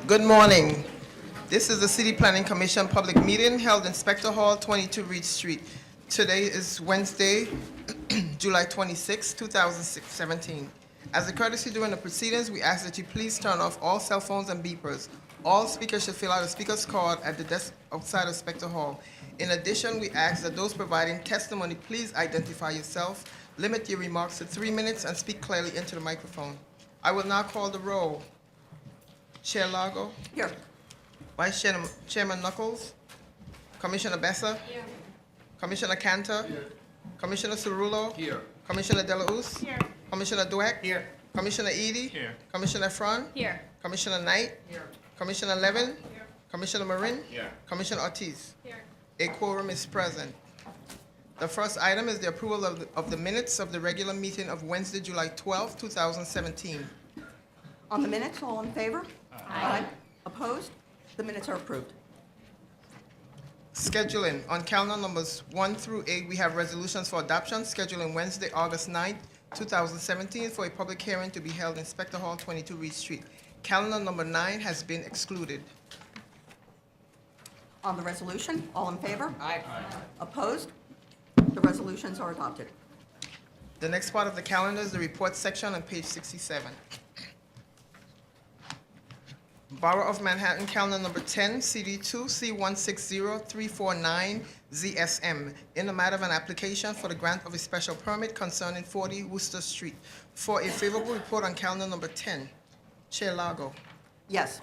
Good morning. This is the City Planning Commission public meeting held in Spector Hall, 22 Reade Street. Today is Wednesday, July 26, 2017. As a courtesy during the proceedings, we ask that you please turn off all cell phones and beepers. All speakers should fill out a speaker's card at the desk outside of Spector Hall. In addition, we ask that those providing testimony please identify yourself, limit your remarks to 3 minutes, and speak clearly into the microphone. I will now call the roll. Chair Lago. Here. Vice Chairman Knuckles. Commissioner Bessa. Here. Commissioner Canter. Here. Commissioner Cerullo. Here. Commissioner Delausse. Here. Commissioner Dweck. Here. Commissioner Eade. Here. Commissioner Ephron. Here. Commissioner Knight. Here. Commissioner Levin. Here. Commissioner Marin. Here. Commissioner Ortiz. Here. A quorum is present. The first item is the approval of the minutes of the regular meeting of Wednesday, July 12, 2017. On the minutes, all in favor? Aye. Opposed? The minutes are approved. Scheduling. On calendar numbers 1 through 8, we have resolutions for adoption, scheduling Wednesday, August 9, 2017, for a public hearing to be held in Spector Hall, 22 Reade Street. Calendar number 9 has been excluded. On the resolution, all in favor? Aye. Opposed? The resolutions are adopted. The next part of the calendar is the report section on page 67. Borough of Manhattan, calendar number 10, CD2, C160349, ZSM, in the matter of an application for the grant of a special permit concerning 40 Worcester Street. For a favorable report on calendar number 10, Chair Lago. Yes.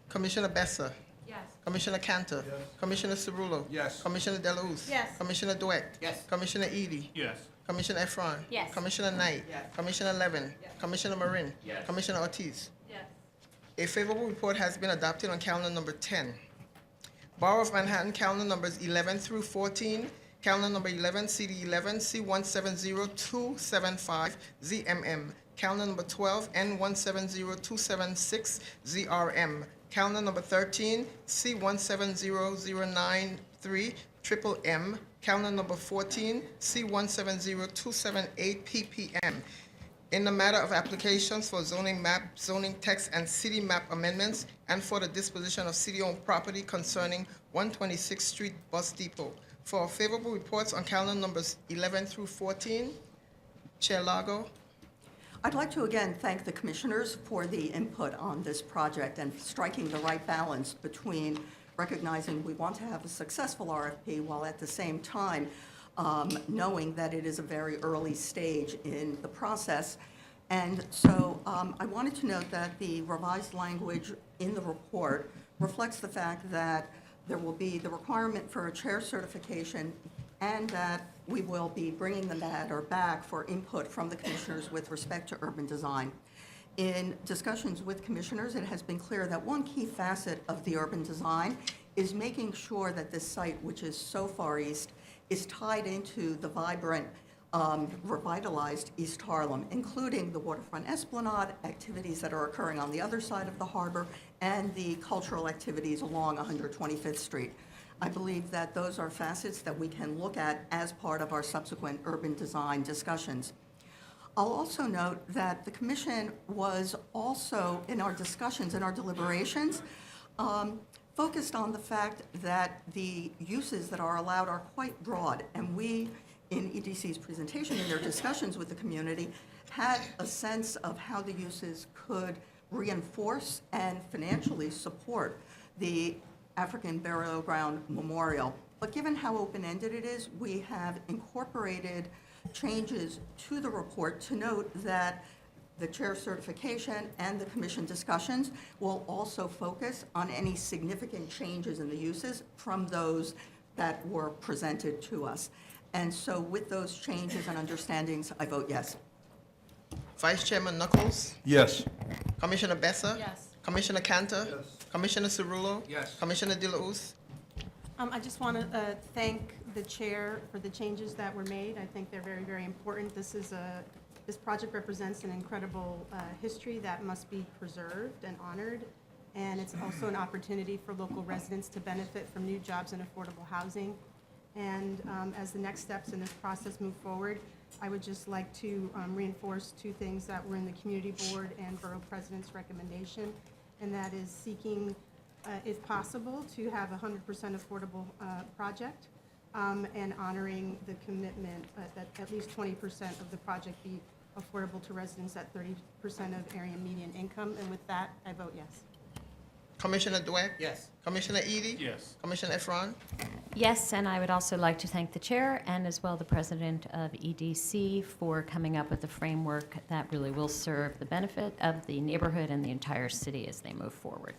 Commissioner Bessa. Yes. Commissioner Canter. Yes. Commissioner Cerullo. Yes. Commissioner Delausse. Yes. Commissioner Dweck. Yes. Commissioner Eade. Yes. Commissioner Ephron. Yes. Commissioner Knight. Yes. Commissioner Levin. Yes. Commissioner Marin. Yes. Commissioner Ortiz. Yes. A favorable report has been adopted on calendar number 10. Borough of Manhattan, calendar numbers 11 through 14. Calendar number 11, CD 11, C170275, ZMM. Calendar number 12, N170276, ZRM. Calendar number 13, C170093, Triple M. Calendar number 14, C170278, PPM. In the matter of applications for zoning map, zoning text, and city map amendments, and for the disposition of city-owned property concerning 126th Street Bus Depot. For favorable reports on calendar numbers 11 through 14, Chair Lago. I'd like to again thank the commissioners for the input on this project and striking the right balance between recognizing we want to have a successful RFP while at the same time knowing that it is a very early stage in the process. And so I wanted to note that the revised language in the report reflects the fact that there will be the requirement for a chair certification and that we will be bringing the matter back for input from the commissioners with respect to urban design. In discussions with commissioners, it has been clear that one key facet of the urban design is making sure that this site, which is so far east, is tied into the vibrant, revitalized East Harlem, including the waterfront esplanade, activities that are occurring on the other side of the harbor, and the cultural activities along 125th Street. I believe that those are facets that we can look at as part of our subsequent urban design discussions. I'll also note that the commission was also, in our discussions, in our deliberations, focused on the fact that the uses that are allowed are quite broad, and we, in EDC's presentation, in their discussions with the community, had a sense of how the uses could reinforce and financially support the African Burial Ground Memorial. But given how open-ended it is, we have incorporated changes to the report to note that the chair certification and the commission discussions will also focus on any significant changes in the uses from those that were presented to us. And so with those changes and understandings, I vote yes. Vice Chairman Knuckles. Yes. Commissioner Bessa. Yes. Commissioner Canter. Yes. Commissioner Cerullo. Yes. Commissioner Delausse. I just want to thank the chair for the changes that were made. I think they're very, very important. This project represents an incredible history that must be preserved and honored, and it's also an opportunity for local residents to benefit from new jobs and affordable housing. And as the next steps in this process move forward, I would just like to reinforce two things that were in the community board and Borough President's recommendation. and that is seeking, if possible, to have a 100% affordable project, and honoring the commitment that at least 20% of the project be affordable to residents at 30% of area median income. And with that, I vote yes. Commissioner Dweck? Yes. Commissioner Edie? Yes. Commissioner Ephron? Yes, and I would also like to thank the chair and as well the president of EDC for coming up with a framework that really will serve the benefit of the neighborhood and the entire city as they move forward.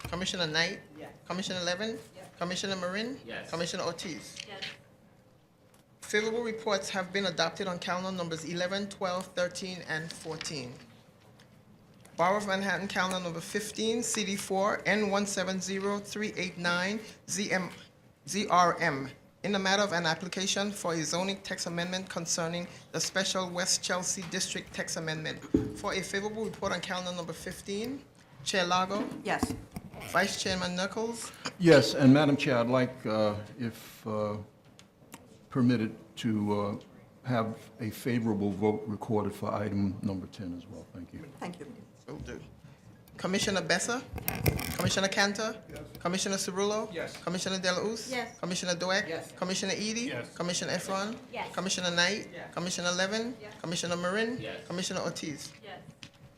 Commissioner Knight? Yes. Commissioner Levin? Yes. Commissioner Marin? Yes. Commissioner Ortiz? Yes. Favorable reports have been adopted on calendar numbers 11, 12, 13, and 14. Borough of Manhattan calendar number 15, CD4, N170389, ZRM, in the matter of an application for a zoning text amendment concerning the special West Chelsea District text amendment. For a favorable report on calendar number 15, Chair Lago, Yes. Vice Chairman Knuckles, Yes, and Madam Chair, I'd like, if permitted, to have a favorable vote recorded for item number 10 as well. Thank you. Thank you. will do. Commissioner Bessa? Commissioner Canter? Commissioner Cerullo? Yes. Commissioner Delauss? Yes. Commissioner Dweck? Yes. Commissioner Edie? Yes. Commissioner Ephron? Yes. Commissioner Knight? Yes. Commissioner Levin? Commissioner Marin? Yes. Commissioner Ortiz? Yes.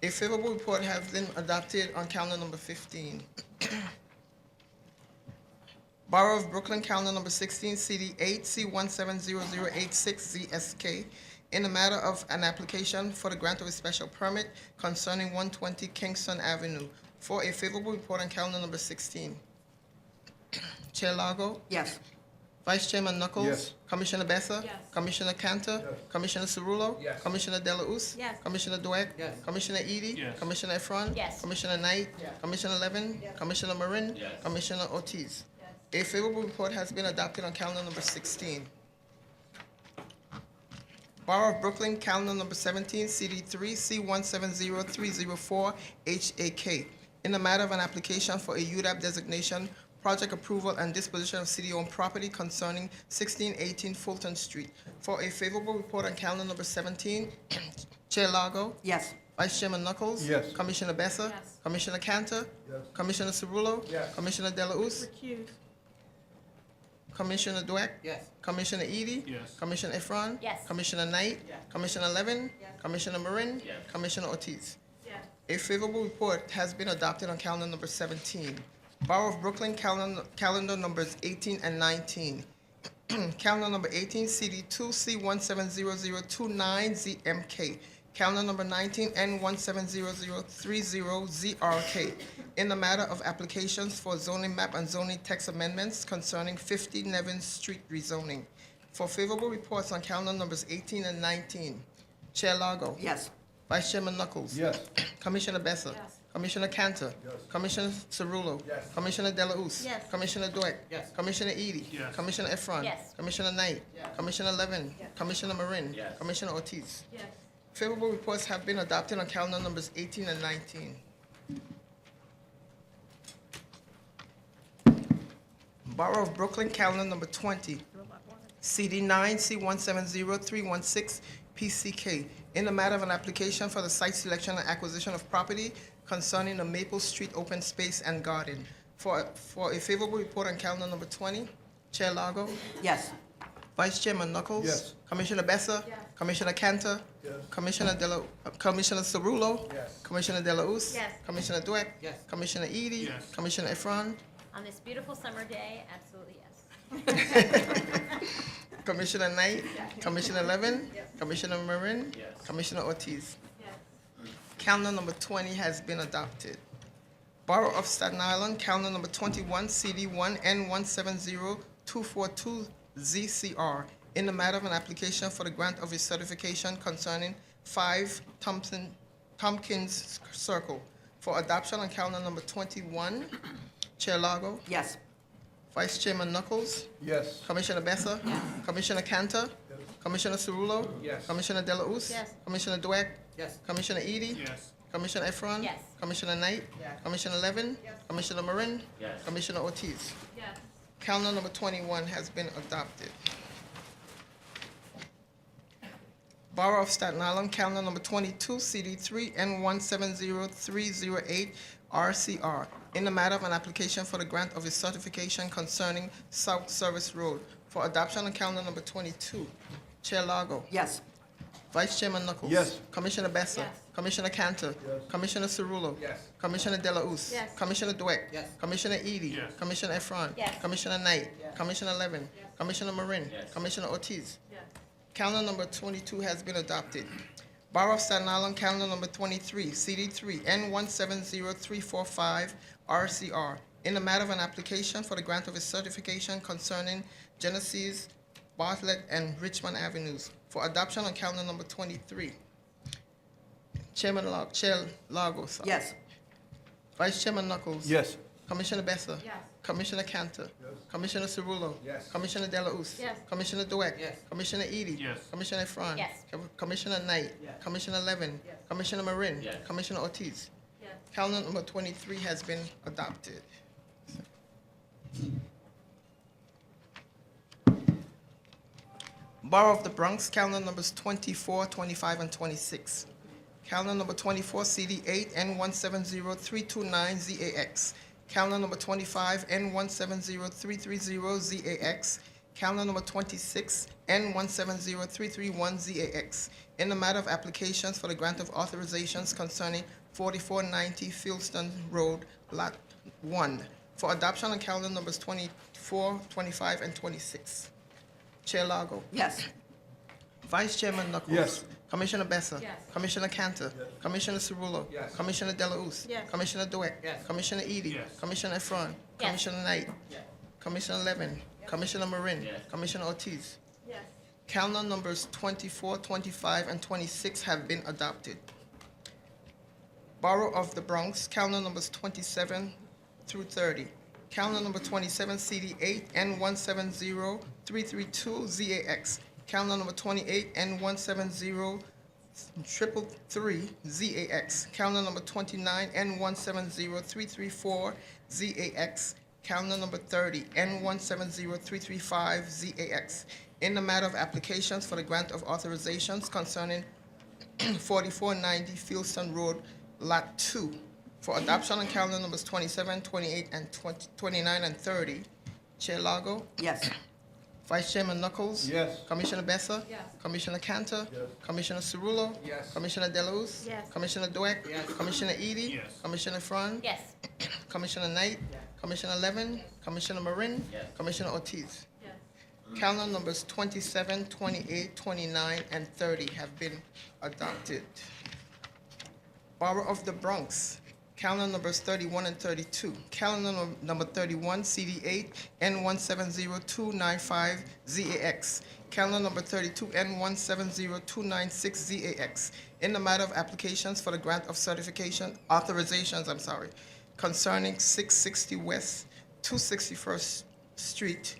A favorable report has been adopted on calendar number 15. Borough of Brooklyn, calendar number 16, CD8, C170086ZSK, in the matter of an application for the grant of a special permit concerning 120 Kingston Avenue. For a favorable report on calendar number 16. Chair Lago, Yes. Vice Chairman Knuckles. Yes. Commissioner Bessa. Yes. Commissioner Canter. Commissioner Cerullo. Yes. Commissioner Delauss. Yes. Commissioner Dweck. Yes. Commissioner Edie. Yes. Commissioner Ephron. Yes. Commissioner Knight. Yes. Commissioner Levin. Commissioner Marin. Yes. Commissioner Ortiz. A favorable report has been adopted on calendar number 16. Borough of Brooklyn, calendar number 17, CD3, C170304HAK, in the matter of an application for a UDAP designation, project approval and disposition of city-owned property concerning 1618 Fulton Street. For a favorable report on calendar number 17, Chair Lago, Yes. Vice Chairman Knuckles. Yes. Commissioner Bessa. Yes. Commissioner Canter. Commissioner Cerullo. Yes. Commissioner Delauss. Recuse. Commissioner Dweck. Yes. Commissioner Edie. Yes. Commissioner Ephron. Yes. Commissioner Knight. Yes. Commissioner Levin. Yes. Commissioner Marin. Yes. Commissioner Ortiz. Yes. A favorable report has been adopted on calendar number 17. Borough of Brooklyn, calendar numbers 18 and 19. Calendar number 18, CD2, C170029ZMK. Calendar number 19, N170030ZRK. In the matter of applications for zoning map and zoning text amendments concerning 50 Nevin Street rezoning. For favorable reports on calendar numbers 18 and 19. Chair Lago. Yes. Vice Chairman Knuckles. Yes. Commissioner Bessa. Yes. Commissioner Canter. Commissioner Cerullo. Yes. Commissioner Delauss. Yes. Commissioner Dweck. Yes. Commissioner Edie. Yes. Commissioner Ephron. Yes. Commissioner Knight. Yes. Commissioner Levin. Yes. Commissioner Marin. Yes. Commissioner Ortiz. Yes. Favorable reports have been adopted on calendar numbers 18 and 19. Borough of Brooklyn, calendar number 20. CD9, C170316, PCK, in the matter of an application for the site selection and acquisition of property concerning the Maple Street open space and garden. For a favorable report on calendar number 20, Chair Lago, Yes. Vice Chairman Knuckles. Yes. Commissioner Bessa. Yes. Commissioner Canter. Commissioner Cerullo. Yes. Commissioner Delauss. Yes. Commissioner Dweck. Yes. Commissioner Edie. Yes. Commissioner Ephron. On this beautiful summer day, absolutely yes. Commissioner Knight. Commissioner Levin. Commissioner Marin. Yes. Commissioner Ortiz. Yes. Calendar number 20 has been adopted. Borough of Staten Island, calendar number 21, CD1, N170242ZCR, in the matter of an application for the grant of a certification concerning 5 Tompkins Circle. For adoption on calendar number 21, Chair Lago, Yes. Vice Chairman Knuckles, Yes. Commissioner Bessa, Commissioner Canter, Commissioner Cerullo, Yes. Commissioner Delauss, Yes. Commissioner Dweck, Yes. Commissioner Edie, Yes. Commissioner Ephron. Yes. Commissioner Knight. Yes. Commissioner Levin. Yes. Commissioner Marin. Yes. Commissioner Ortiz. Yes. Calendar number 21 has been adopted. Borough of Staten Island, calendar number 22, CD3, N170308, RCR, in the matter of an application for the grant of a certification concerning South Service Road for adoption on calendar number 22. Chair Lago. Yes. Vice Chairman Knuckles. Yes. Commissioner Bessa. Yes. Commissioner Canter. Yes. Commissioner Cerullo. Yes. Commissioner De La Us. Yes. Commissioner Dweck. Yes. Commissioner Edie. Yes. Commissioner Ephron. Yes. Commissioner Knight. Commissioner Levin. Commissioner Marin. Yes. Commissioner Ortiz. Yes. Calendar number 22 has been adopted. Borough of Staten Island, calendar number 23, CD3, N170345, RCR, in the matter of an application for the grant of a certification concerning Genesee, Bartlett, and Richmond Avenues for adoption on calendar number 23. Chair Lago, sorry. Yes. Vice Chairman Knuckles. Yes. Commissioner Bessa. Yes. Commissioner Canter. Commissioner Cerullo. Yes. Commissioner De La Us. Yes. Commissioner Dweck. Yes. Commissioner Edie. Yes. Commissioner Ephron. Yes. Commissioner Knight. Commissioner Levin. Commissioner Marin. Yes. Commissioner Ortiz. Yes. Calendar number 23 has been adopted. Borough of the Bronx, calendar numbers 24, 25, and 26. Calendar number 24, CD8, N170329ZAX. Calendar number 25, N170330ZAX. Calendar number 26, N170331ZAX. In the matter of applications for the grant of authorizations concerning 4490 Fieldston Road, Lot 1, for adoption on calendar numbers 24, 25, and 26. Chair Lago. Yes. Vice Chairman Knuckles. Yes. Commissioner Bessa. Yes. Commissioner Canter. Commissioner Cerullo. Yes. Commissioner De La Us. Yes. Commissioner Dweck. Yes. Commissioner Edie. Yes. Commissioner Ephron. Yes. Commissioner Knight. Yes. Commissioner Levin. Commissioner Marin. Yes. Commissioner Ortiz. Yes. Calendar numbers 24, 25, and 26 have been adopted. Borough of the Bronx, calendar numbers 27 through 30. Calendar number 27, CD8, N170332ZAX. Calendar number 28, N170333ZAX. Calendar number 29, N170334ZAX. Calendar number 30, N170335ZAX. In the matter of applications for the grant of authorizations concerning 4490 Fieldston Road, Lot 2, for adoption on calendar numbers 27, 28, and 29, and 30. Chair Lago. Yes. Vice Chairman Knuckles. Yes. Commissioner Bessa. Yes. Commissioner Canter. Yes. Commissioner Cerullo. Yes. Commissioner De La Us. Yes. Commissioner Dweck. Yes. Commissioner Edie. Yes. Commissioner Ephron. Yes. Commissioner Knight. Commissioner Levin. Commissioner Marin. Yes. Commissioner Ortiz. Yes. Calendar numbers 27, 28, 29, and 30 have been adopted. Borough of the Bronx, calendar numbers 31 and 32. Calendar number 31, CD8, N170295ZAX. Calendar number 32, N170296ZAX. In the matter of applications for the grant of authorizations, concerning 660 West 261st Street,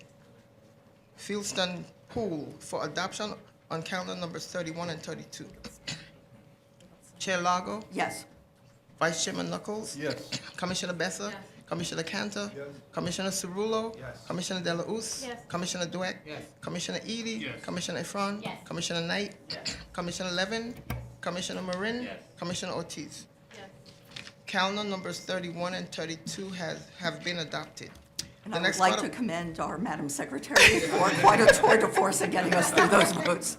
Fieldston Pool, for adoption on calendar numbers 31 and 32. Chair Lago. Yes. Vice Chairman Knuckles. Yes. Commissioner Bessa. Yes. Commissioner Canter. Yes. Commissioner Cerullo. Yes. Commissioner De La Us. Yes. Commissioner Dweck. Yes. Commissioner Edie. Yes. Commissioner Ephron. Yes. Commissioner Knight. Yes. Commissioner Levin. Commissioner Marin. Yes. Commissioner Ortiz. Yes. Calendar numbers 31 and 32 have been adopted. And The I would next like part to of- commend our Madam Secretary for quite a tour de force in getting us through those votes.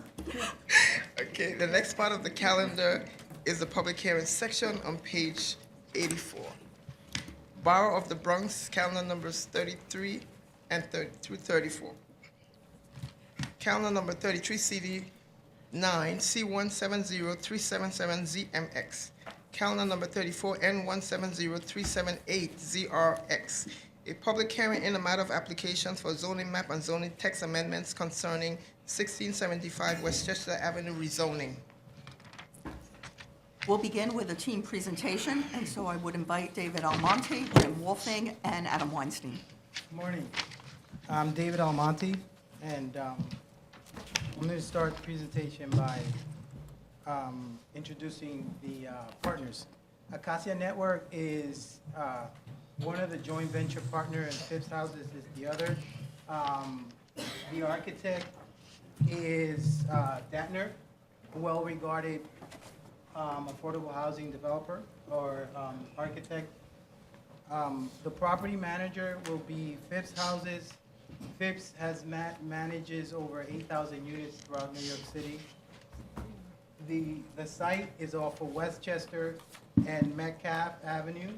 Okay, the next part of the calendar is the public hearing section on page 84. Borough of the Bronx, calendar numbers 33 and 30 through 34. Calendar number 33, CD9, C170377ZMX. Calendar number 34, N170378ZRX. A public hearing in the matter of applications for zoning map and zoning text amendments concerning 1675 Westchester Avenue rezoning. We'll begin with a team presentation, and so I would invite David Almonte, Jim Wolfing, and Adam Weinstein. Good morning. I'm David Almonte, and I'm going to start the presentation by introducing the partners. Acacia Network is one of the joint venture partner, and Phipps Houses is the other. The architect is Datner, a well-regarded affordable housing developer or architect The property manager will be Phipps Houses. Phipps manages over 8,000 units throughout New York City. The site is off of Westchester and Metcalf Avenue.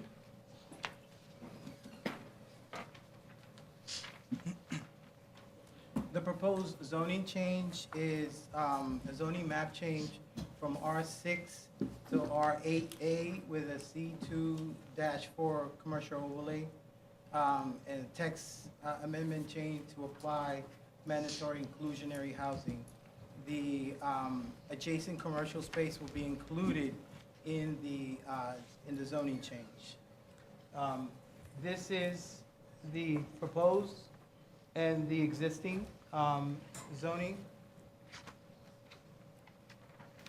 The proposed zoning change is a zoning map change from R6 to R8A with a C2-4 commercial overlay, and a text amendment change to apply mandatory inclusionary housing. The adjacent commercial space will be included in the zoning change. This is the proposed and the existing zoning.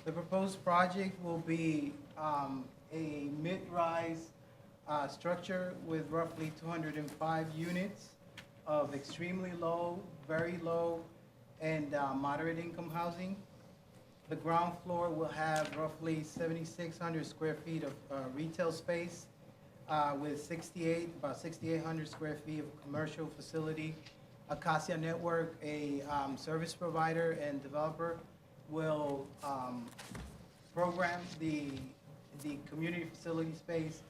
The proposed project will be a mid-rise structure with roughly 205 units of extremely low, very low, and moderate income housing. The ground floor will have roughly 7,600 square feet of retail space with about 6,800 square feet of commercial facility. Acacia Network, a service provider and developer, will program the community facility space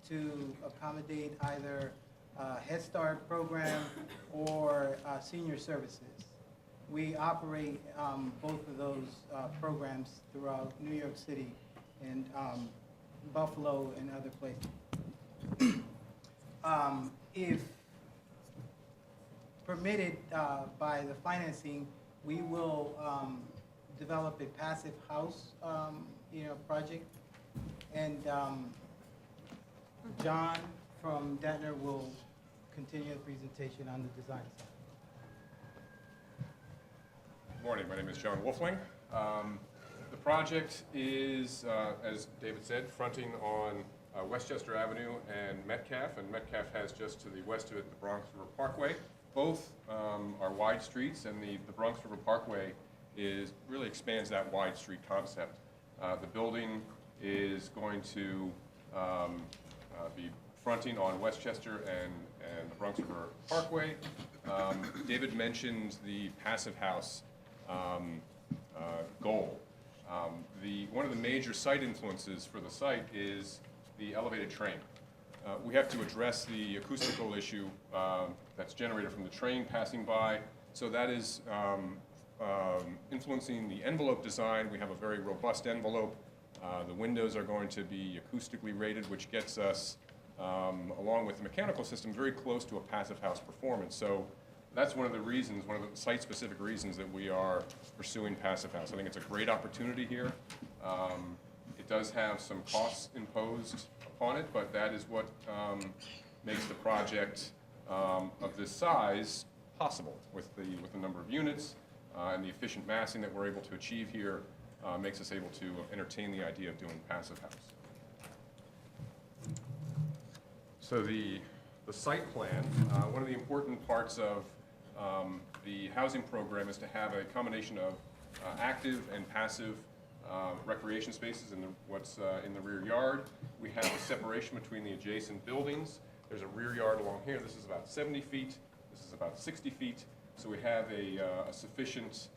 to accommodate either Head Start program or senior services. We operate both of those programs throughout New York City and Buffalo and other places. If permitted by the financing, we will develop a passive house, project. And John from Dentner will continue the presentation on the design side. Good morning, my name is John Wolfling. The project is, as David said, fronting on Westchester Avenue and Metcalf has just to the west of it the Bronx River Parkway. Both are wide streets, and the Bronx River Parkway really expands that wide street concept. The building is going to be fronting on Westchester and the Bronx River Parkway. David mentioned the passive house goal. One of the major site influences for the site is the elevated train. We have to address the acoustical issue that's generated from the train passing by. So that is influencing the envelope design. We have a very robust envelope. The windows are going to be acoustically rated, which gets us, along with the mechanical system, very close to a passive house performance. So that's one of the site-specific reasons that we are pursuing passive house. I think it's a great opportunity here. It does have some costs imposed upon it, but that is what makes the project of this size possible with the number of units and the efficient massing that we're able to achieve here makes us able to entertain the idea of doing passive house. So the site plan, one of the important parts of the housing program is to have a combination of active and passive recreation spaces in what's in the rear yard. We have a separation between the adjacent buildings. There's a rear yard along here. This is about 70 feet. This is about 60 feet. So we have a sufficient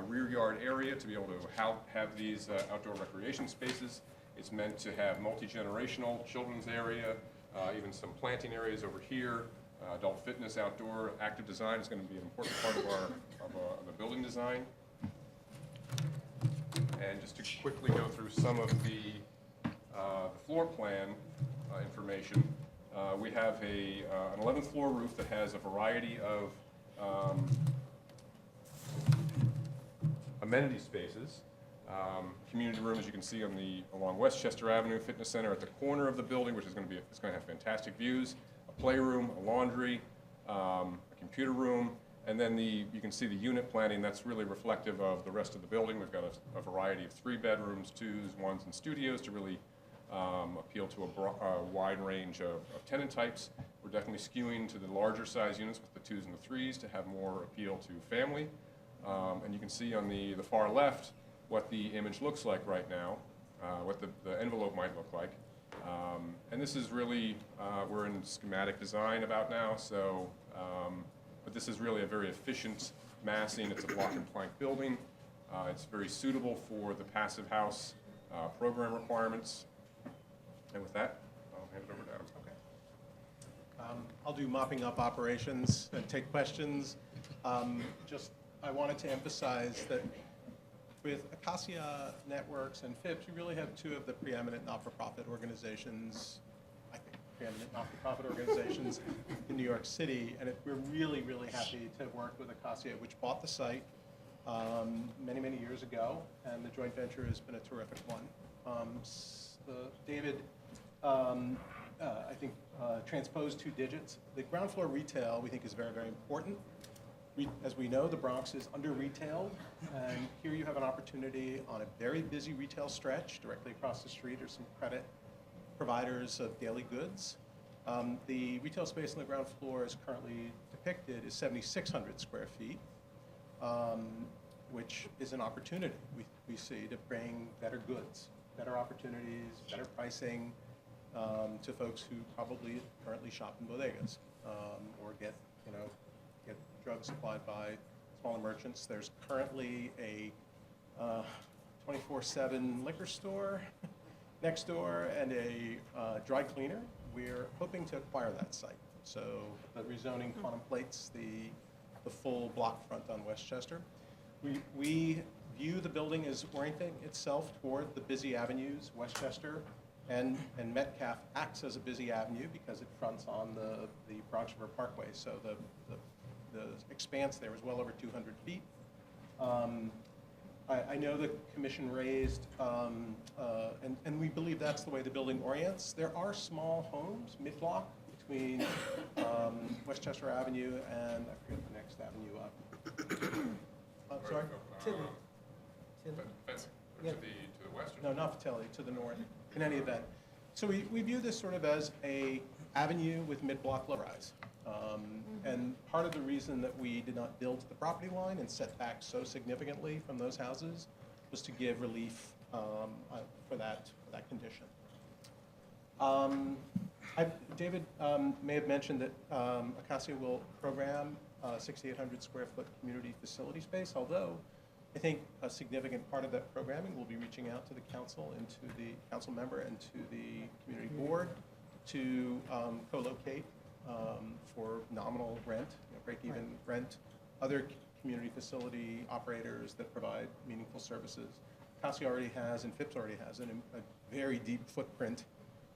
rear yard area to be able to have these outdoor recreation spaces. It's meant to have multi-generational children's area, even some planting areas over here. Adult fitness, outdoor, active design is going to be an important part of the building design. And just to quickly go through some of the floor plan information, we have an 11th floor roof that has a variety of amenity spaces. Community room, as you can see along Westchester Avenue, fitness center at the corner of the building, which is going to have fantastic views. A playroom, a laundry, a computer room, and then you can see the unit planning. That's really reflective of the rest of the building. We've got a variety of 3 bedrooms, 2s, 1s, and studios to really appeal to a wide range of tenant types. We're definitely skewing to the larger size units with the 2s and the 3s to have more appeal to family. And you can see on the far left what the image looks like right now, what the envelope might look like. And this is really, we're in schematic design about now, so, but this is really a very efficient massing. It's a block and plank building. It's very suitable for the passive house program requirements. And with that, I'll hand it over to Adam. I'll do mopping up operations and take questions. I wanted to emphasize that with Acacia Networks and FIPS, we really have two of the preeminent not-for-profit organizations, I think preeminent not-for-profit organizations in New York City, and we're really, really happy to work with Acacia, which bought the site many, many years ago, and the joint venture has been a terrific one. David, I think, transposed 2 digits. The ground floor retail, we think, is very, very important. As we know, the Bronx is under-retailed, and here you have an opportunity on a very busy retail stretch. Directly across the street are some credit providers of daily goods. The retail space on the ground floor as currently depicted is 7,600 square feet, which is an opportunity we see to bring better goods, better opportunities, better pricing to folks who probably currently shop in bodegas or get drugs supplied by smaller merchants. There's currently a 24/7 liquor store next door and a dry cleaner. We're hoping to acquire that site. So the rezoning contemplates the full block front on Westchester. We view the building as orienting itself toward the busy avenues. Westchester and Metcalf acts as a busy avenue because it fronts on the Bronx River Parkway. So the expanse there is well over 200 feet. I know the commission raised, and we believe that's the way the building orients. There are small homes mid-block between Westchester Avenue and I forget the next avenue up. I'm sorry? To the west? No, not Fatelli, to the north, in any event. So we view this sort of as a avenue with mid-block low-rise. And part of the reason that we did not build to the property line and set back so significantly from those houses was to give relief for that condition. David may have mentioned that Acacia will program 6,800 square foot community facility space, although I think a significant part of that programming will be reaching out to the council and to the council member and to the community board to co-locate for nominal rent, break-even rent, other community facility operators that provide meaningful services. Acacia already has, and FIPS already has, a very deep footprint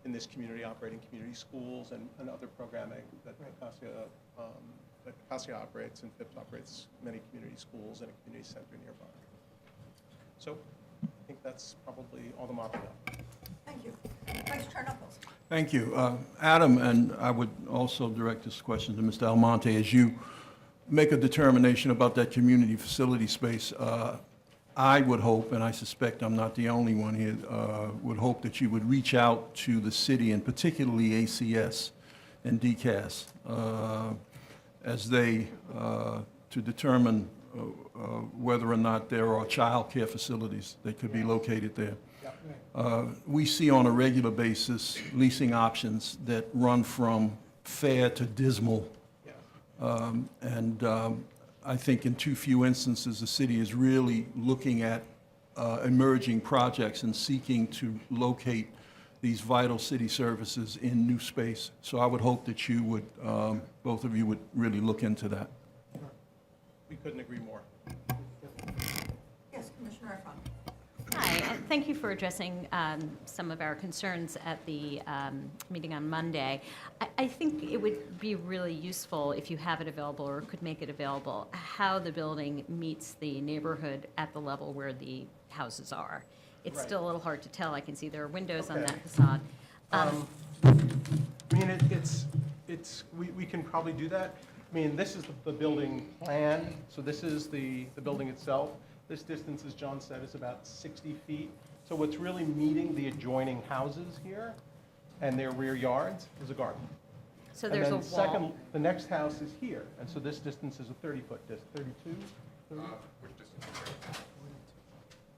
in this community, operating community schools and other programming that Acacia operates, and FIPS operates many community schools and a community center nearby. So I think that's probably all the mopping up. Thank you. Vice Chair Knuckles. Thank you. Adam, and I would also direct this question to Mr. Almonte. As you make a determination about that community facility space, I would hope, and I suspect I'm not the only one here, would hope that you would reach out to the city, and particularly ACS and DCAS, as they, to determine whether or not there are child care facilities that could be located there. We see on a regular basis leasing options that run from fair to dismal. I think in too few instances, the city is really looking at emerging projects and seeking to locate these vital city services in new space. So I would hope that you would, both of you would really look into that. We couldn't agree more. Yes, Commissioner Ephron. Hi, and thank you for addressing some of our concerns at the meeting on Monday. I think it would be really useful if you have it available or could make it available, how the building meets the neighborhood at the level where the houses are. It's Right. still a little hard to tell. I can see there are windows on Okay. that facade. I mean, we can probably do that. I mean, this is the building plan, so this is the building itself. This distance, as John said, is about 60 feet. So what's really meeting the adjoining houses here and their rear yards is a garden. So there's a And then second, wall. the next house is here, and so this distance is a 30-foot distance, 32? Which distance?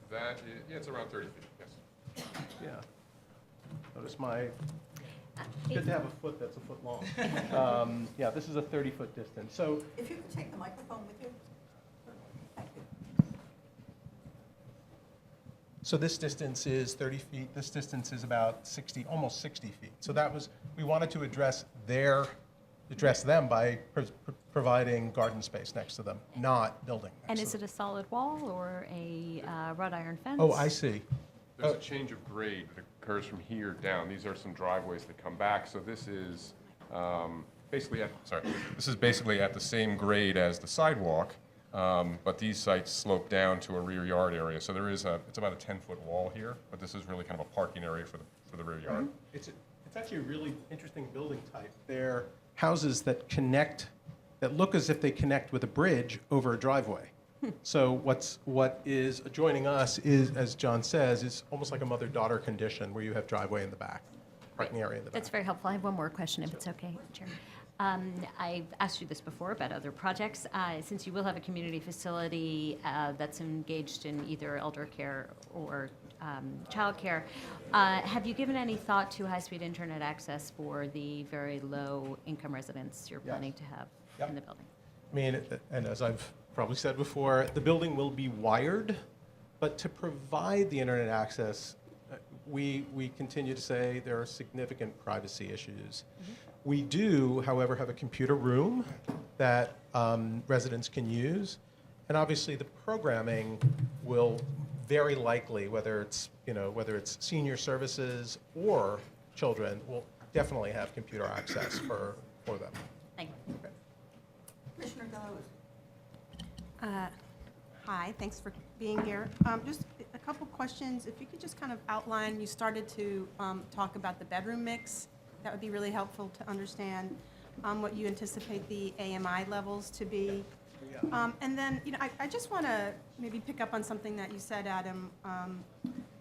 That is, yeah, it's around 30 feet, yes. Yeah. Notice my, good to have a foot that's a foot long. Yeah, this is a 30-foot distance. So If you could take the microphone with you. Thank you. So this distance is 30 feet, this distance is about 60, almost 60 feet. So that was, we wanted to address them by providing garden space next to them, not building next And to is them. it a solid wall or a wrought iron fence? Oh, I see. There's a change of grade that occurs from here down. These are some driveways that come back, so this is basically this is basically at the same grade as the sidewalk, but these sites slope down to a rear yard area. So there is it's about a 10-foot wall here, but this is really kind of a parking area for the rear yard. It's actually a really interesting building type. They're houses that connect, that look as if they connect with a bridge over a driveway. So what is adjoining us is, as John says, is almost like a mother-daughter condition where you have driveway in the back, parking area in the back. That's very helpful. I have one more question, if it's okay, Chair. I've asked you this before about other projects. Since you will have a community facility that's engaged in either elder care or childcare, have you given any thought to high-speed internet access for the very low-income residents you're planning to have in the building? I mean, and as I've probably said before, the building will be wired, but to provide the internet access, we continue to say there are significant privacy issues. We do, however, have a computer room that residents can use, and obviously the programming will very likely, whether it's senior services or children, will definitely have computer access for them. Thank you. Commissioner Gallows. Hi, thanks for being here. Just a couple questions. If you could just kind of outline, you started to talk about the bedroom mix. That would be really helpful to understand what you anticipate the AMI levels to be. And then, I just want to maybe pick up on something that you said, Adam,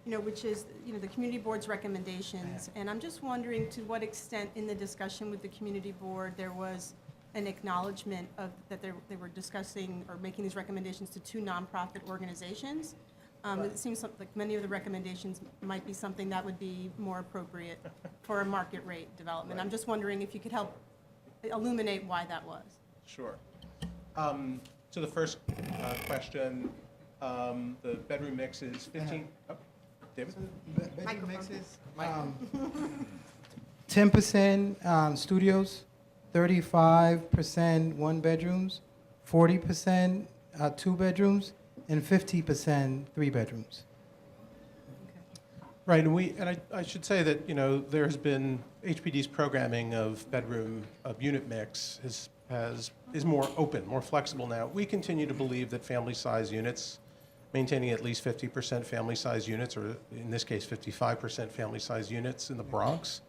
which is, the community board's recommendations. And I'm just wondering to what extent in the discussion with the community board there was an acknowledgement of that they were discussing or making these recommendations to two nonprofit organizations. It seems like many of the recommendations might be something that would be more appropriate for a market rate development. I'm just wondering if you could help illuminate why that was. Sure. So the first question, the bedroom mix is 15. Oh, David? Bedroom mixes, 10% studios, 35% one bedrooms, 40% two bedrooms, and 50% three bedrooms. Right, and I should say that there has been HPD's programming of unit mix is more open, more flexible now. We continue to believe that family size units, maintaining at least 50% family size units, or in this case 55% family size units in the Bronx,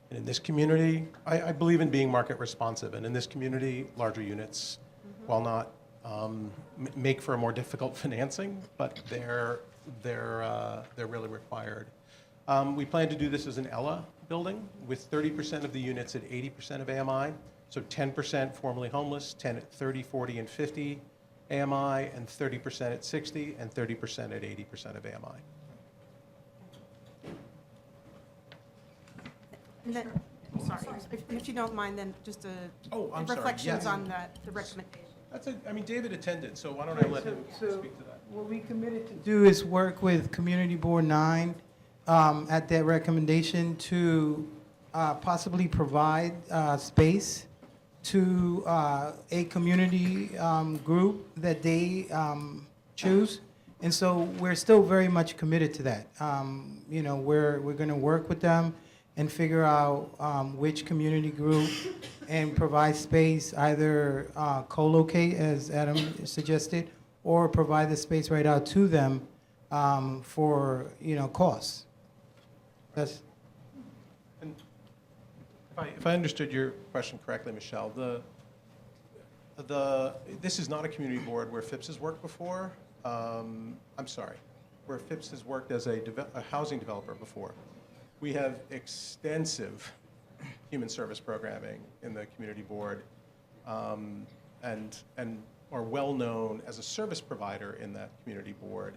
and in this community, I believe in being market responsive, and in this community, larger units, while not make for a more difficult financing, but they're really required. We plan to do this as an Ella building with 30% of the units at 80% of AMI, so 10% formerly homeless, 10 at 30, 40, and 50 AMI, and 30% at 60, and 30% at 80% of AMI. And then, I'm sorry, if you don't mind, then just I'm sorry, reflections yes. on the recommendation. David attended, so why don't I let him speak to that? What we committed to do is work with Community Board 9 at their recommendation to possibly provide space to a community group that they choose. And so we're still very much committed to that. We're going to work with them and figure out which community group and provide space, either co-locate, as Adam suggested, or provide the space right out to them for, costs. That's. And if I understood your question correctly, Michelle, this is not a community board where Phipps has worked before. Where Phipps has worked as a housing developer before. We have extensive human service programming in the community board, and are well known as a service provider in that community board.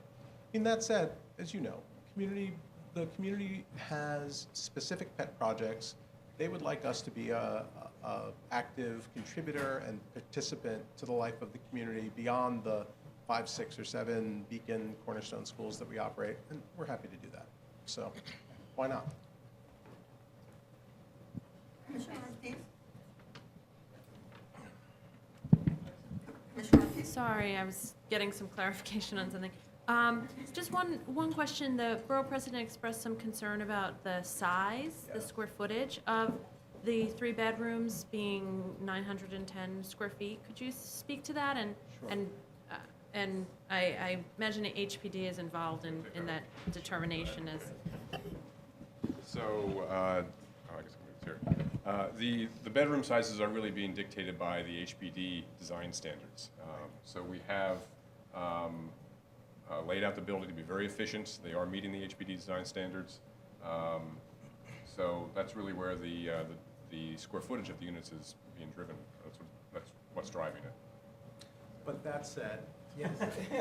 In that said, as you know, community the community has specific pet projects. They would like us to be a active contributor and participant to the life of the community beyond the 5, 6, or 7 beacon cornerstone schools that we operate, and we're happy to do that. So why not? Commissioner Ortiz? Commissioner Ortiz? Sorry, I was getting some clarification on something. Just one question. The Borough President expressed some concern about the size, the square footage of the 3 bedrooms being 910 square feet. Could you speak to that? And I imagine the HPD is involved in that determination as. So, I guess I'm gonna move here. The bedroom sizes are really being dictated by the HPD design standards. So we have laid out the building to be very efficient. They are meeting the HPD design standards. So that's really where the square footage of the units is being driven. That's what's driving it. But that said, yes.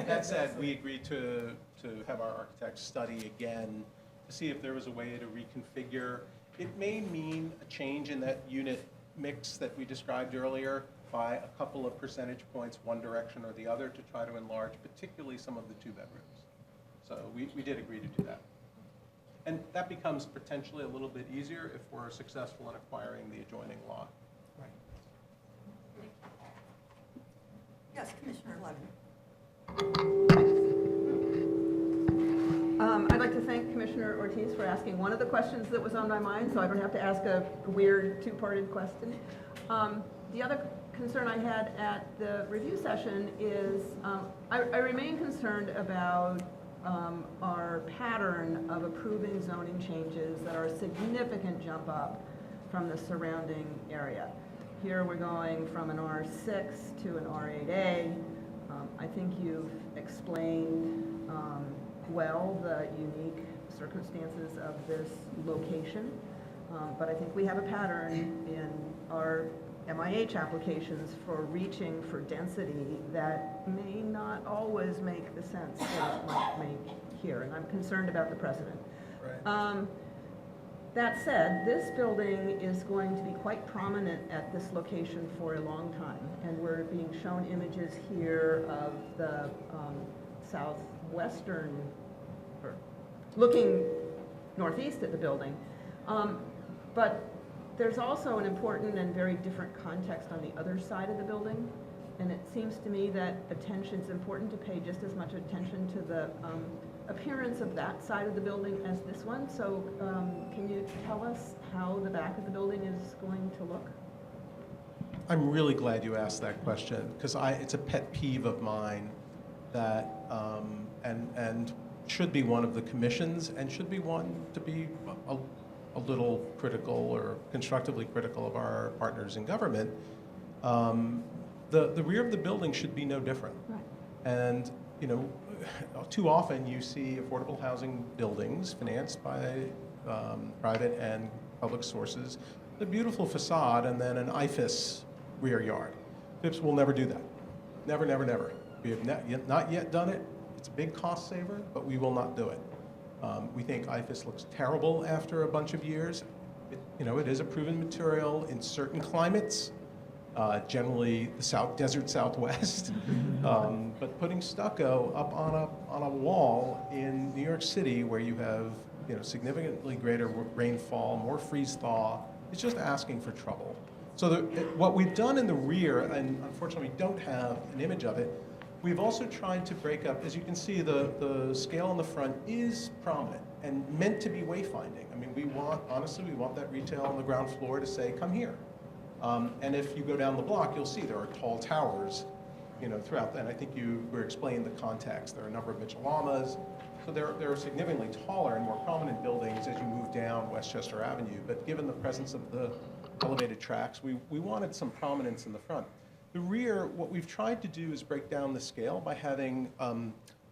That said, we agreed to have our architects study again to see if there was a way to reconfigure. It may mean a change in that unit mix that we described earlier by a couple of percentage points, one direction or the other, to try to enlarge particularly some of the 2 bedrooms. So we did agree to do that. And that becomes potentially a little bit easier if we're successful in acquiring the adjoining lot. Yes, Commissioner Levin. I'd like to thank Commissioner Ortiz for asking one of the questions that was on my mind, so I don't have to ask a weird 2-parted question. The other concern I had at the review session is I remain concerned about our pattern of approving zoning changes that are a significant jump up from the surrounding area. Here we're going from an R6 to an R8A. I think you've explained well the unique circumstances of this location, but I think we have a pattern in our MIH applications for reaching for density that may not always make the sense that it might make here, and I'm concerned about the precedent. Right. That said, this building is going to be quite prominent at this location for a long time, and we're being shown images here of the southwestern, or looking northeast at the building. But there's also an important and very different context on the other side of the building, and it seems to me that it's important to pay just as much attention to the appearance of that side of the building as this one. So can you tell us how the back of the building is going to look? I'm really glad you asked that question, because it's a pet peeve of mine that, and should be one of the commissions, and should be one to be a little critical or constructively critical of our partners in government. The rear of the building should be no different. Right. And, you know, too often you see affordable housing buildings financed by private and public sources, the beautiful facade, and then an IFAS rear yard. Phipps will never do that. Never, never, never. We have not yet done it. It's a big cost saver, but we will not do it. We think IFAS looks terrible after a bunch of years. It is a proven material in certain climates, generally the desert Southwest. But putting stucco up on a wall in New York City, where you have significantly greater rainfall, more freeze-thaw, it's just asking for trouble. So what we've done in the rear, and unfortunately we don't have an image of it, we've also tried to break up. As you can see, the scale on the front is prominent and meant to be wayfinding. I mean, honestly, we want that retail on the ground floor to say, come here. And if you go down the block, you'll see there are tall towers, throughout. And I think you were explaining the context. There are a number of Michelamas. So there are significantly taller and more prominent buildings as you move down Westchester Avenue. But given the presence of the elevated tracks, we wanted some prominence in the front. The rear, what we've tried to do is break down the scale by having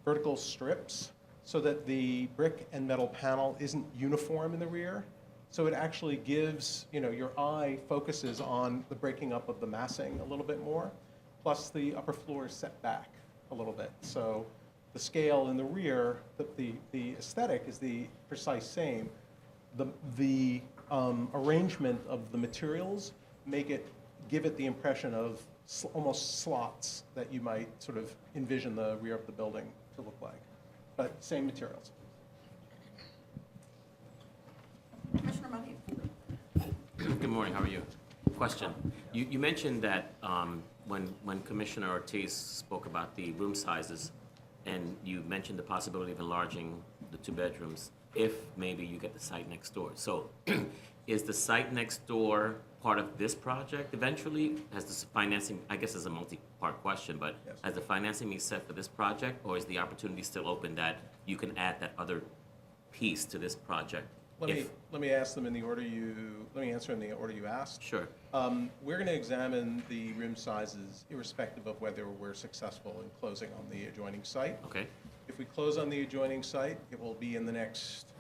vertical strips so that the brick and metal panel isn't uniform in the rear. So it actually gives, your eye focuses on the breaking up of the massing a little bit more, plus the upper floor is set back a little bit. So the scale in the rear, the aesthetic is the precise same. The arrangement of the materials give it the impression of almost slots that you might sort of envision the rear of the building to look like, but same materials. Commissioner Marin. Good morning, how are you? Question. You mentioned that when Commissioner Ortiz spoke about the room sizes, and you mentioned the possibility of enlarging the 2 bedrooms if maybe you get the site next door. So is the site next door part of this project eventually? Has the financing, I guess it's a multi-part question, but Yes. has the financing been set for this project, or is the opportunity still open that you can add that other piece to this project? Let me answer in the order you asked. Sure. We're going to examine the room sizes irrespective of whether we're successful in closing on the adjoining site. Okay. If we close on the adjoining site, it will be in the next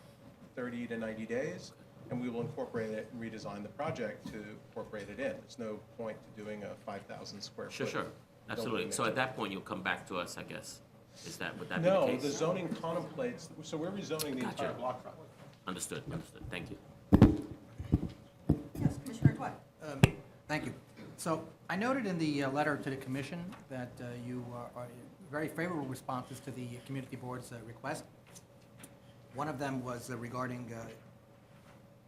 30 to 90 days, and we will incorporate it and redesign the project to incorporate it in. There's no point to doing a 5,000 square foot. Sure. Absolutely. building So next at that point, you'll come back to us, I guess. Would that be the No, case? the zoning contemplates, so we're rezoning the Gotcha. entire block front. Understood. Thank you. Yes, Commissioner Dweck. Thank you. So I noted in the letter to the commission that you are very favorable responses to the community board's request. One of them was regarding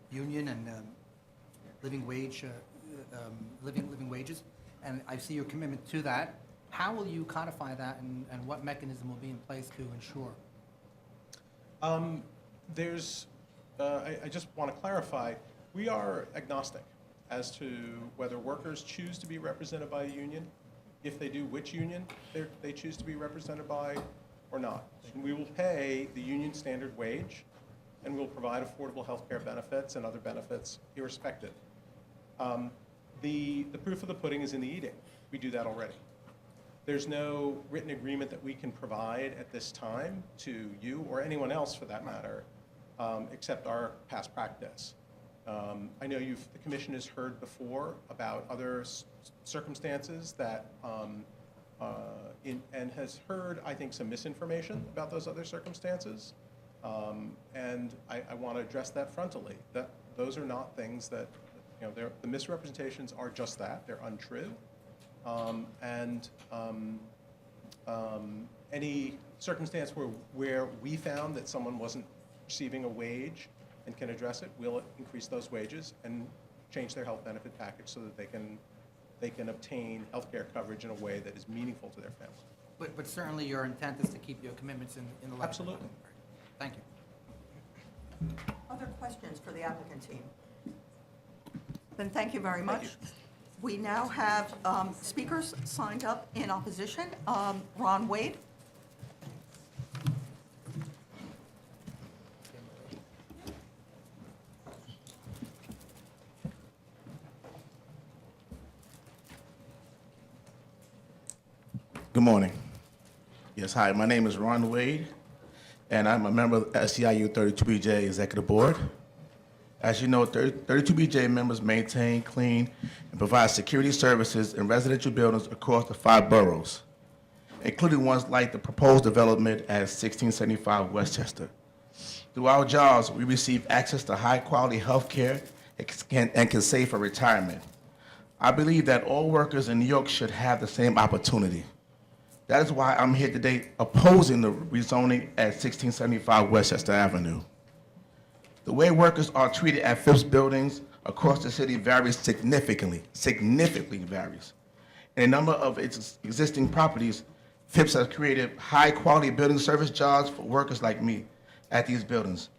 union and living wages, and I see your commitment to that. How will you codify that, and what mechanism will be in place to ensure? I just want to clarify, we are agnostic as to whether workers choose to be represented by a union, if they do, which union they choose to be represented by or not. And we will pay the union standard wage, and we'll provide affordable health care benefits and other benefits irrespective. The proof of the pudding is in the eating. We do that already. There's no written agreement that we can provide at this time to you or anyone else for that matter, except our past practice. I know the commission has heard before about other circumstances that, and has heard, I think, some misinformation about those other circumstances. And I want to address that frontally, that those are not things that, the misrepresentations are just that, they're untrue. Any circumstance where we found that someone wasn't receiving a wage and can address it, we'll increase those wages and change their health benefit package so that they can obtain health care coverage in a way that is meaningful to their family. But certainly your intent is to keep your commitments in the letter. Absolutely. Thank you. Other questions for the applicant team? Then thank you very much. We now have speakers signed up in opposition. Ron Wade. Good morning. Yes, hi, my name is Ron Wade, and I'm a member of the SEIU 32BJ Executive Board. As you know, 32BJ members maintain, clean, and provide security services in residential buildings across the 5 boroughs, including ones like the proposed development at 1675 Westchester. Through our jobs, we receive access to high-quality health care and can save for retirement. I believe that all workers in New York should have the same opportunity. That is why I'm here today opposing the rezoning at 1675 Westchester Avenue. The way workers are treated at Phipps buildings across the city varies significantly varies. In a number of its existing properties, Phipps has created high-quality building service jobs for workers like me at these buildings.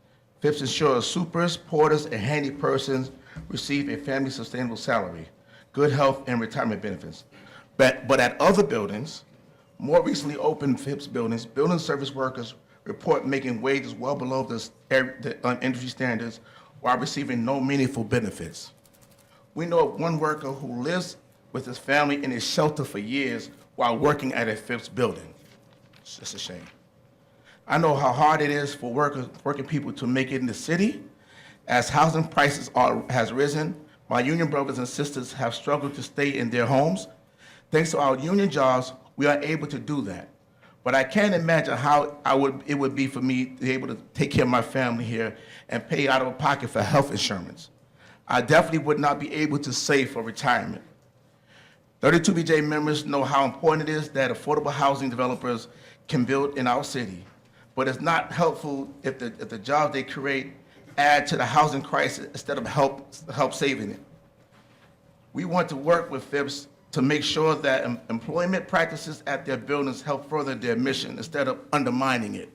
Phipps ensures supers, porters, and handy persons receive a family sustainable salary, good health, and retirement benefits. But at other buildings, more recently opened Phipps buildings, building service workers report making wages well below the industry standards while receiving no meaningful benefits. We know of one worker who lives with his family in a shelter for years while working at a Phipps building. It's just a shame. I know how hard it is for working people to make it in the city. As housing prices has risen, my union brothers and sisters have struggled to stay in their homes. Thanks to our union jobs, we are able to do that. But I can't imagine how it would be for me to be able to take care of my family here and pay out of pocket for health insurance. I definitely would not be able to save for retirement. 32BJ members know how important it is that affordable housing developers can build in our city, but it's not helpful if the jobs they create add to the housing crisis instead of help saving it. We want to work with FIPS to make sure that employment practices at their buildings help further their mission instead of undermining it.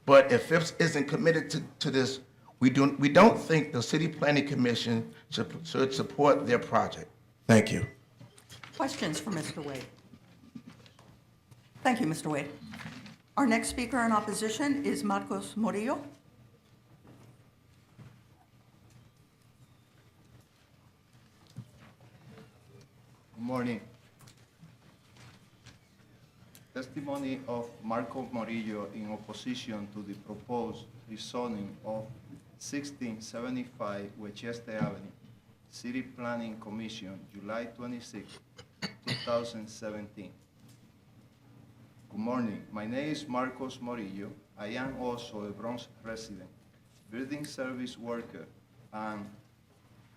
But if FIPS isn't committed to this, we don't think the City Planning Commission should support their project. Thank you. Questions for Mr. Wade? Thank you, Mr. Wade. Our next speaker in opposition is Marcos Murillo. Good morning. Testimony of Marco Murillo in opposition to the proposed rezoning of 1675 Westchester Avenue, City Planning Commission, July 26, 2017. Good morning. My name is Marcos Murillo. I am also a Bronx resident, building service worker, and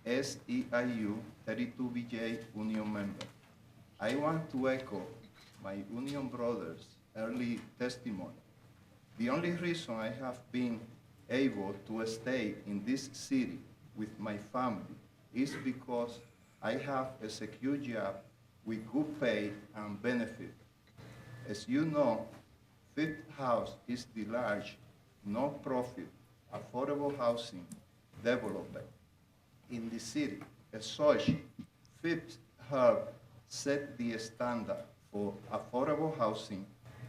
SEIU 32BJ union member. I want to echo my union brothers' early testimony. The only reason I have been able to stay in this city with my family is because I have a secure job with good pay and benefit. As you know, Fifth House is the large, non-profit, affordable housing development in the city. As such, Fifth helped set the standard for affordable housing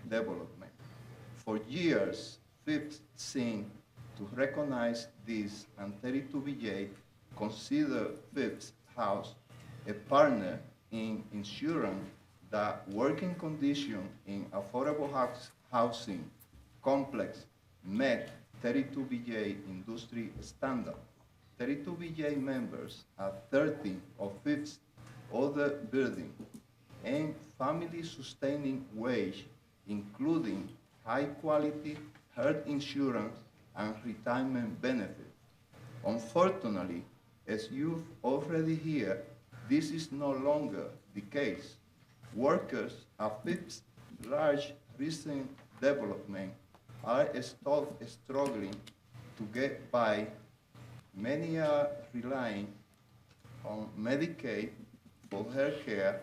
development. For years, Fifth seemed to recognize this, and 32BJ considered Fifth House a partner in ensuring that working conditions in affordable housing complex met 32BJ industry standard. 32BJ members at 13 of Fifth's other buildings and family-sustaining wage, including high-quality health insurance and retirement benefits. Unfortunately, as you've already heard, this is no longer the case. Workers at Fifth's large recent development are struggling to get by. Many are relying on Medicaid for health care,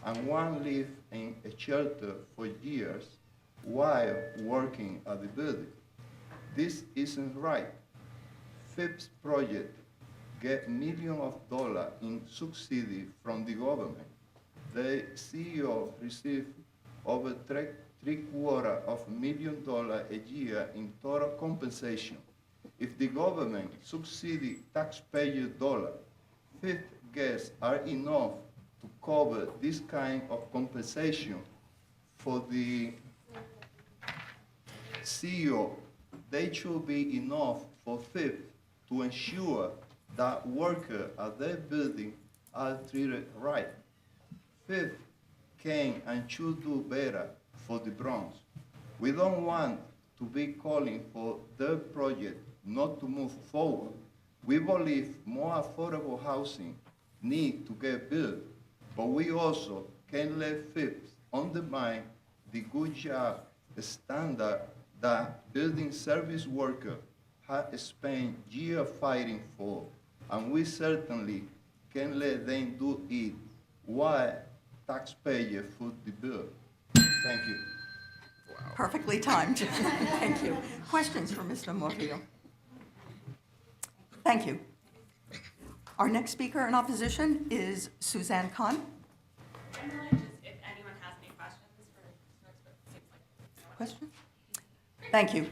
and one lives in a shelter for years while working at the building. This isn't right. Fifth's project get millions of dollars in subsidy from the government. The CEO received over $750,000 a year in total compensation. If the government subsidy taxpayer dollars, Fifth guests are enough to cover this kind of compensation for the CEO. They should be enough for Fifth to ensure that workers at their building are treated right. Fifth can and should do better for the Bronx. We don't want to be calling for their project not to move forward. We believe more affordable housing need to get built, but we also can't let Fifth undermine the good job standard that building service workers have spent years fighting for, and we certainly can't let them do it while taxpayers foot the bill. Thank you. Perfectly timed. Thank you. Questions for Mr. Murillo? Thank you. Our next speaker in opposition is Susanne Kahn. If anyone has any questions for Question? Thank you.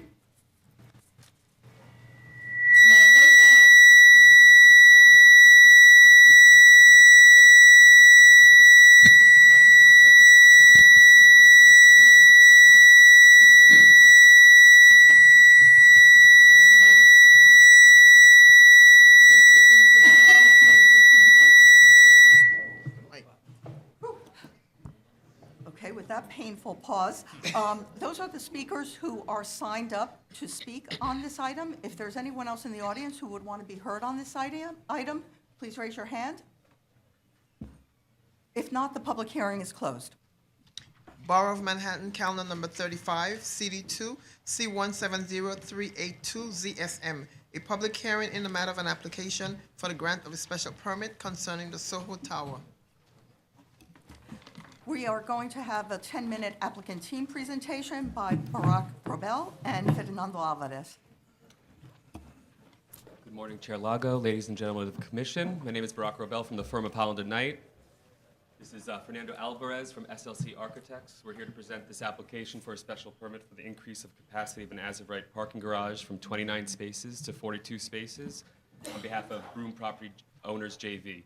Okay, with that painful pause. Those are the speakers who are signed up to speak on this item. If there's anyone else in the audience who would want to be heard on this item, please raise your hand. If not, the public hearing is closed. Borough of Manhattan, calendar number 35, CD2, C170382ZSM. A public hearing in the matter of an application for the grant of a special permit concerning the Soho Tower. We are going to have a 10-minute applicant team presentation by Ravel and Fernando Alvarez. Good morning, Chair Lago, ladies and gentlemen of the Commission. My name is Barack Ravel from the firm of Holland & Knight. This is Fernando Alvarez from SLC Architects. We're here to present this application for a special permit for the increase of capacity of an as-of-right parking garage from 29 spaces to 42 spaces on behalf of Broome Property Owners JV.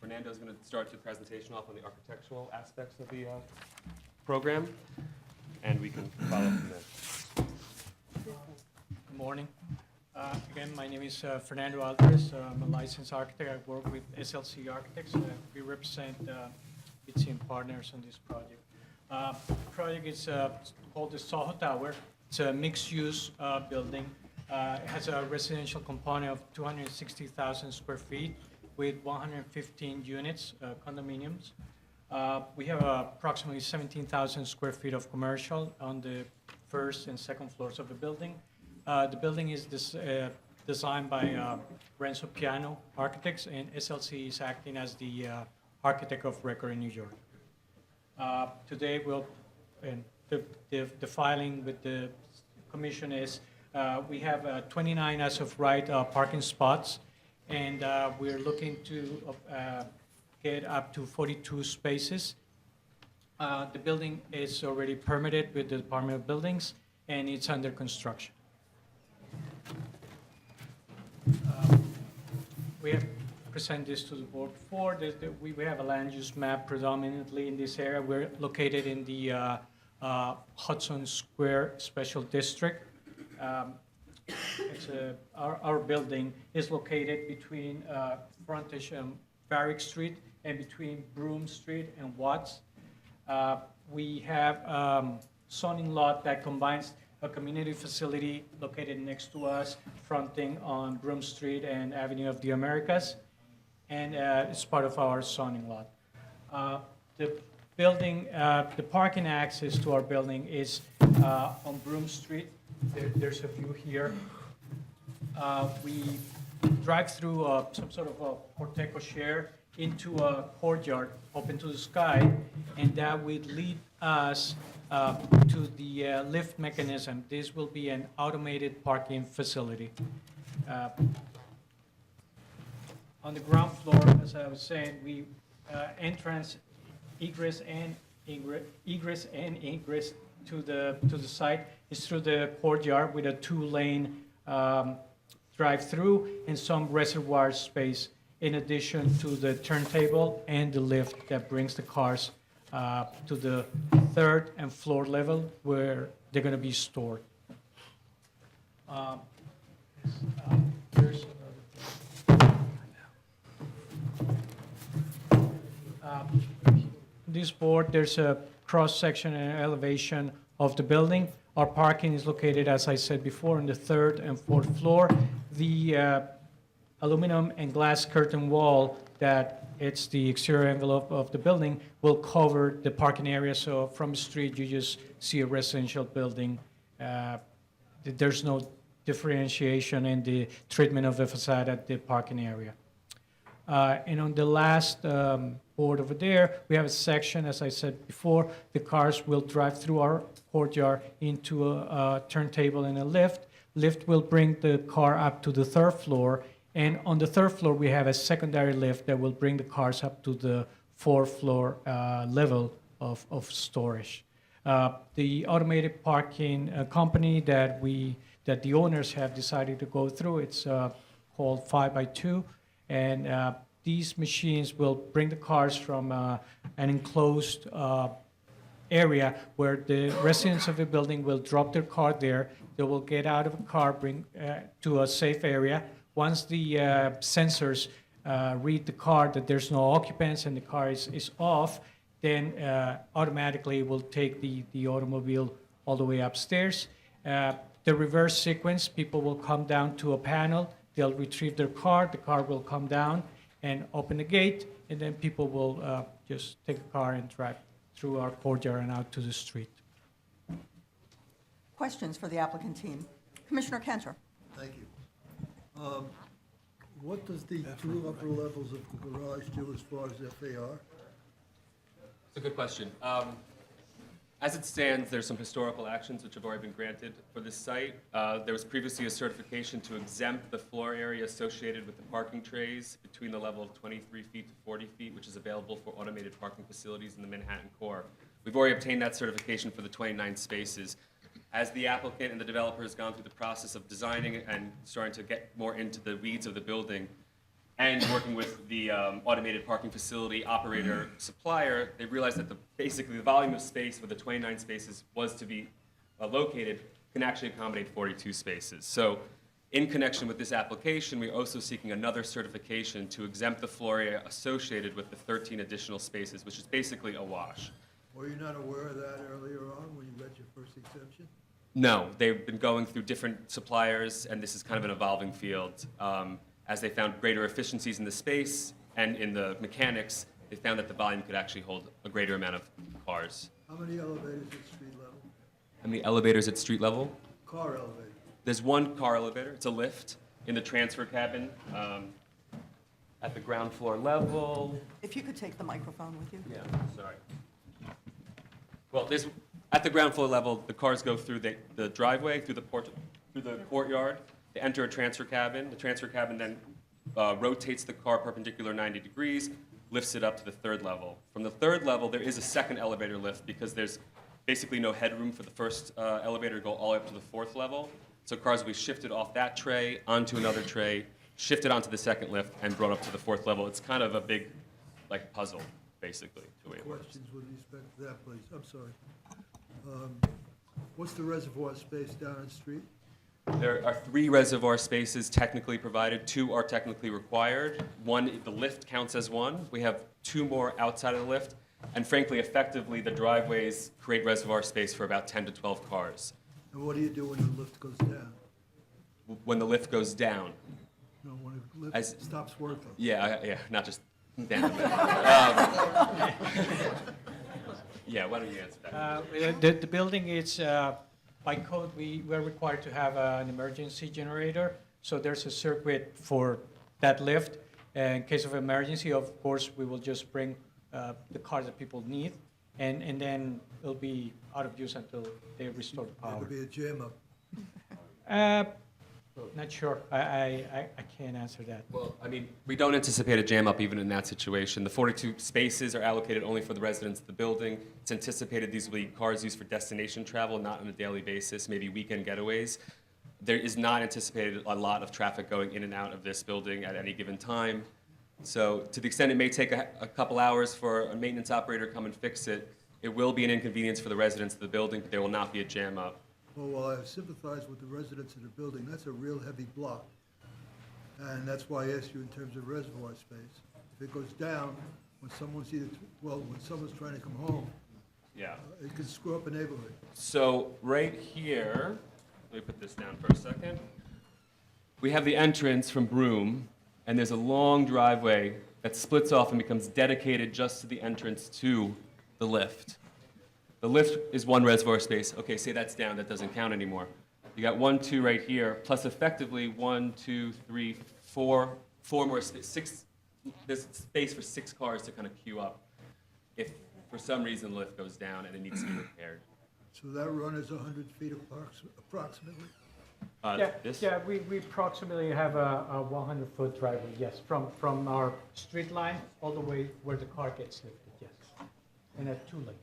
Fernando is going to start the presentation off on the architectural aspects of the program, and we can follow from there. Good morning. Again, my name is Fernando Alvarez. I'm a licensed architect. I work with SLC Architects. We represent BTM partners on this project. The project is called the Soho Tower. It's a mixed-use building. It has a residential component of 260,000 square feet with 115 units, condominiums. We have approximately 17,000 square feet of commercial on the first and second floors of the building. The building is designed by Renzo Piano Architects, and SLC is acting as the architect of record in New York. Today, the filing with the commission is we have 29 as of right parking spots, and we're looking to get up to 42 spaces. The building is already permitted with the Department of Buildings, and it's under construction. We have presented this to the board before. We have a land use map predominantly in this area. We're located in the Hudson Square Special District. Our building is located between frontage and Varick Street and between Broome Street and Watts. We have zoning lot that combines a community facility located next to us, fronting on Broome Street and Avenue of the Americas, and it's part of our zoning lot. The building, the parking access to our building is on Broome Street. There's a view here. We drive through some sort of a porte cochere into a courtyard open to the sky, and that would lead us to the lift mechanism. This will be an automated parking facility. On the ground floor, as I was saying, we entrance, egress and ingress to the site is through the courtyard with a 2-lane drive-through and some reservoir space in addition to the turntable and the lift that brings the cars to the 3rd and floor level where they're going to be stored. This board, there's a cross-section and elevation of the building. Our parking is located, as I said before, on the 3rd and 4th floor. The aluminum and glass curtain wall that it's the exterior envelope of the building will cover the parking area. So from the street, you just see a residential building. There's no differentiation in the treatment of the facade at the parking area. And on the last board over there, we have a section, as I said before, the cars will drive through our courtyard into a turntable and a lift. Lift will bring the car up to the 3rd floor, and on the 3rd floor, we have a secondary lift that will bring the cars up to the 4th floor level of storage. The automated parking company that the owners have decided to go through, it's called 5x2, and these machines will bring the cars from an enclosed area where the residents of the building will drop their car there. They will get out of the car, bring to a safe area. Once the sensors read the car that there's no occupants and the car is off, then automatically will take the automobile all the way upstairs. The reverse sequence, people will come down to a panel, they'll retrieve their car, the car will come down and open the gate, and then people will just take the car and drive through our courtyard and out to the street. Questions for the applicant team? Commissioner Canter. Thank you. What does the two upper levels of the garage do as far as FAR? It's a good question. As it stands, there's some historical actions which have already been granted for this site. There was previously a certification to exempt the floor area associated with the parking trays between the level of 23 feet to 40 feet, which is available for automated parking facilities in the Manhattan core. We've already obtained that certification for the 29 spaces. As the applicant and the developer has gone through the process of designing and starting to get more into the weeds of the building and working with the automated parking facility operator supplier, they realized that basically the volume of space where the 29 spaces was to be located can actually accommodate 42 spaces. So in connection with this application, we're also seeking another certification to exempt the floor area associated with the 13 additional spaces, which is basically a wash. Were you not aware of that earlier on when you got your first exemption? No, they've been going through different suppliers, and this is kind of an evolving field. As they found greater efficiencies in the space and in the mechanics, they found that the volume could actually hold a greater amount of cars. How many elevators at street level? How many elevators at street level? Car elevator. There's one car elevator. It's a lift in the transfer cabin at the ground floor level. If you could take the microphone with you. Yeah, sorry. Well, at the ground floor level, the cars go through the driveway, through the courtyard. They enter a transfer cabin. The transfer cabin then rotates the car perpendicular 90 degrees, lifts it up to the third level. From the third level, there is a second elevator lift because there's basically no headroom for the first elevator to go all the way up to the fourth level. So cars will be shifted off that tray onto another tray, shifted onto the second lift, and brought up to the fourth level. It's kind of a big, puzzle, basically, the way it works. Questions with respect to that, please. I'm sorry. What's the reservoir space down on the street? There are 3 reservoir spaces technically provided. 2 are technically required. 1, the lift counts as 1. We have 2 more outside of the lift. And frankly, effectively, the driveways create reservoir space for about 10 to 12 cars. And what do you do when the lift goes down? When the lift goes down. No, when the lift stops working. Yeah, not just down. Yeah, why don't you answer that? The building is, by code, we're required to have an emergency generator. So there's a circuit for that lift. In case of emergency, of course, we will just bring the cars that people need, and then it'll be out of use until they restore the There power. could be a jam up. Not sure. I can't answer that. Well, we don't anticipate a jam up even in that situation. The 42 spaces are allocated only for the residents of the building. It's anticipated these will be cars used for destination travel, not on a daily basis, maybe weekend getaways. There is not anticipated a lot of traffic going in and out of this building at any given time. So to the extent it may take a couple hours for a maintenance operator to come and fix it, it will be an inconvenience for the residents of the building, but there will not be a jam up. Well, while I sympathize with the residents of the building, that's a real heavy block. And that's why I asked you in terms of reservoir space. If it goes down, when someone's when someone's trying to come home, Yeah. It could screw up a neighborhood. So right here, let me put this down for a second. We have the entrance from Broome, and there's a long driveway that splits off and becomes dedicated just to the entrance to the lift. The lift is 1 reservoir space. Okay, say that's down, that doesn't count anymore. You got 1, 2 right here, plus effectively 1, 2, 3, 4 more space. 6. There's space for 6 cars to kind of queue up if for some reason the lift goes down and it needs to be repaired. So that run is 100 feet approximately? We approximately have a 100-foot driveway, yes, from our street line all the way where the car gets lifted, yes, and a 2-lane.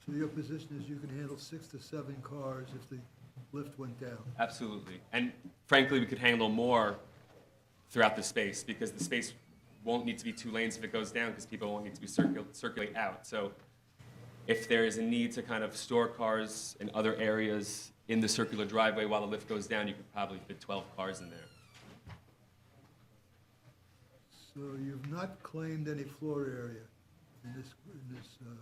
So your position is you can handle 6 to 7 cars if the lift went down? Absolutely. And frankly, we could handle more throughout the space because the space won't need to be 2 lanes if it goes down because people won't need to be circulate out. So if there is a need to kind of store cars in other areas in the circular driveway while the lift goes down, you could probably fit 12 cars in there. So you've not claimed any floor area in this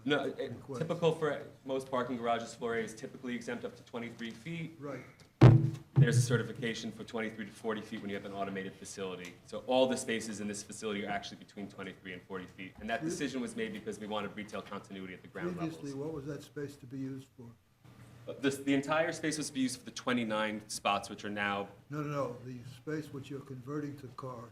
No, request? typical for most parking garages, floor area is typically exempt up to 23 feet. Right. There's a certification for 23 to 40 feet when you have an automated facility. So all the spaces in this facility are actually between 23 and 40 feet. And that decision was made because we wanted retail continuity at the ground levels. Previously, what was that space to be used for? The entire space was to be used for the 29 spots, which are now, No, the space which you're converting to cars.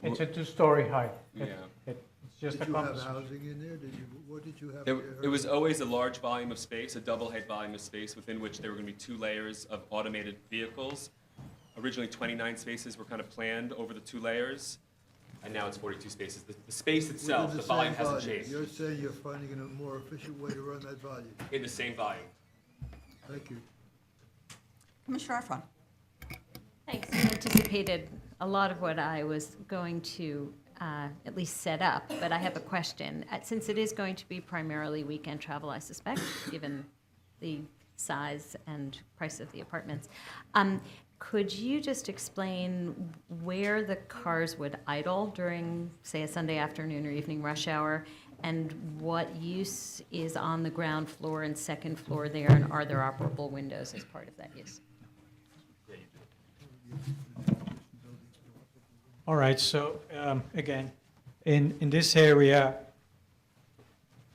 It's a two-story height. yeah. It's just a Did you have composite. housing in there? What did you have There, there? it was always a large volume of space, a double height volume of space, within which there were going to be 2 layers of automated vehicles. Originally, 29 spaces were kind of planned over the 2 layers, and now it's 42 spaces. The space itself, Within the same volume hasn't changed. You're saying you're finding a more efficient way to run that volume. In the same volume. Thank you. Commissioner Ephron. Thanks. You anticipated a lot of what I was going to at least set up, but I have a question. Since it is going to be primarily weekend travel, I suspect, given the size and price of the apartments, could you just explain where the cars would idle during, say, a Sunday afternoon or evening rush hour, and what use is on the ground floor and second floor there, and are there operable windows as part of that use? All right, so again, in this area,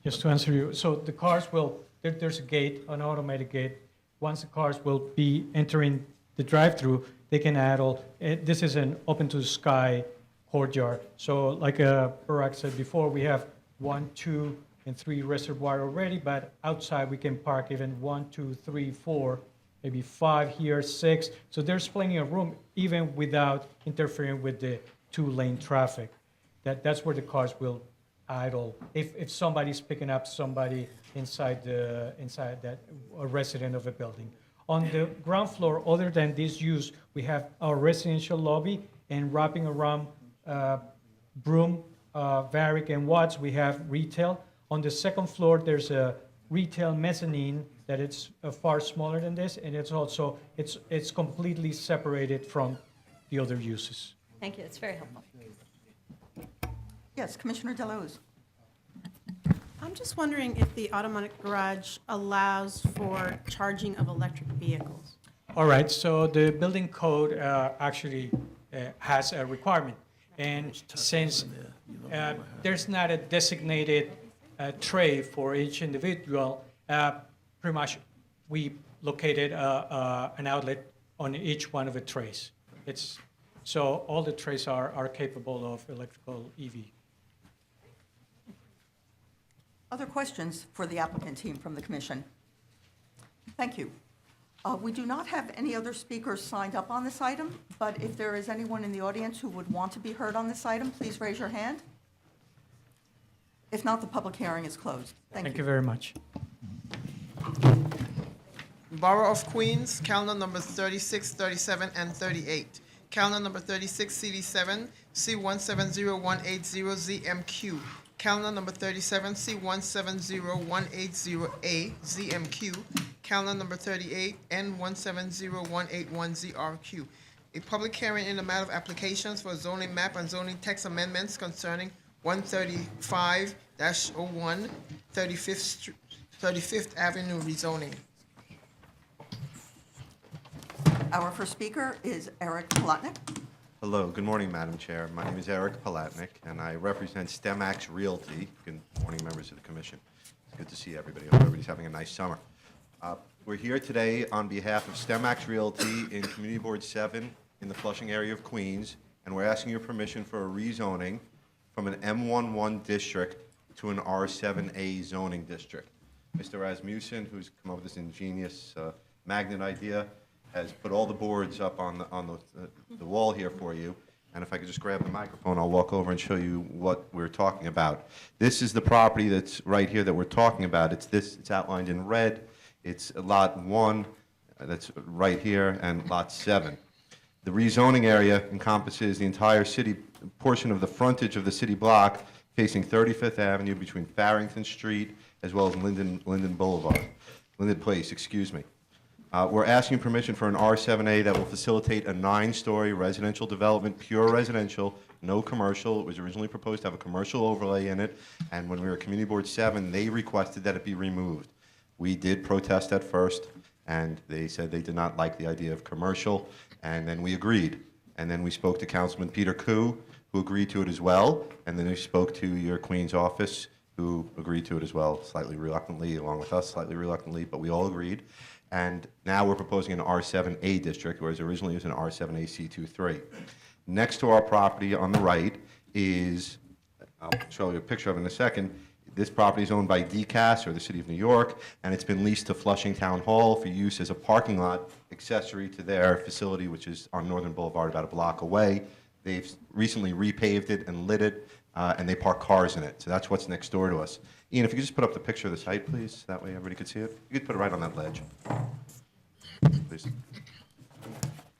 just to answer you, so the cars will, there's a gate, an automated gate. Once the cars will be entering the drive-through, they can idle. This is an open-to-the-sky courtyard. So like Barack said before, we have 1, 2, and 3 reservoir already, but outside we can park even 1, 2, 3, 4, maybe 5 here, 6. So there's plenty of room, even without interfering with the 2-lane traffic. That's where the cars will idle. If somebody's picking up somebody inside that, a resident of a building. On the ground floor, other than this use, we have our residential lobby, and wrapping around Broome, Varick, and Watts, we have retail. On the second floor, there's a retail mezzanine that it's far smaller than this, and it's also, it's completely separated from the other uses. Thank you, that's very helpful. Yes, Commissioner Deleuze. I'm just wondering if the automatic garage allows for charging of electric vehicles. All right, so the building code actually has a requirement. And since there's not a designated tray for each individual, pretty much we located an outlet on each one of the trays. So all the trays are capable of electrical EV. Other questions for the applicant team from the commission? Thank you. We do not have any other speakers signed up on this item, but if there is anyone in the audience who would want to be heard on this item, please raise your hand. If not, the public hearing is closed. Thank you very much. Borough of Queens, calendar numbers 36, 37, and 38. Calendar number 36, CD7, C170180ZMQ. Calendar number 37, C170180A, ZMQ. Calendar number 38, N170181ZRQ. A public hearing in the matter of applications for zoning map and zoning text amendments concerning 135-01 35th Avenue rezoning. Our first speaker is Eric Palatnik. Hello, good morning, Madam Chair. My name is Eric Palatnik, and I represent STEMAX Realty. Good morning, members of the commission. It's good to see everybody. I hope everybody's having a nice summer. We're here today on behalf of STEMAX Realty in Community Board 7 in the Flushing area of Queens, and we're asking your permission for a rezoning from an M11 district to an R7A zoning district. Mr. Rasmussen, who's come up with this ingenious magnet idea, has put all the boards up on the wall here for you. And if I could just grab the microphone, I'll walk over and show you what we're talking about. This is the property that's right here that we're talking about. It's outlined in red. It's lot 1, that's right here, and lot 7. The rezoning area encompasses the entire city portion of the frontage of the city block facing 35th Avenue between Farrington Street as well as Linden Place, excuse me. We're asking permission for an R7A that will facilitate a 9-story residential development, pure residential, no commercial. It was originally proposed to have a commercial overlay in it, and when we were Community Board 7, they requested that it be removed. We did protest at first, and they said they did not like the idea of commercial, and then we agreed. And then we spoke to Councilman Peter Koo, who agreed to it as well, and then we spoke to your Queen's office, who agreed to it as well, slightly reluctantly, along with us, slightly reluctantly, but we all agreed. And now we're proposing an R7A district, whereas originally it was an R7A C23. Next to our property on the right is, I'll show you a picture of it in a second. This property is owned by DCAS, or the City of New York, and it's been leased to Flushing Town Hall for use as a parking lot accessory to their facility, which is on Northern Boulevard about a block away. They've recently repaved it and lit it, and they park cars in it. So that's what's next door to us. Ian, if you could just put up the picture of the site, please. That way everybody could see it. You could put it right on that ledge. Please.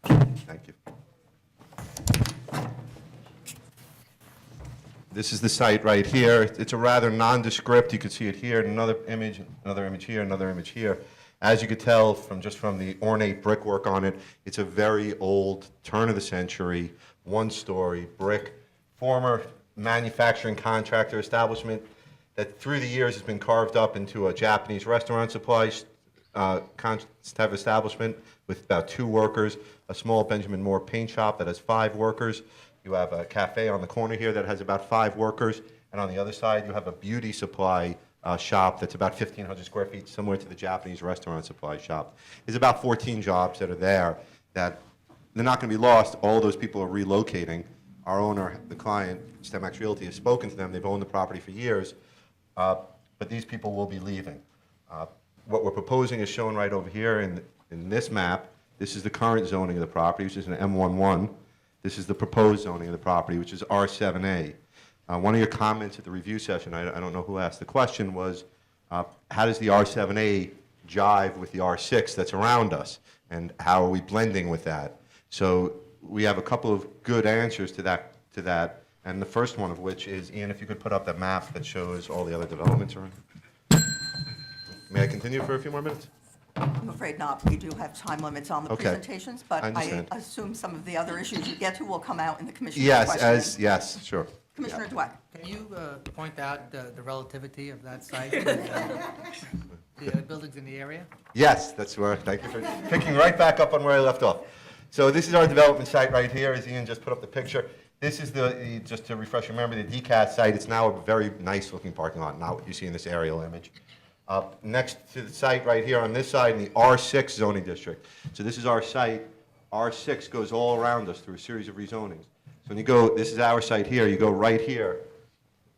Thank you. This is the site right here. It's a rather nondescript. You can see it here. Another image here, another image here. As you could tell from the ornate brickwork on it, it's a very old, turn-of-the-century, one-story brick, former manufacturing contractor establishment that through the years has been carved up into a Japanese restaurant supply type establishment with about 2 workers, a small Benjamin Moore paint shop that has 5 workers. You have a cafe on the corner here that has about 5 workers, and on the other side you have a beauty supply shop that's about 1,500 square feet, similar to the Japanese restaurant supply shop. There's about 14 jobs that are there that they're not going to be lost. All those people are relocating. Our owner, the client, STEMAX Realty, has spoken to them. They've owned the property for years, but these people will be leaving. What we're proposing is shown right over here in this map. This is the current zoning of the property, which is an M11. This is the proposed zoning of the property, which is R7A. One of your comments at the review session, I don't know who asked the question, was how does the R7A jive with the R6 that's around us, and how are we blending with that? So we have a couple of good answers to that, and the first one of which is, Ian, if you could put up the map that shows all the other developments around. May I continue for a few more minutes? I'm afraid not. We do have time limits on the Okay. presentations, but I I understand. assume some of the other issues you get to will come out in the commissioner's questioning. Yes, sure. Commissioner Dweck. Can you point out the relativity of that site to the buildings in the area? Yes, that's where, thank you for picking right back up on where I left off. So this is our development site right here, as Ian just put up the picture. This is just to refresh your memory, the DCAS site. It's now a very nice looking parking lot, not what you see in this aerial image. Next to the site right here on this side in the R6 zoning district. So this is our site. R6 goes all around us through a series of rezonings. So when you go, this is our site here, you go right here,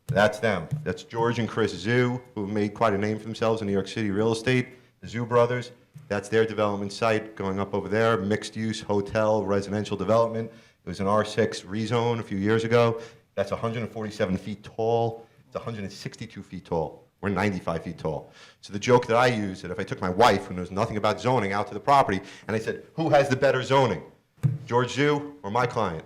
that's them. That's George and Chris Zhu, who made quite a name for themselves in New York City real estate. The Zhu brothers, that's their development site going up over there, mixed-use hotel, residential development. It was an R6 rezone a few years ago. That's 147 feet tall. It's 162 feet tall. We're 95 feet tall. So the joke that I use, that if I took my wife, who knows nothing about zoning, out to the property, and I said, who has the better zoning, George Zhu or my client?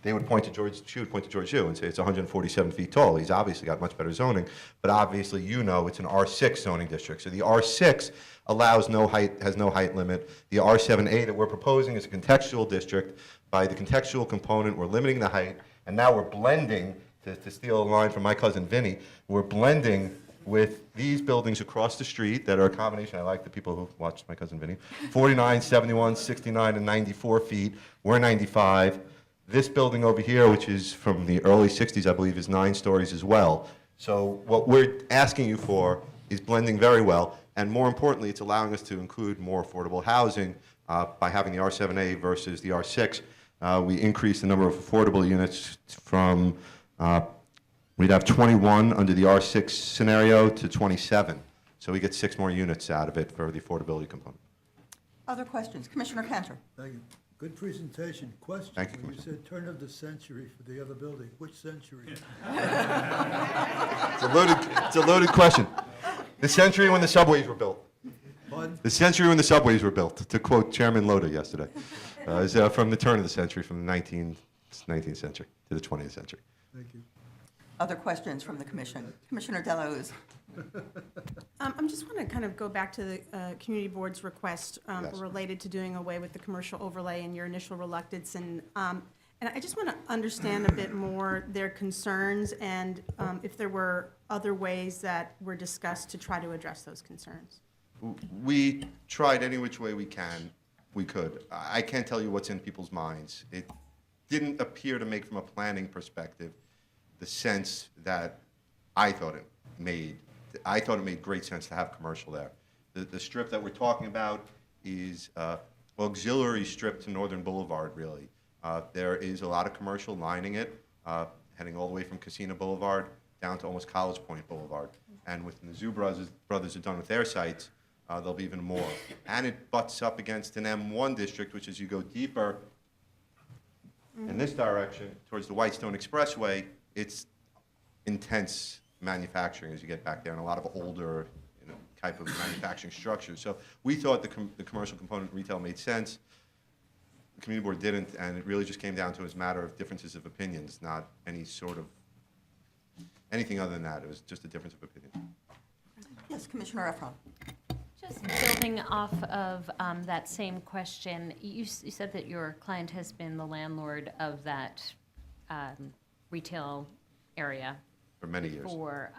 They would point to George, she would point to George Zhu and say it's 147 feet tall. He's obviously got much better zoning, but obviously you know it's an R6 zoning district. So the R6 allows no height, has no height limit. The R7A that we're proposing is a contextual district. By the contextual component, we're limiting the height, and now we're blending, to steal a line from my cousin Vinny, we're blending with these buildings across the street that are a combination, I like the people who watched my cousin Vinny, 49, 71, 69, and 94 feet. We're 95. This building over here, which is from the early 60s, I believe, is 9 stories as well. So what we're asking you for is blending very well, and more importantly, it's allowing us to include more affordable housing by having the R7A versus the R6. We increased the number of affordable units from, we'd have 21 under the R6 scenario to 27. So we get 6 more units out of it for the affordability component. Other questions? Commissioner Canter. Thank you. Good presentation. Question. Thank you, When you said turn of the century for the other building, which century? It's a loaded question. The century when the subways were built. Pardon? The century when the subways were built, to quote Chairman Loda yesterday. Is from the turn of the century, from the 19th century to the 20th century. Thank you. Other questions from the commission? Commissioner Delos. I just want to kind of go back to the community board's request Yes. related to doing away with the commercial overlay and your initial reluctance. And And I just want to understand a bit more their concerns and if there were other ways that were discussed to try to address those concerns. We tried any which way we could. I can't tell you what's in people's minds. It didn't appear to make, from a planning perspective, the sense that I thought it made. I thought it made great sense to have commercial there. The strip that we're talking about is auxiliary strip to Northern Boulevard, really. There is a lot of commercial lining it, heading all the way from Casino Boulevard down to almost College Point Boulevard. And with the Zoo brothers are done with their sites, there'll be even more. And it butts up against an M1 district, which as you go deeper in this direction towards the Whitestone Expressway, it's intense manufacturing as you get back there, and a lot of older type of manufacturing structures. So we thought the commercial component retail made sense. The community board didn't, and it really just came down to as a matter of differences of opinions, not any sort of anything other than that. It was just a difference of opinion. Yes, Commissioner Ephron. Just building off of that same question, you said that your client has been the landlord of that retail area For many years. before.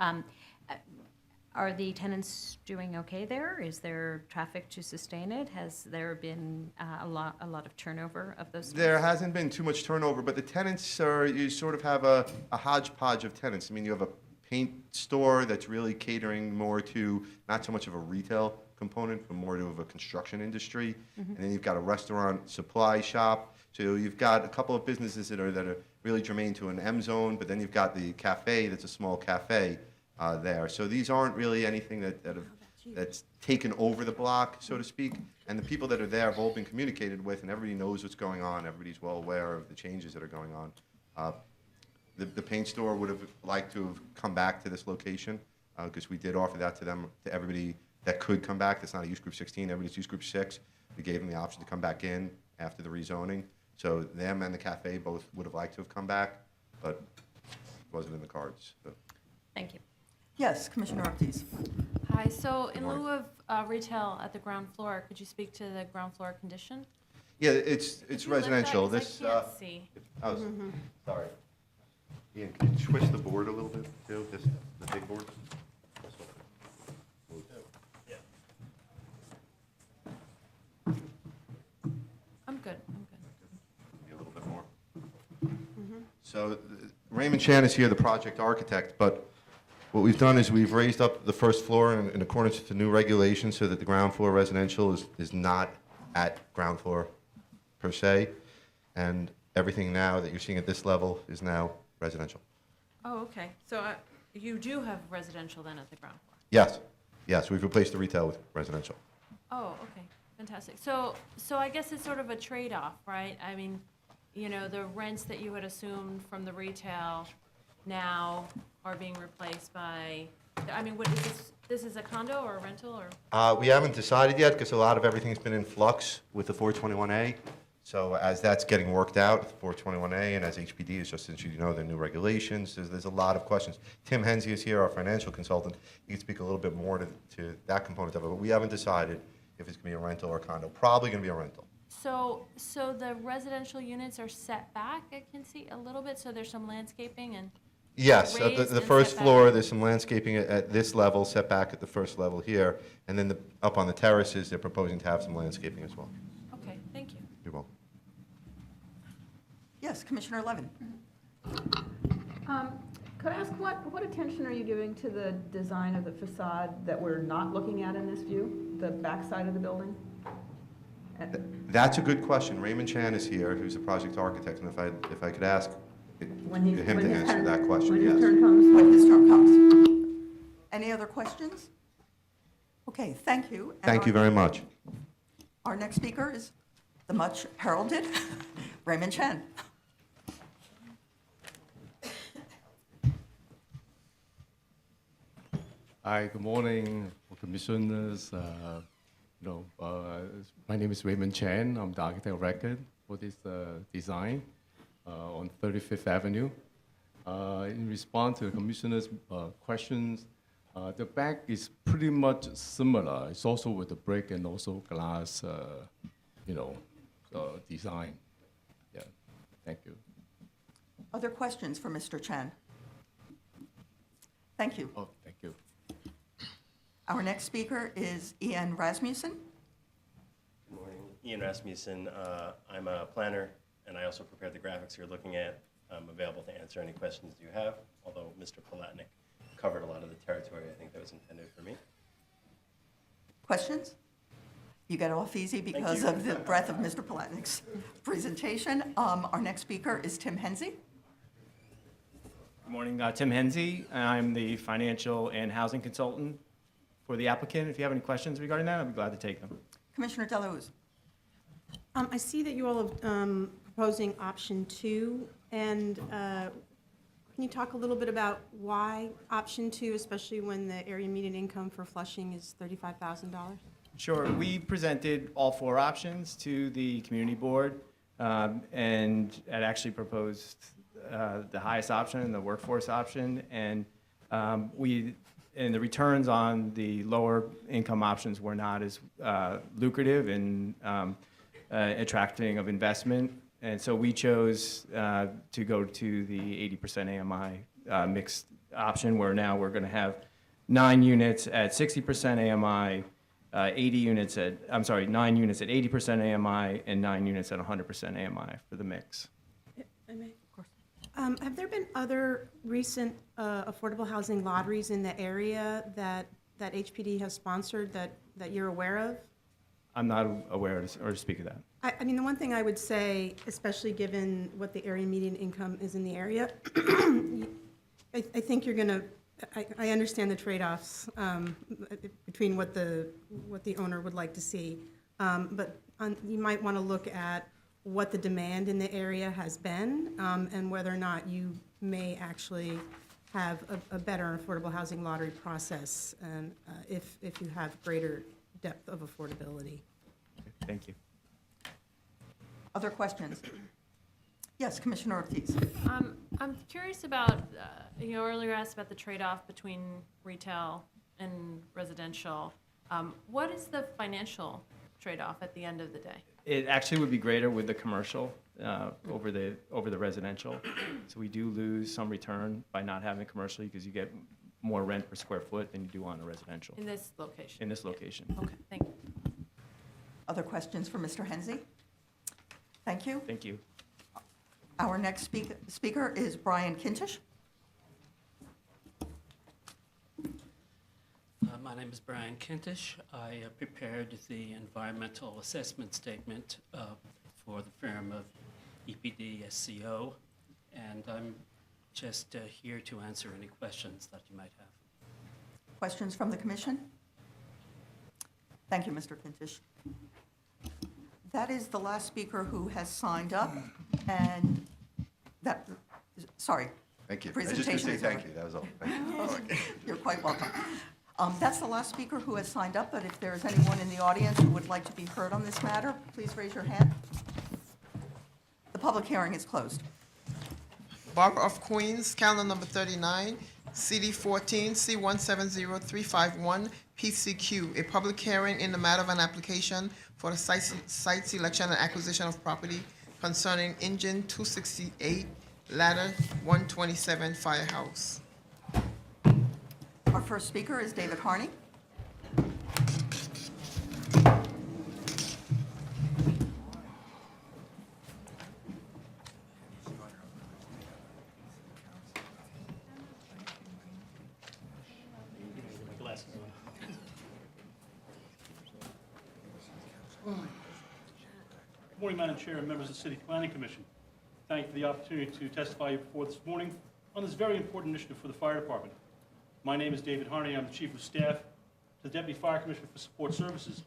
Are the tenants doing okay there? Is there traffic to sustain it? Has there been a lot of turnover of those? There hasn't been too much turnover, but the tenants are, you sort of have a hodgepodge of tenants. I mean, you have a paint store that's really catering more to not so much of a retail component, but more to of a construction industry. And then you've got a restaurant supply shop. So you've got a couple of businesses that are really germane to an M zone, but then you've got the cafe that's a small cafe there. So these aren't really anything that's taken over the block, so to speak. And the people that are there have all been communicated with, and everybody knows what's going on. Everybody's well aware of the changes that are going on. The paint store would have liked to have come back to this location because we did offer that to them, to everybody that could come back. That's not a use group 16, everybody's use group 6. We gave them the option to come back in after the rezoning. So them and the cafe both would have liked to have come back, but it wasn't in the cards. So. Thank you. Yes, Commissioner Ortiz. Hi, so in lieu of retail at the ground floor, could you speak to the ground floor condition? Yeah, it's residential. Could you lift that? 'Cause I can't see. Sorry. Ian, can you twist the board a little bit too, just the big board? I'm good. Maybe a little bit more. So Raymond Chan is here, the project architect, but what we've done is we've raised up the first floor in accordance with the new regulations so that the ground floor residential is not at ground floor per se. And everything now that you're seeing at this level is now residential. Oh, okay. So you do have residential then at the ground floor? Yes, we've replaced the retail with residential. Oh, okay. Fantastic. So I guess it's sort of a trade-off, right? I mean, you know, the rents that you had assumed from the retail now are being replaced by, I mean, what is this? This is a condo or a rental or? We haven't decided yet because a lot of everything's been in flux with the 421A. So as that's getting worked out, the 421A, and as HPD is just, since you know the new regulations, there's a lot of questions. Tim Henze is here, our financial consultant. He can speak a little bit more to that component of it, but we haven't decided if it's going to be a rental or a condo. Probably going to be a rental. So the residential units are set back, I can see a little bit, so there's some landscaping and Yes, at raised the and first set back. floor, there's some landscaping at this level, set back at the first level here, and then up on the terraces, they're proposing to have some landscaping as well. Okay, thank you. You're welcome. Yes, Commissioner Levin. Could I ask what attention are you giving to the design of the facade that we're not looking at in this view, the back side of the building? That's a good question. Raymond Chan is here, who's a project architect, and if I could ask him to answer that question, When yes. his turn comes. When his turn comes. Any other questions? Okay, thank you. And Thank you very much. Our next speaker is the much heralded Raymond Chan. Hi, good morning, commissioners. My name is Raymond Chan. I'm the architect of record for this design on 35th Avenue. In response to the commissioner's questions, the back is pretty much similar. It's also with the brick and also glass, design. Yeah, thank you. Other questions for Mr. Chen? Thank you. Oh, thank you. Our next speaker is Ian Rasmussen. Good morning, Ian Rasmussen. I'm a planner, and I also prepared the graphics you're looking at. I'm available to answer any questions you have, although Mr. Palatnik covered a lot of the territory I think that was intended for me. Questions? You get off easy because of the breadth of Mr. Palatnik's presentation. Our next speaker is Tim Hensey. Good morning, Tim Hensey. I'm the financial and housing consultant for the applicant. If you have any questions regarding that, I'd be glad to take them. Commissioner Delauze. I see that you all are proposing option 2, and can you talk a little bit about why option 2, especially when the area median income for Flushing is $35,000? Sure. We presented all 4 options to the community board, and it actually proposed the highest option, the workforce option, and the returns on the lower income options were not as lucrative and attracting of investment. And so we chose to go to the 80% AMI mixed option, where now we're going to have 9 units at 60% AMI, 9 units at 80% AMI, and 9 units at 100% AMI for the mix. Have there been other recent affordable housing lotteries in the area that HPD has sponsored that you're aware of? I'm not aware or to speak of that. I mean, the one thing I would say, especially given what the area median income is in the area, I think you're going to, I understand the trade-offs between what the owner would like to see, but you might want to look at what the demand in the area has been, and whether or not you may actually have a better affordable housing lottery process, and if you have greater depth of affordability. Thank you. Other questions? Yes, Commissioner Ortiz. I'm curious about, you earlier asked about the trade-off between retail and residential. What is the financial trade-off at the end of the day? It actually would be greater with the commercial over the residential. So we do lose some return by not having commercial because you get more rent per square foot than you do on a residential. In this location? In this location. Okay, thank you. Other questions for Mr. Hensey? Thank you. Thank you. Our next speaker is Brian Kintish. My name is Brian Kintish. I prepared the environmental assessment statement for the firm of EPD SCO, and I'm just here to answer any questions that you might have. Questions from the commission? Thank you, Mr. Kintish. That is the last speaker who has signed up, and that, sorry. Thank you. I was just going to say thank you. That was all. Thank you. You're quite welcome. That's the last speaker who has signed up, but if there is anyone in the audience who would like to be heard on this matter, please raise your hand. The public hearing is closed. Borough of Queens, calendar number 39, CD 14, C170351, PCQ, a public hearing in the matter of an application for the site selection and acquisition of property concerning engine 268, ladder 127 firehouse. Our first speaker is David Harney. Good morning, Madam Chair and members of the City Planning Commission. Thank you for the opportunity to testify before this morning on this very important initiative for the fire department. My name is David Harney. I'm the Chief of Staff to the Deputy Fire Commissioner for Support Services.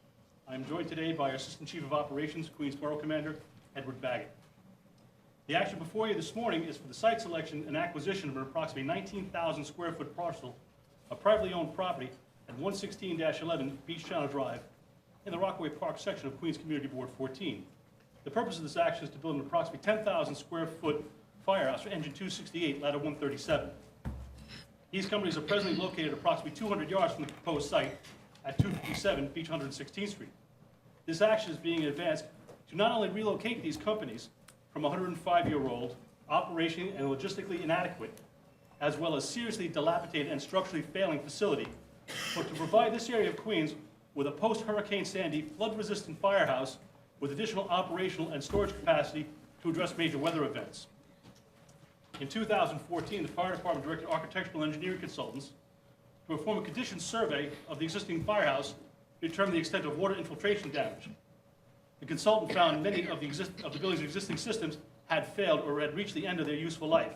I am joined today by our Assistant Chief of Operations, Queens Borough Commander, Edward Baggett. The action before you this morning is for the site selection and acquisition of an approximately 19,000 square foot parcel of privately owned property at 116-11 Beach Channel Drive in the Rockaway Park section of Queens Community Board 14. The purpose of this action is to build an approximately 10,000 square foot firehouse for engine 268, ladder 137. These companies are presently located approximately 200 yards from the proposed site at 257 Beach 116th Street. This action is being advanced to not only relocate these companies from a 105-year-old operationally and logistically inadequate, as well as seriously dilapidated and structurally failing facility, but to provide this area of Queens with a post-Hurricane Sandy flood-resistant firehouse with additional operational and storage capacity to address major weather events. In 2014, the fire department directed architectural engineering consultants to perform a condition survey of the existing firehouse to determine the extent of water infiltration damage. The consultant found many of the building's existing systems had failed or had reached the end of their useful life.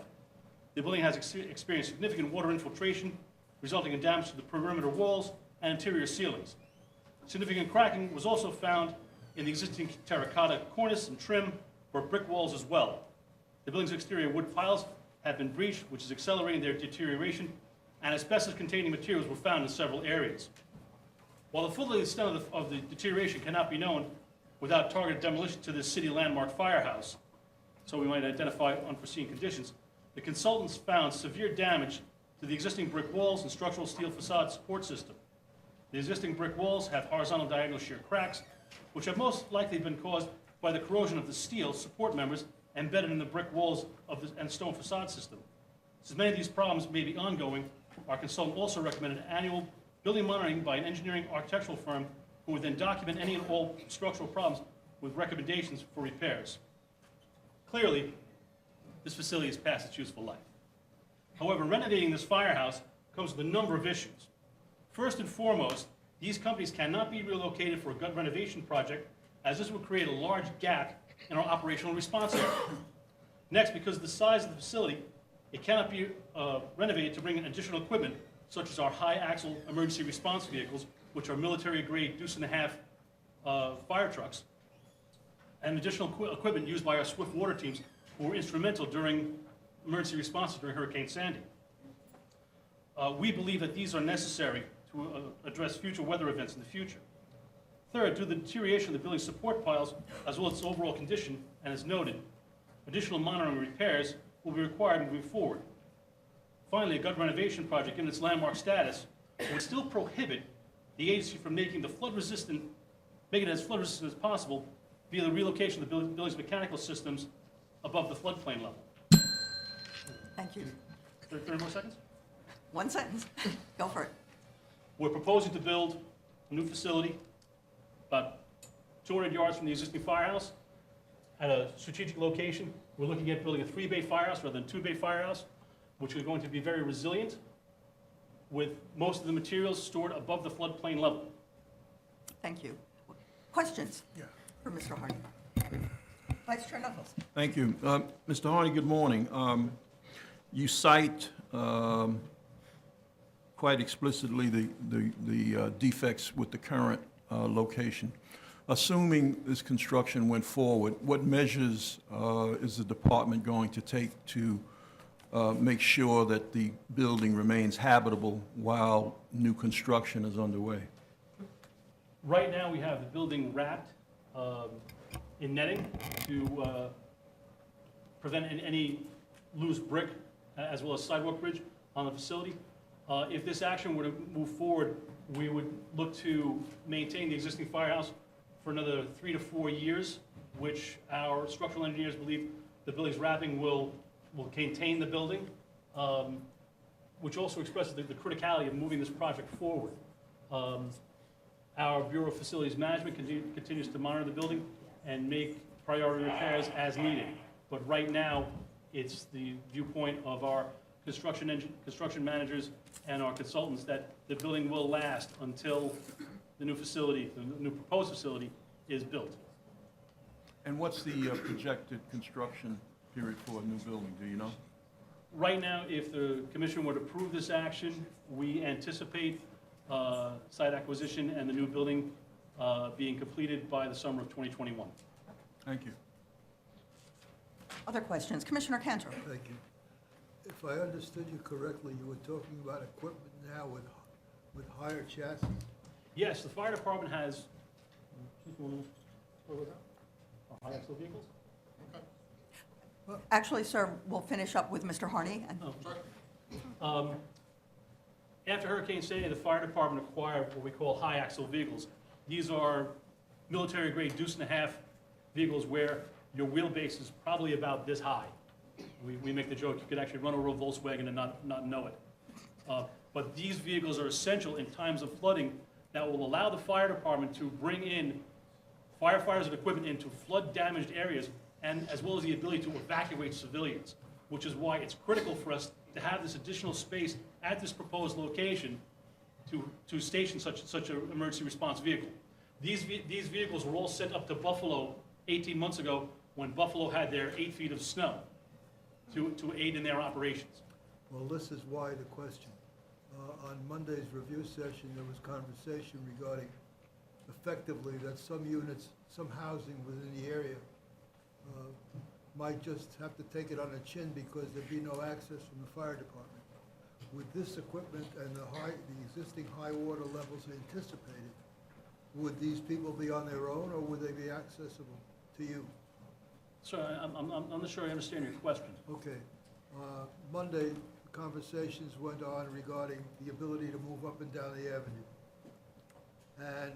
The building has experienced significant water infiltration, resulting in damage to the perimeter walls and interior ceilings. Significant cracking was also found in the existing terracotta cornice and trim for brick walls as well. The building's exterior wood piles have been breached, which is accelerating their deterioration, and asbestos-containing materials were found in several areas. While the full extent of the deterioration cannot be known without targeted demolition to this city landmark firehouse, so we might identify unforeseen conditions, the consultants found severe damage to the existing brick walls and structural steel facade support system. The existing brick walls have horizontal diagonal shear cracks, which have most likely been caused by the corrosion of the steel support members embedded in the brick walls and stone facade system. Since many of these problems may be ongoing, our consultant also recommended annual building monitoring by an engineering architectural firm who would then document any and all structural problems with recommendations for repairs. Clearly, this facility has passed its useful life. However, renovating this firehouse comes with a number of issues. First and foremost, these companies cannot be relocated for a gut renovation project, as this would create a large gap in our operational response area. Next, because of the size of the facility, it cannot be renovated to bring in additional equipment, such as our high-axle emergency response vehicles, which are military-grade deuce-and-a-half fire trucks, and additional equipment used by our swift water teams who were instrumental during emergency responses during Hurricane Sandy. We believe that these are necessary to address future weather events in the future. Third, due to the deterioration of the building support piles, as well as its overall condition, and as noted, additional monitoring and repairs will be required moving forward. Finally, a gut renovation project, given its landmark status, would still prohibit the agency from making it as flood resistant as possible via the relocation of the building's mechanical systems above the floodplain level. Thank you. 30 more seconds? One sentence. Go for it. We're proposing to build a new facility about 200 yards from the existing firehouse at a strategic location. We're looking at building a 3-bay firehouse rather than 2-bay firehouse, which is going to be very resilient, with most of the materials stored above the floodplain level. Thank you. Questions for Mr. Harney? Vice Chair Knuckles. Thank you. Mr. Harney, good morning. You cite quite explicitly the defects with the current location. Assuming this construction went forward, what measures is the department going to take to make sure that the building remains habitable while new construction is underway? Right now, we have the building wrapped in netting to prevent any loose brick as well as sidewalk bridge on the facility. If this action were to move forward, we would look to maintain the existing firehouse for another 3 to 4 years, which our structural engineers believe the building's wrapping will contain the building, which also expresses the criticality of moving this project forward. Our Bureau of Facilities Management continues to monitor the building and make priority repairs as needed. But right now, it's the viewpoint of our construction managers and our consultants that the building will last until the new facility, the new proposed facility, is built. And what's the projected construction period for a new building, do you know? Right now, if the commission were to approve this action, we anticipate site acquisition and the new building being completed by the summer of 2021. Thank you. Other questions? Commissioner Canter. Thank you. If I understood you correctly, you were talking about equipment now with higher chassis? Yes, the fire department has high-axle vehicles. Actually, sir, we'll finish up with Mr. Harney. After Hurricane Sandy, the fire department acquired what we call high-axle vehicles. These are military-grade deuce-and-a-half vehicles where your wheelbase is probably about this high. We make the joke, you could actually run over a Volkswagen and not know it. But these vehicles are essential in times of flooding that will allow the fire department to bring in firefighters and equipment into flood-damaged areas, and as well as the ability to evacuate civilians, which is why it's critical for us to have this additional space at this proposed location to station such an emergency response vehicle. These vehicles were all sent up to Buffalo 18 months ago when Buffalo had their 8 feet of snow to aid in their operations. Well, this is why the question. On Monday's review session, there was conversation regarding effectively that some units, some housing within the area might just have to take it on the chin because there'd be no access from the fire department. With this equipment and the existing high water levels anticipated, would these people be on their own or would they be accessible to you? Sir, I'm not sure I understand your question. Okay. Monday, conversations went on regarding the ability to move up and down the avenue. And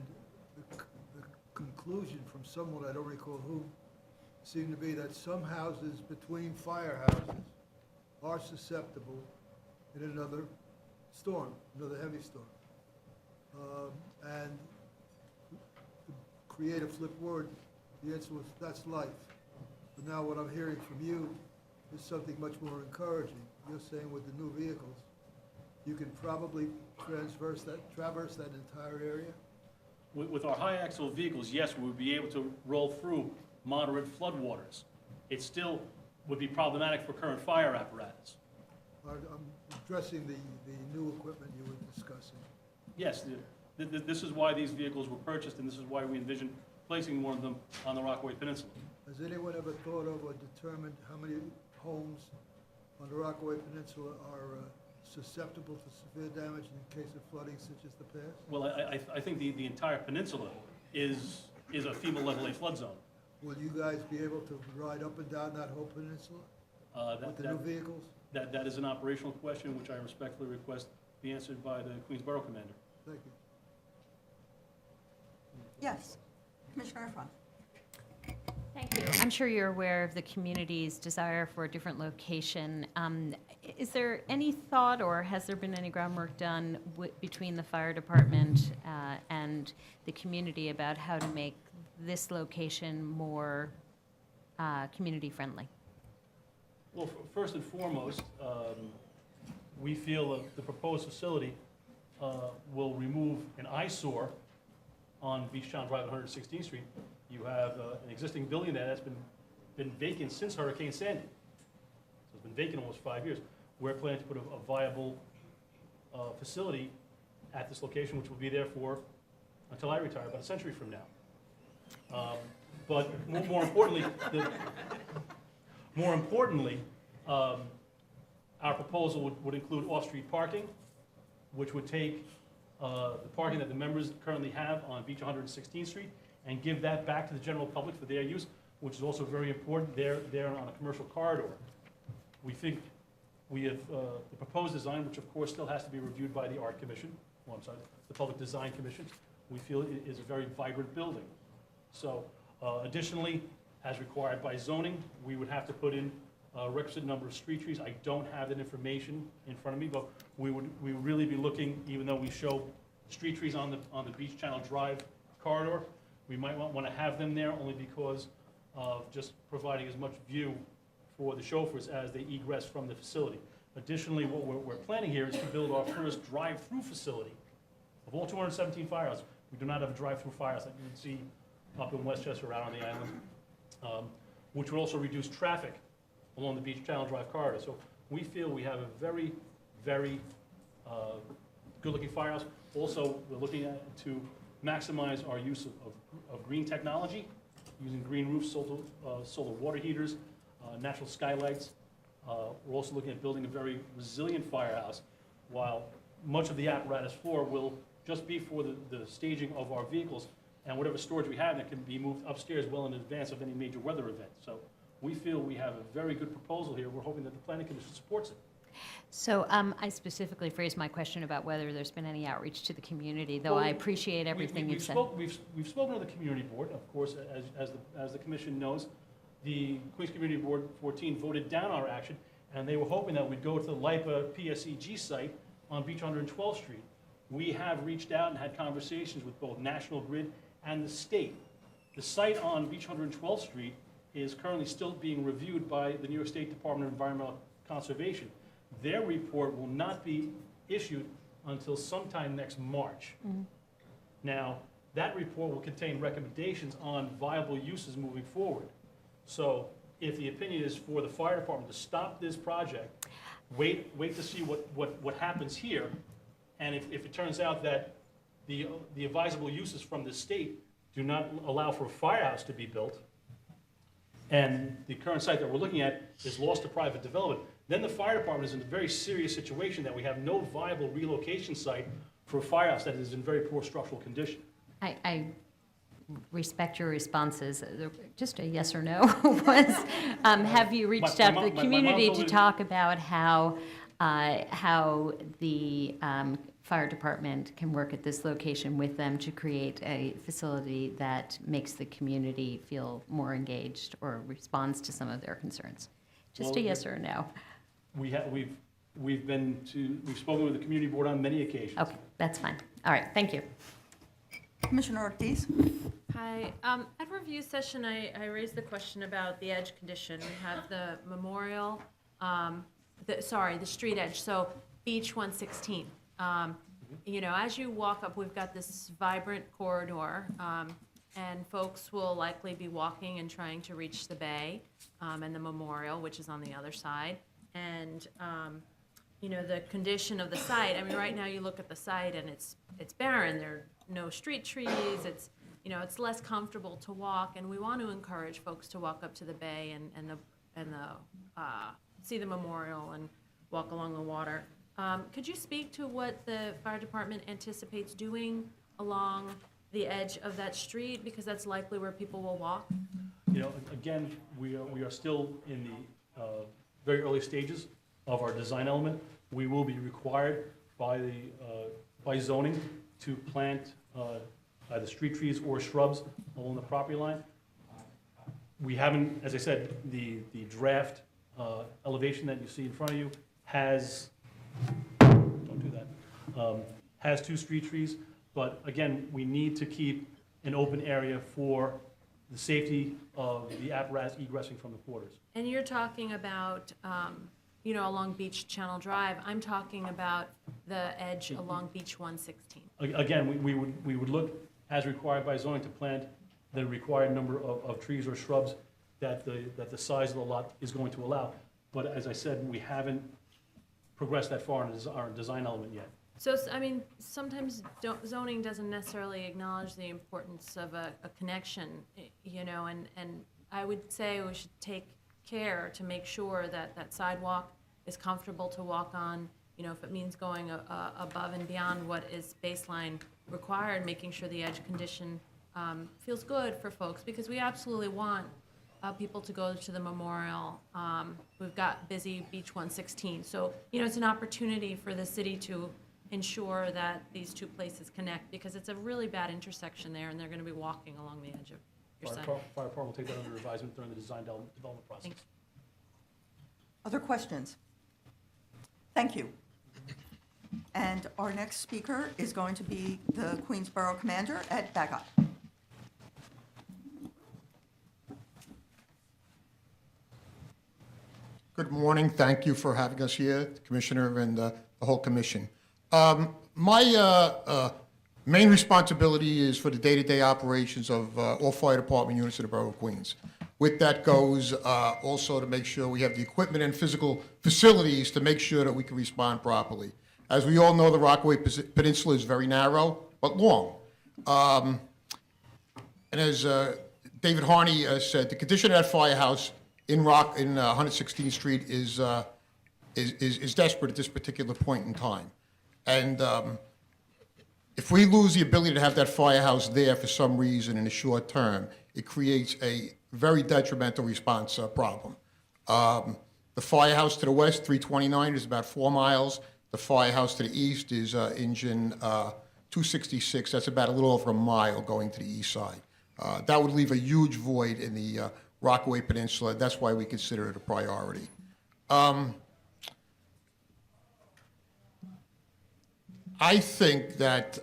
the conclusion from someone, I don't recall who, seemed to be that some houses between firehouses are susceptible in another storm, another heavy storm. And to create a flip word, the answer was, that's life. But now what I'm hearing from you is something much more encouraging. You're saying with the new vehicles, you can probably traverse that entire area? With our high axle vehicles, yes, we would be able to roll through moderate floodwaters. It still would be problematic for current fire apparatus. I'm addressing the new equipment you were discussing. Yes, this is why these vehicles were purchased, and this is why we envision placing one of them on the Rockaway Peninsula. Has anyone ever thought of or determined how many homes on the Rockaway Peninsula are susceptible to severe damage in case of flooding such as the past? Well, I think the entire peninsula is a FEMA Level A flood zone. Will you guys be able to ride up and down that whole peninsula with the new vehicles? That is an operational question, which I respectfully request be answered by the Queensborough Commander. Thank you. Yes, Commissioner Ephron. Thank you. I'm sure you're aware of the community's desire for a different location. Is there any thought, or has there been any groundwork done between the fire department and the community about how to make this location more community-friendly? Well, first and foremost, we feel that the proposed facility will remove an eyesore on Beach Town Drive at 116th Street. You have an existing building that's been vacant since Hurricane Sandy. So it's been vacant almost 5 years. We're planning to put a viable facility at this location, which will be there for until I retire, about a century from now. But more importantly, our proposal would include off-street parking, which would take the parking that the members currently have on Beach 116th Street and give that back to the general public for their use, which is also very important. They're on a commercial corridor. We think we have the proposed design, which of course still has to be reviewed by the Art Commission, the Public Design Commission. We feel it is a very vibrant building. So additionally, as required by zoning, we would have to put in a requisite number of street trees. I don't have that information in front of me, but we would really be looking, even though we show street trees on the Beach Channel Drive corridor, we might want to have them there only because of just providing as much view for the chauffeurs as they egress from the facility. Additionally, what we're planning here is to build our first drive-through facility. Of all 217 firehouses, we do not have a drive-through firehouse like you would see up in Westchester or out on the island, which would also reduce traffic along the Beach Channel Drive corridor. So we feel we have a very, very good-looking firehouse. Also, we're looking to maximize our use of green technology, using green roofs, solar water heaters, natural skylights. We're also looking at building a very resilient firehouse, while much of the apparatus floor will just be for the staging of our vehicles, and whatever storage we have that can be moved upstairs well in advance of any major weather event. So we feel we have a very good proposal here. We're hoping that the Planning Commission supports it. So I specifically phrased my question about whether there's been any outreach to the community, though I appreciate everything you've said. We've spoken to the community board, of course, as the commission knows. the Queens Community Board 14 voted down our action, and they were hoping that we'd go to the LIPA PSEG site on Beach 112th Street. We have reached out and had conversations with both National Grid and the state. The site on Beach 112th Street is currently still being reviewed by the New York State Department of Environmental Conservation. Their report will not be issued until sometime next March. Now, that report will contain recommendations on viable uses moving forward. So if the opinion is for the fire department to stop this project, wait to see what happens here, and if it turns out that the advisable uses from the state do not allow for a firehouse to be built, and the current site that we're looking at is lost to private development, then the fire department is in a very serious situation that we have no viable relocation site for a firehouse that is in very poor structural condition. I respect your responses. Just a yes or no was, have you reached out to the community to talk about how the fire department can work at this location with them to create a facility that makes the community feel more engaged or responds to some of their concerns? Just a yes or a no. We've spoken with the community board on many occasions. Okay, that's fine. All right, thank you. Commissioner Ortiz? Hi. At review session, I raised the question about the edge condition. We have the memorial, the street edge, so Beach 116. You know, as you walk up, we've got this vibrant corridor, and folks will likely be walking and trying to reach the bay and the memorial, which is on the other side. And you know, the condition of the site, I mean, right now you look at the site and it's barren. There are no street trees. It's, you know, it's less comfortable to walk, and we want to encourage folks to walk up to the bay and see the memorial and walk along the water. Could you speak to what the fire department anticipates doing along the edge of that street, because that's likely where people will walk? You know, again, we are still in the very early stages of our design element. We will be required by zoning to plant either street trees or shrubs along the property line. We haven't, as I said, the draft elevation that you see in front of you has, don't do that, has 2 street trees, but again, we need to keep an open area for the safety of the apparatus egressing from the quarters. And you're talking about, you know, along Beach Channel Drive. I'm talking about the edge along Beach 116. Again, we would look, as required by zoning, to plant the required number of trees or shrubs that the size of the lot is going to allow. But as I said, we haven't progressed that far in our design element yet. So, I mean, sometimes zoning doesn't necessarily acknowledge the importance of a connection, you know, and I would say we should take care to make sure that that sidewalk is comfortable to walk on, you know, if it means going above and beyond what is baseline required, making sure the edge condition feels good for folks, because we absolutely want people to go to the memorial. We've got busy Beach 116. So, you know, it's an opportunity for the city to ensure that these two places connect, because it's a really bad intersection there, and they're going to be walking along the edge of your site. Fire department will take that under advisement during the design development process. Thanks. Other questions? Thank you. And our next speaker is going to be the Queensborough Commander, Ed Bagot. Good morning. Thank you for having us here, Commissioner and the whole commission. My main responsibility is for the day-to-day operations of all fire department units in the Borough of Queens. With that goes also to make sure we have the equipment and physical facilities to make sure that we can respond properly. As we all know, the Rockaway Peninsula is very narrow but long. And as David Harney said, the condition of that firehouse in 116th Street is desperate at this particular point in time. And if we lose the ability to have that firehouse there for some reason in the short term, it creates a very detrimental response problem. The firehouse to the west, 329, is about 4 miles. The firehouse to the east is engine 266. That's about a little over a mile going to the east side. That would leave a huge void in the Rockaway Peninsula. That's why we consider it a priority. I think that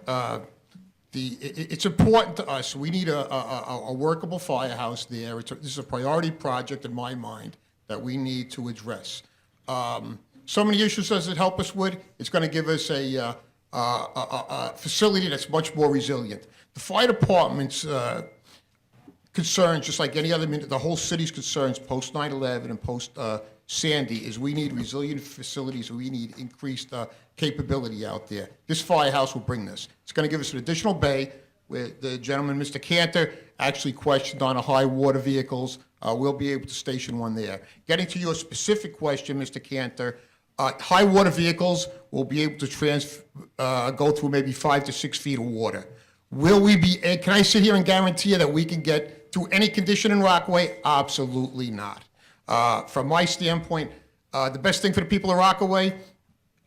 it's important to us. We need a workable firehouse there. This is a priority project in my mind that we need to address. So many issues does it help us with? It's going to give us a facility that's much more resilient. The fire department's concerns, just like any other, the whole city's concerns post 9/11 and post Sandy, is we need resilient facilities. We need increased capability out there. This firehouse will bring this. It's going to give us an additional bay where the gentleman, Mr. Canter, actually questioned on high water vehicles. We'll be able to station one there. Getting to your specific question, Mr. Canter, high water vehicles will be able to go through maybe 5 to 6 feet of water. Will we be, can I sit here and guarantee you that we can get through any condition in Rockaway? Absolutely not. From my standpoint, the best thing for the people of Rockaway,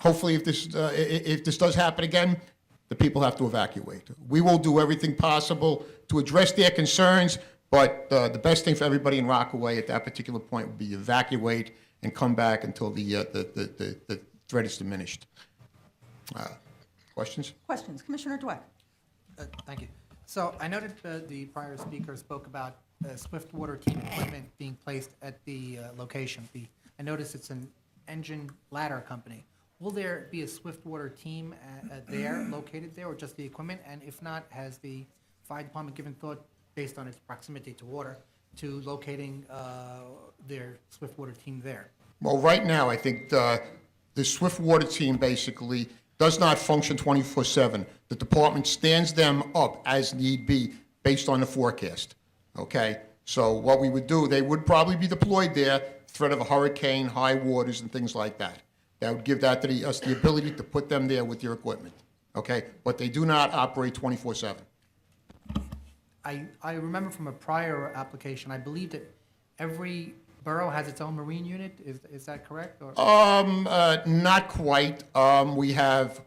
hopefully if this does happen again, the people have to evacuate. We will do everything possible to address their concerns, but the best thing for everybody in Rockaway at that particular point would be evacuate and come back until the threat is diminished. Questions? Questions? Commissioner Dweck. Thank you. So I noted the prior speaker spoke about swift water team equipment being placed at the location. I noticed it's an engine ladder company. Will there be a swift water team there, located there, or just the equipment? And if not, has the fire department given thought, based on its proximity to water, to locating their swift water team there? Well, right now, I think the swift water team basically does not function 24/7. The department stands them up as need be based on the forecast, okay? So what we would do, they would probably be deployed there, threat of a hurricane, high waters, and things like that. That would give that to us the ability to put them there with their equipment, okay? But they do not operate 24/7. I remember from a prior application, I believe that every borough has its own marine unit. Is that correct? Or? Not quite. We have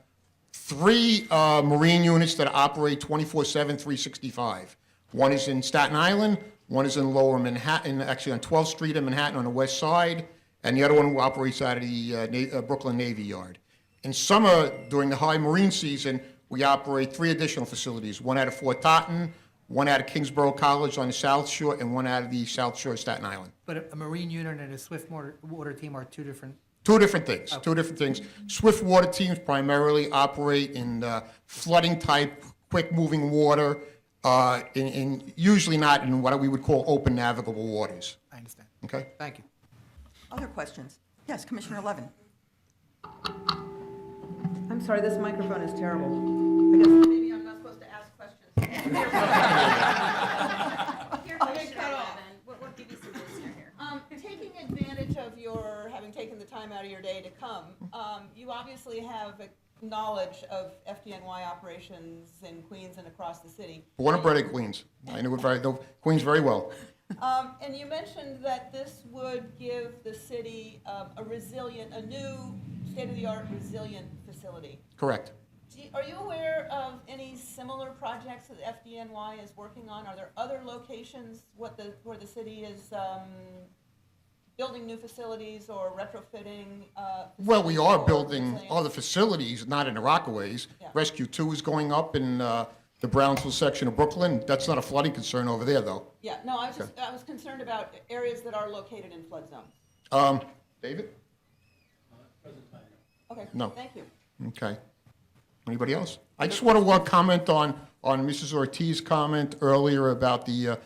3 marine units that operate 24/7, 365. One is in Staten Island, one is in Lower Manhattan, actually on 12th Street in Manhattan on the west side, and the other one operates out of the Brooklyn Navy Yard. In summer, during the high marine season, we operate 3 additional facilities, one out of Fort Totten, one out of Kingsborough College on the South Shore, and one out of the South Shore of Staten Island. But a marine unit and a swift water team are two different... Two different things, Okay. two different things. Swift water teams primarily operate in flooding type, quick-moving water, in usually not in what we would call open navigable waters. I understand. Okay? Thank you. Other questions? Yes, Commissioner Levin. I'm sorry, this microphone is terrible. I guess maybe I'm not supposed to ask questions. Here, I'll get Commissioner cut off. Levin. We'll give you some listener here. Taking advantage of your having taken the time out of your day to come, you obviously have a knowledge of FDNY operations in Queens and across the city. Born and bred in Queens. I know Queens very well. And you mentioned that this would give the city a new state-of-the-art resilient facility. Correct. Are you aware of any similar projects that FDNY is working on? Are there other locations where the city is building new facilities or retrofitting? Well, we are for building resilience? other facilities, not in the Rockaways. Yeah. Rescue 2 is going up in the Brownsville section of Brooklyn. That's not a flooding concern over there, though. Yeah, no, I was concerned about areas that are located in flood zones. David? Okay, No. thank you. Okay. Anybody else? I just want to comment on Mrs. Ortiz's comment earlier about the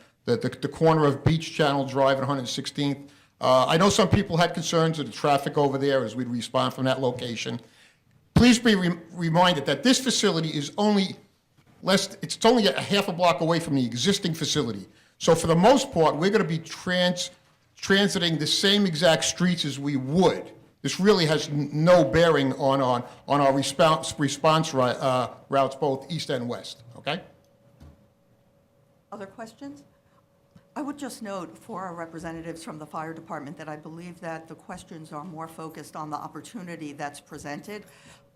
corner of Beach Channel Drive and 116th. I know some people had concerns with the traffic over there as we'd respond from that location. Please be reminded that this facility is only it's only a half a block away from the existing facility. So for the most part, we're going to be transiting the same exact streets as we would. This really has no bearing on our response routes, both east and west, okay? Other questions? I would just note for our representatives from the fire department that I believe that the questions are more focused on the opportunity that's presented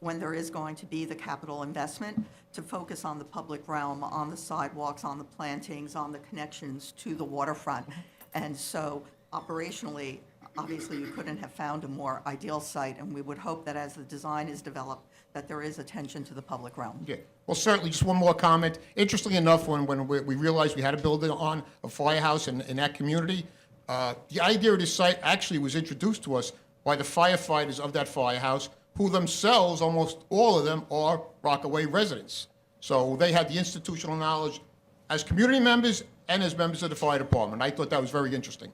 when there is going to be the capital investment, to focus on the public realm, on the sidewalks, on the plantings, on the connections to the waterfront. And so operationally, obviously, you couldn't have found a more ideal site, and we would hope that as the design is developed, that there is attention to the public realm. Yeah, well, certainly, just one more comment. Interestingly enough, when we realized we had a building on a firehouse in that community, the idea of this site actually was introduced to us by the firefighters of that firehouse, who themselves, almost all of them, are Rockaway residents. So they had the institutional knowledge as community members and as members of the fire department. I thought that was very interesting.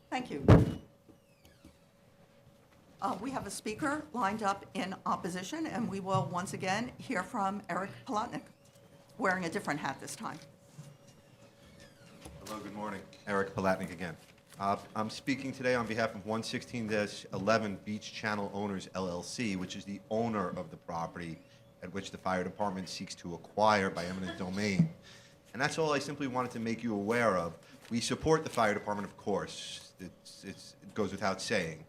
Thank you. We have a speaker lined up in opposition, and we will once again hear from Eric Palatnik, wearing a different hat this time. Hello, good morning. Eric Palatnik again. I'm speaking today on behalf of 116-11 Beach Channel Owners LLC, which is the owner of the property at which the fire department seeks to acquire by eminent domain. And that's all I simply wanted to make you aware of. We support the fire department, of course. It goes without saying.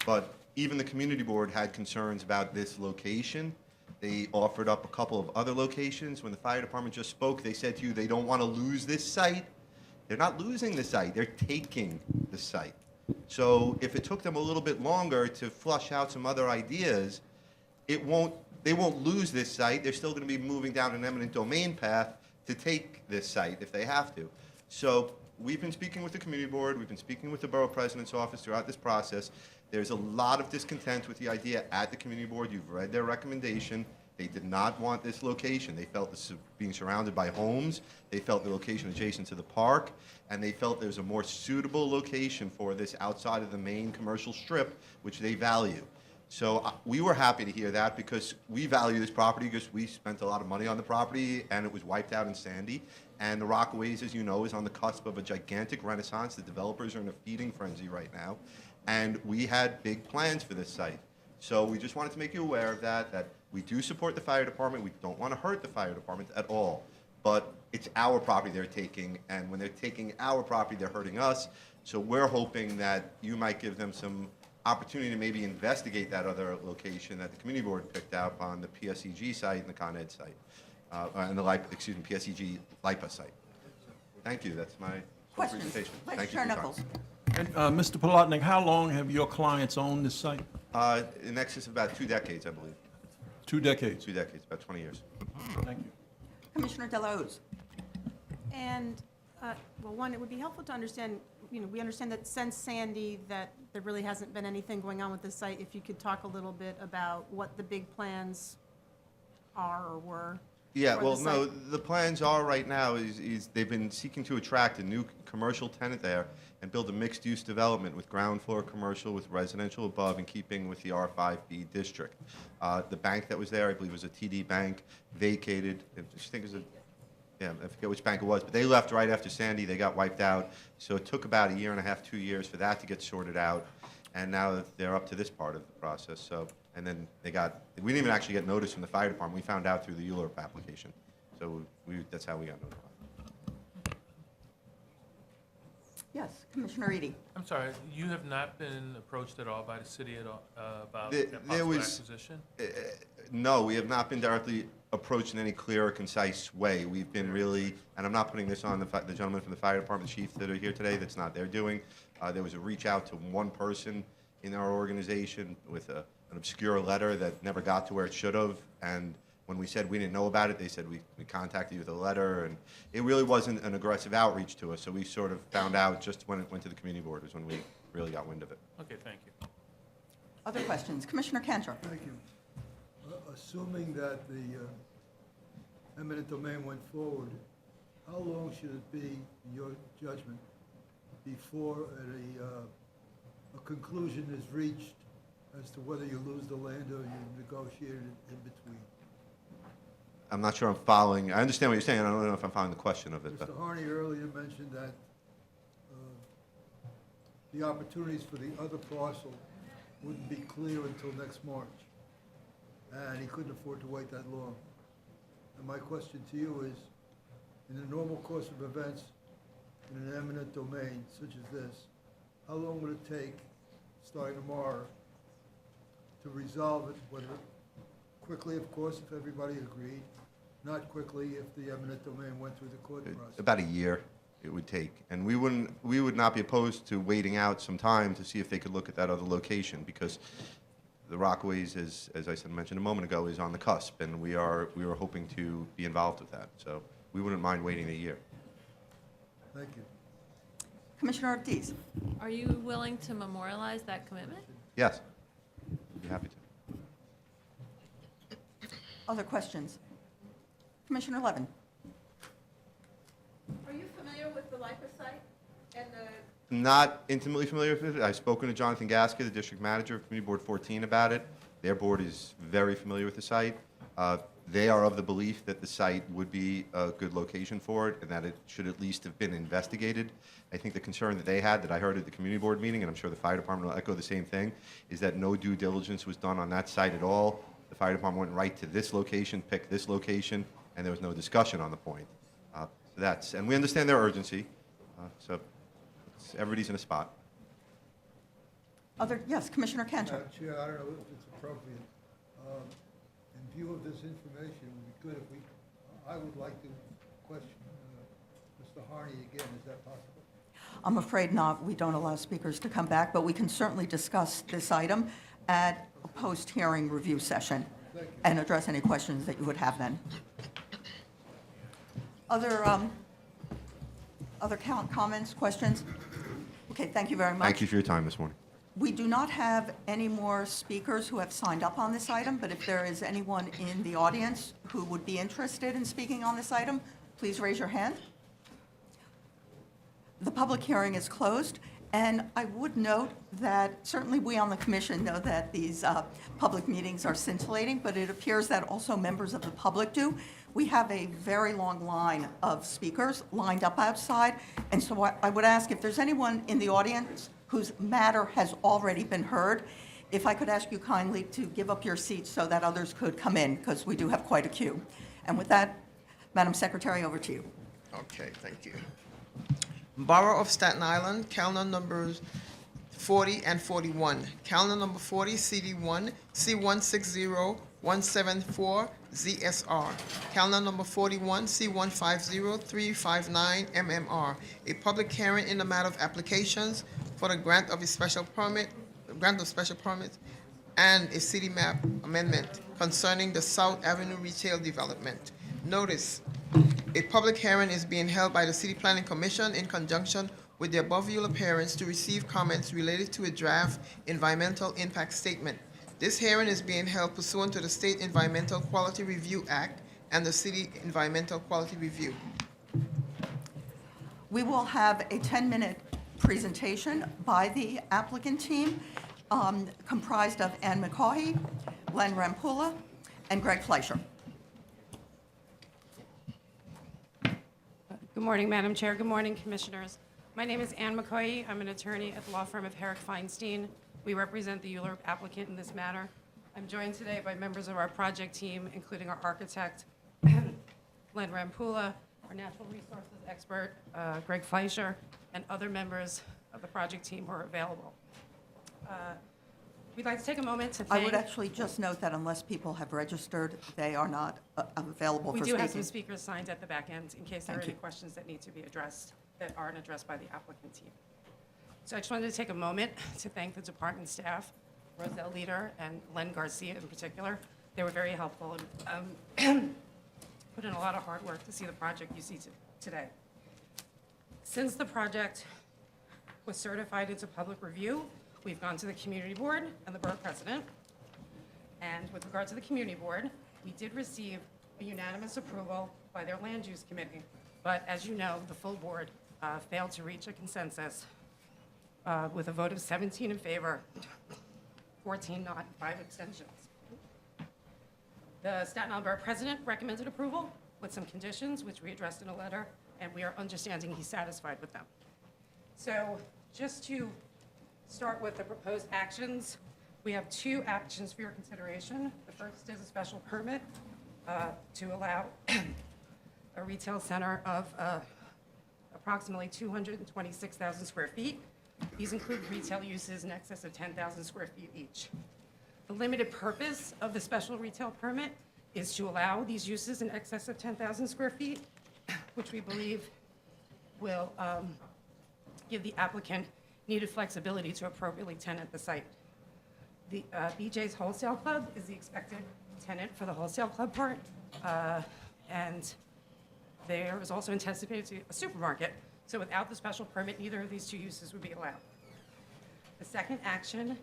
But even the community board had concerns about this location. They offered up a couple of other locations. When the fire department just spoke, they said to you they don't want to lose this site. They're not losing the site, they're taking the site. So if it took them a little bit longer to flush out some other ideas, they won't lose this site. They're still going to be moving down an eminent domain path to take this site if they have to. So we've been speaking with the community board, we've been speaking with the Borough President's office throughout this process. There's a lot of discontent with the idea at the community board. You've read their recommendation. They did not want this location. They felt this being surrounded by homes. They felt the location adjacent to the park, and they felt there's a more suitable location for this outside of the main commercial strip, which they value. So we were happy to hear that because we value this property because we spent a lot of money on the property and it was wiped out in Sandy. And the Rockaways, as you know, is on the cusp of a gigantic renaissance. The developers are in a feeding frenzy right now. And we had big plans for this site. So we just wanted to make you aware of that we do support the fire department. We don't want to hurt the fire department at all. But it's our property they're taking, and when they're taking our property, they're hurting us. So we're hoping that you might give them some opportunity to maybe investigate that other location that the community board picked out on the PSEG site and the Con Ed site, and the PSEG LIPA site. Thank you. That's my Questions? presentation. Vice Thank you Chair for your time. Nichols. And, Mr. Palatnik, how long have your clients owned this site? In excess of about 2 decades, I believe. 2 decades. 2 decades, about 20 years. Thank you. Commissioner Delahoo's. And, well, one, it would be helpful to understand, we understand that since Sandy, that there really hasn't been anything going on with the site. If you could talk a little bit about what the big plans are or were. Yeah, for well, the no, site. the plans are right now is they've been seeking to attract a new commercial tenant there and build a mixed-use development with ground floor commercial with residential above in keeping with the R5B district. The bank that was there, I believe was a TD Bank, vacated. I think it was I forget which bank it was, but they left right after Sandy. They got wiped out. So it took about 1.5 years, 2 years for that to get sorted out. And now they're up to this part of the process. So, and then we didn't even actually get notice from the fire department. We found out through the ULURP application. So that's how we got notified. Yes, Commissioner Reade. I'm sorry, you have not been approached at all by the city at all about There possible was- acquisition? No, we have not been directly approached in any clear or concise way. We've been really, and I'm not putting this on the gentleman from the fire department chief that are here today, that's not their doing. There was a reach out to one person in our organization with an obscure letter that never got to where it should have. And when we said we didn't know about it, they said we contacted you with a letter. And it really wasn't an aggressive outreach to us. So we sort of found out just when it went to the community board was when we really got wind of it. Okay, thank you. Other questions? Commissioner Canter. Thank you. Assuming that the eminent domain went forward, how long should it be, in your judgment, before a conclusion is reached as to whether you lose the land or you negotiate it in between? I'm not sure I'm following. I understand what you're saying. I don't know if I'm following the question of it. But. Mr. Harney earlier mentioned that the opportunities for the other parcel wouldn't be clear until next March, and he couldn't afford to wait that long. And my question to you is, in the normal course of events, in an eminent domain such as this, how long would it take, starting tomorrow, to resolve it, whether quickly, of course, if everybody agreed, not quickly if the eminent domain went through the court process? About a year. it would take. And we would not be opposed to waiting out some time to see if they could look at that other location, because the Rockaways, as I said, mentioned a moment ago, is on the cusp, and we were hoping to be involved with that. So we wouldn't mind waiting a year. Thank you. Commissioner Ortiz. Are you willing to memorialize that commitment? Yes, I'd be happy to. Other questions? Commissioner Levin. Are you familiar with the LIPA site and the Not intimately familiar with it. I've spoken to Jonathan Gaska, the district manager of Community Board 14, about it. Their board is very familiar with the site. They are of the belief that the site would be a good location for it and that it should at least have been investigated. I think the concern that they had, that I heard at the community board meeting, and I'm sure the fire department will echo the same thing, is that no due diligence was done on that site at all. The fire department went right to this location, picked this location, and there was no discussion on the point. And we understand their urgency, so everybody's in a spot. Yes, Commissioner Canter. Chair, I don't know if it's appropriate. In view of this information, it would be good if I would like to question Mr. Harney again. Is that possible? I'm afraid not. We don't allow speakers to come back, but we can certainly discuss this item at a post-hearing review session and address any questions that you would have then. Other comments, questions? Okay, thank you very much. Thank you for your time this morning. We do not have any more speakers who have signed up on this item, but if there is anyone in the audience who would be interested in speaking on this item, please raise your hand. The public hearing is closed, and I would note that certainly we on the commission know that these public meetings are scintillating, but it appears that also members of the public do. We have a very long line of speakers lined up outside, and so I would ask if there's anyone in the audience whose matter has already been heard, if I could ask you kindly to give up your seats so that others could come in, because we do have quite a queue. And with that, Madam Secretary, over to you. Okay, thank you. Borough of Staten Island, calendar numbers 40 and 41. Calendar number 40, CD1, C160174, ZSR. Calendar number 41, C150359, MMR. A public hearing in the matter of applications for the grant of special permits and a city map amendment concerning the South Avenue retail development. Notice, a public hearing is being held by the City Planning Commission in conjunction with the above-view appearance to receive comments related to a draft environmental impact statement. This hearing is being held pursuant to the State Environmental Quality Review Act and the City Environmental Quality Review. We will have a 10-minute presentation by the applicant team, comprised of Ann McCaughey, Len Rampula, and Greg Fleischer. Good morning, Madam Chair. Good morning, Commissioners. My name is Ann McCaughey. I'm an attorney at the law firm of Herrick Feinstein. We represent the ULURP applicant in this matter. I'm joined today by members of our project team, including our architect, Len Rampula, our natural resources expert, Greg Fleischer, and other members of the project team who are available. We'd like to take a moment to thank... I would actually just note that unless people have registered, they are not available for We speaking. do have some speakers signed at the back end in case there are Thank any you. questions that need to be addressed that aren't addressed by the applicant team. So I just wanted to take a moment to thank the department staff, Roselle Leader and Len Garcia in particular. They were very helpful and put in a lot of hard work to see the project you see today. Since the project was certified into public review, we've gone to the community board and the borough president. And with regard to the community board, we did receive a unanimous approval by their land use committee. But as you know, the full board failed to reach a consensus with a vote of 17 in favor, 14 not, and 5 abstentions. The Staten Island Borough President recommended approval with some conditions, which we addressed in a letter, and we are understanding he's satisfied with them. So just to start with the proposed actions, we have 2 actions for your consideration. The first is a special permit to allow a retail center of approximately 226,000 square feet. These include retail uses in excess of 10,000 square feet each. The limited purpose of the special retail permit is to allow these uses in excess of 10,000 square feet, which we believe will give the applicant needed flexibility to appropriately tenant the site. The BJ's Wholesale Club is the expected tenant for the wholesale club part, and there is also anticipated to be a supermarket, so without the special permit, neither of these two uses would be allowed. The second action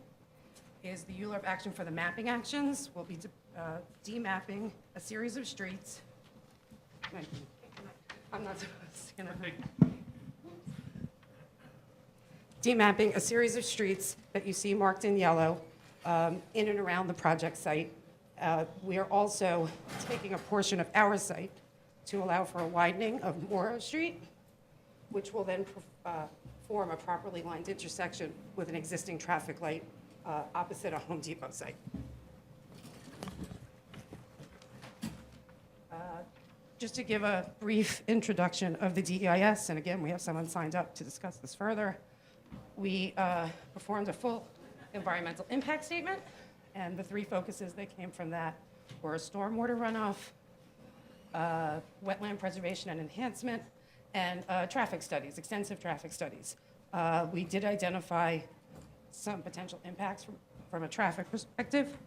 is the ULURP action for the mapping actions. We'll be demapping a series of streets. I'm not supposed to. Demapping a series of streets that you see marked in yellow in and around the project site. We are also taking a portion of our site to allow for a widening of Morrow Street, which will then form a properly lined intersection with an existing traffic light opposite a Home Depot site. Just to give a brief introduction of the DEIS, and again, we have someone signed up to discuss this further. We performed a full environmental impact statement, and the three focuses that came from that were stormwater runoff, wetland preservation and enhancement, and traffic studies, extensive traffic studies. We did identify some potential impacts from a traffic perspective,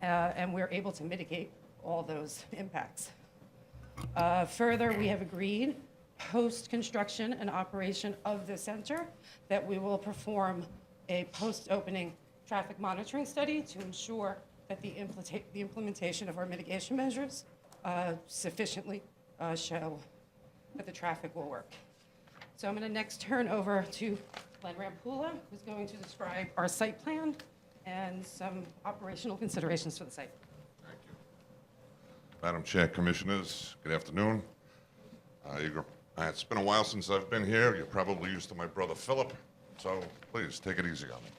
and we're able to mitigate all those impacts. Further, we have agreed, post-construction and operation of the center, that we will perform a post-opening traffic monitoring study to ensure that the implementation of our mitigation measures sufficiently show that the traffic will work. So I'm going to next turn over to Glenn Rampula, who's going to describe our site plan and some operational considerations for the site. Madam Chair, Commissioners, good afternoon. It's been a while since I've been here. You're probably used to my brother Philip, so please take it easy on me.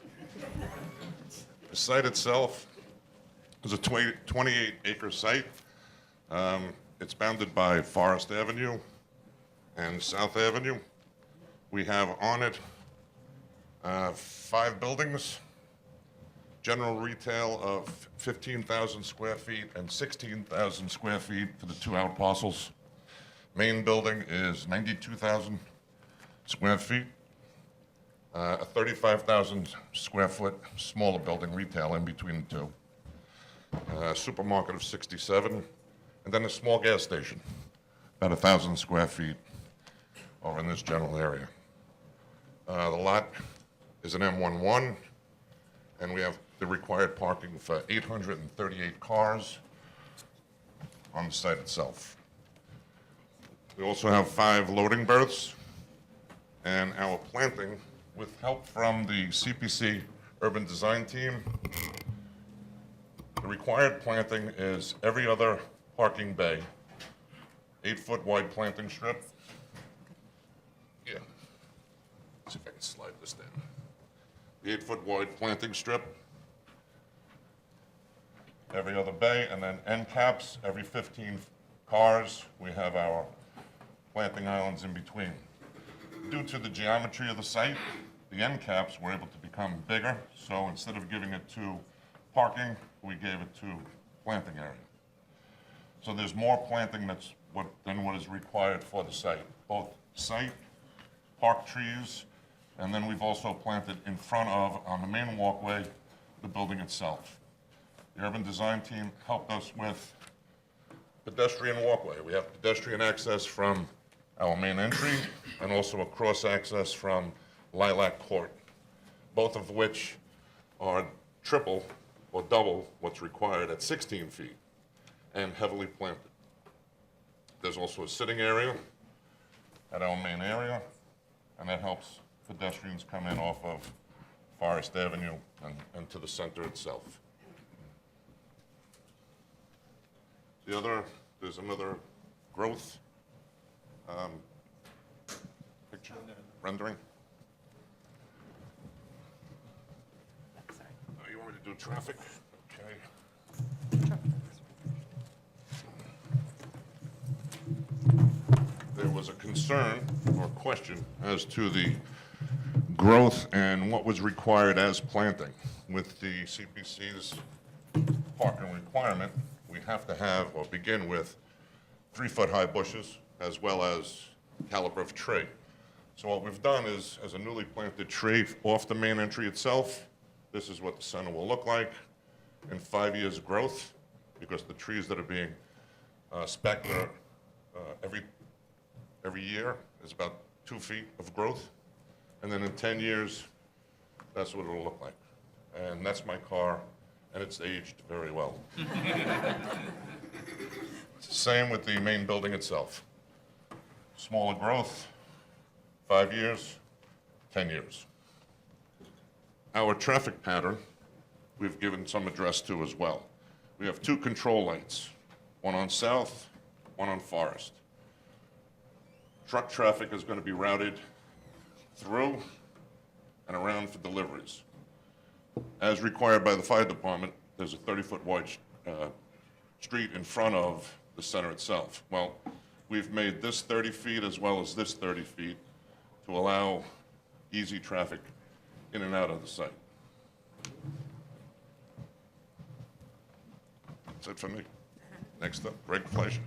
The site itself is a 28-acre site. It's bounded by Forest Avenue and South Avenue. We have on it 5 buildings, general retail of 15,000 square feet and 16,000 square feet for the 2 out parcels. Main building is 92,000 square feet. A 35,000 square foot smaller building, retail, in between the 2. A supermarket of 67, and then a small gas station, about 1,000 square feet over in this general area. The lot is an M11, and we have the required parking for 838 cars on the site itself. We also have 5 loading berths, and our planting, with help from the CPC Urban Design Team, the required planting is every other parking bay, 8-foot wide planting strip. Yeah, let's see if I can slide this down. The 8-foot wide planting strip, every other bay, and then end caps every 15 cars. We have our planting islands in between. Due to the geometry of the site, the end caps were able to become bigger, so instead of giving it to parking, we gave it to planting area. So there's more planting than what is required for the site, both site, park trees, and then we've also planted in front of, on the main walkway, the building itself. The urban design team helped us with pedestrian walkway. We have pedestrian access from our main entry and also a cross access from Lilac Court, both of which are triple or double what's required at 16 feet and heavily planted. There's also a sitting area at our main area, and that helps pedestrians come in off of Forest Avenue and to the center itself. There's another growth picture, rendering. You want me to do traffic? Okay. There was a concern or question as to the growth and what was required as planting. With the CPC's parking requirement, we have to have or begin with 3-foot high bushes as well as caliber of tree. So what we've done is, as a newly planted tree off the main entry itself, this is what the center will look like in 5 years' growth, because the trees that are being spec'd are every year is about 2 feet of growth. And then in 10 years, that's what it'll look like. And that's my car, and it's aged very well. Same with the main building itself. Smaller growth, 5 years, 10 years. Our traffic pattern, we've given some address to as well. We have 2 control lights, one on South, one on Forest. Truck traffic is going to be routed through and around for deliveries. As required by the fire department, there's a 30-foot wide street in front of the center itself. Well, we've made this 30 feet as well as this 30 feet to allow easy traffic in and out of the site. That's it for me. Next up, Greg Fleischer.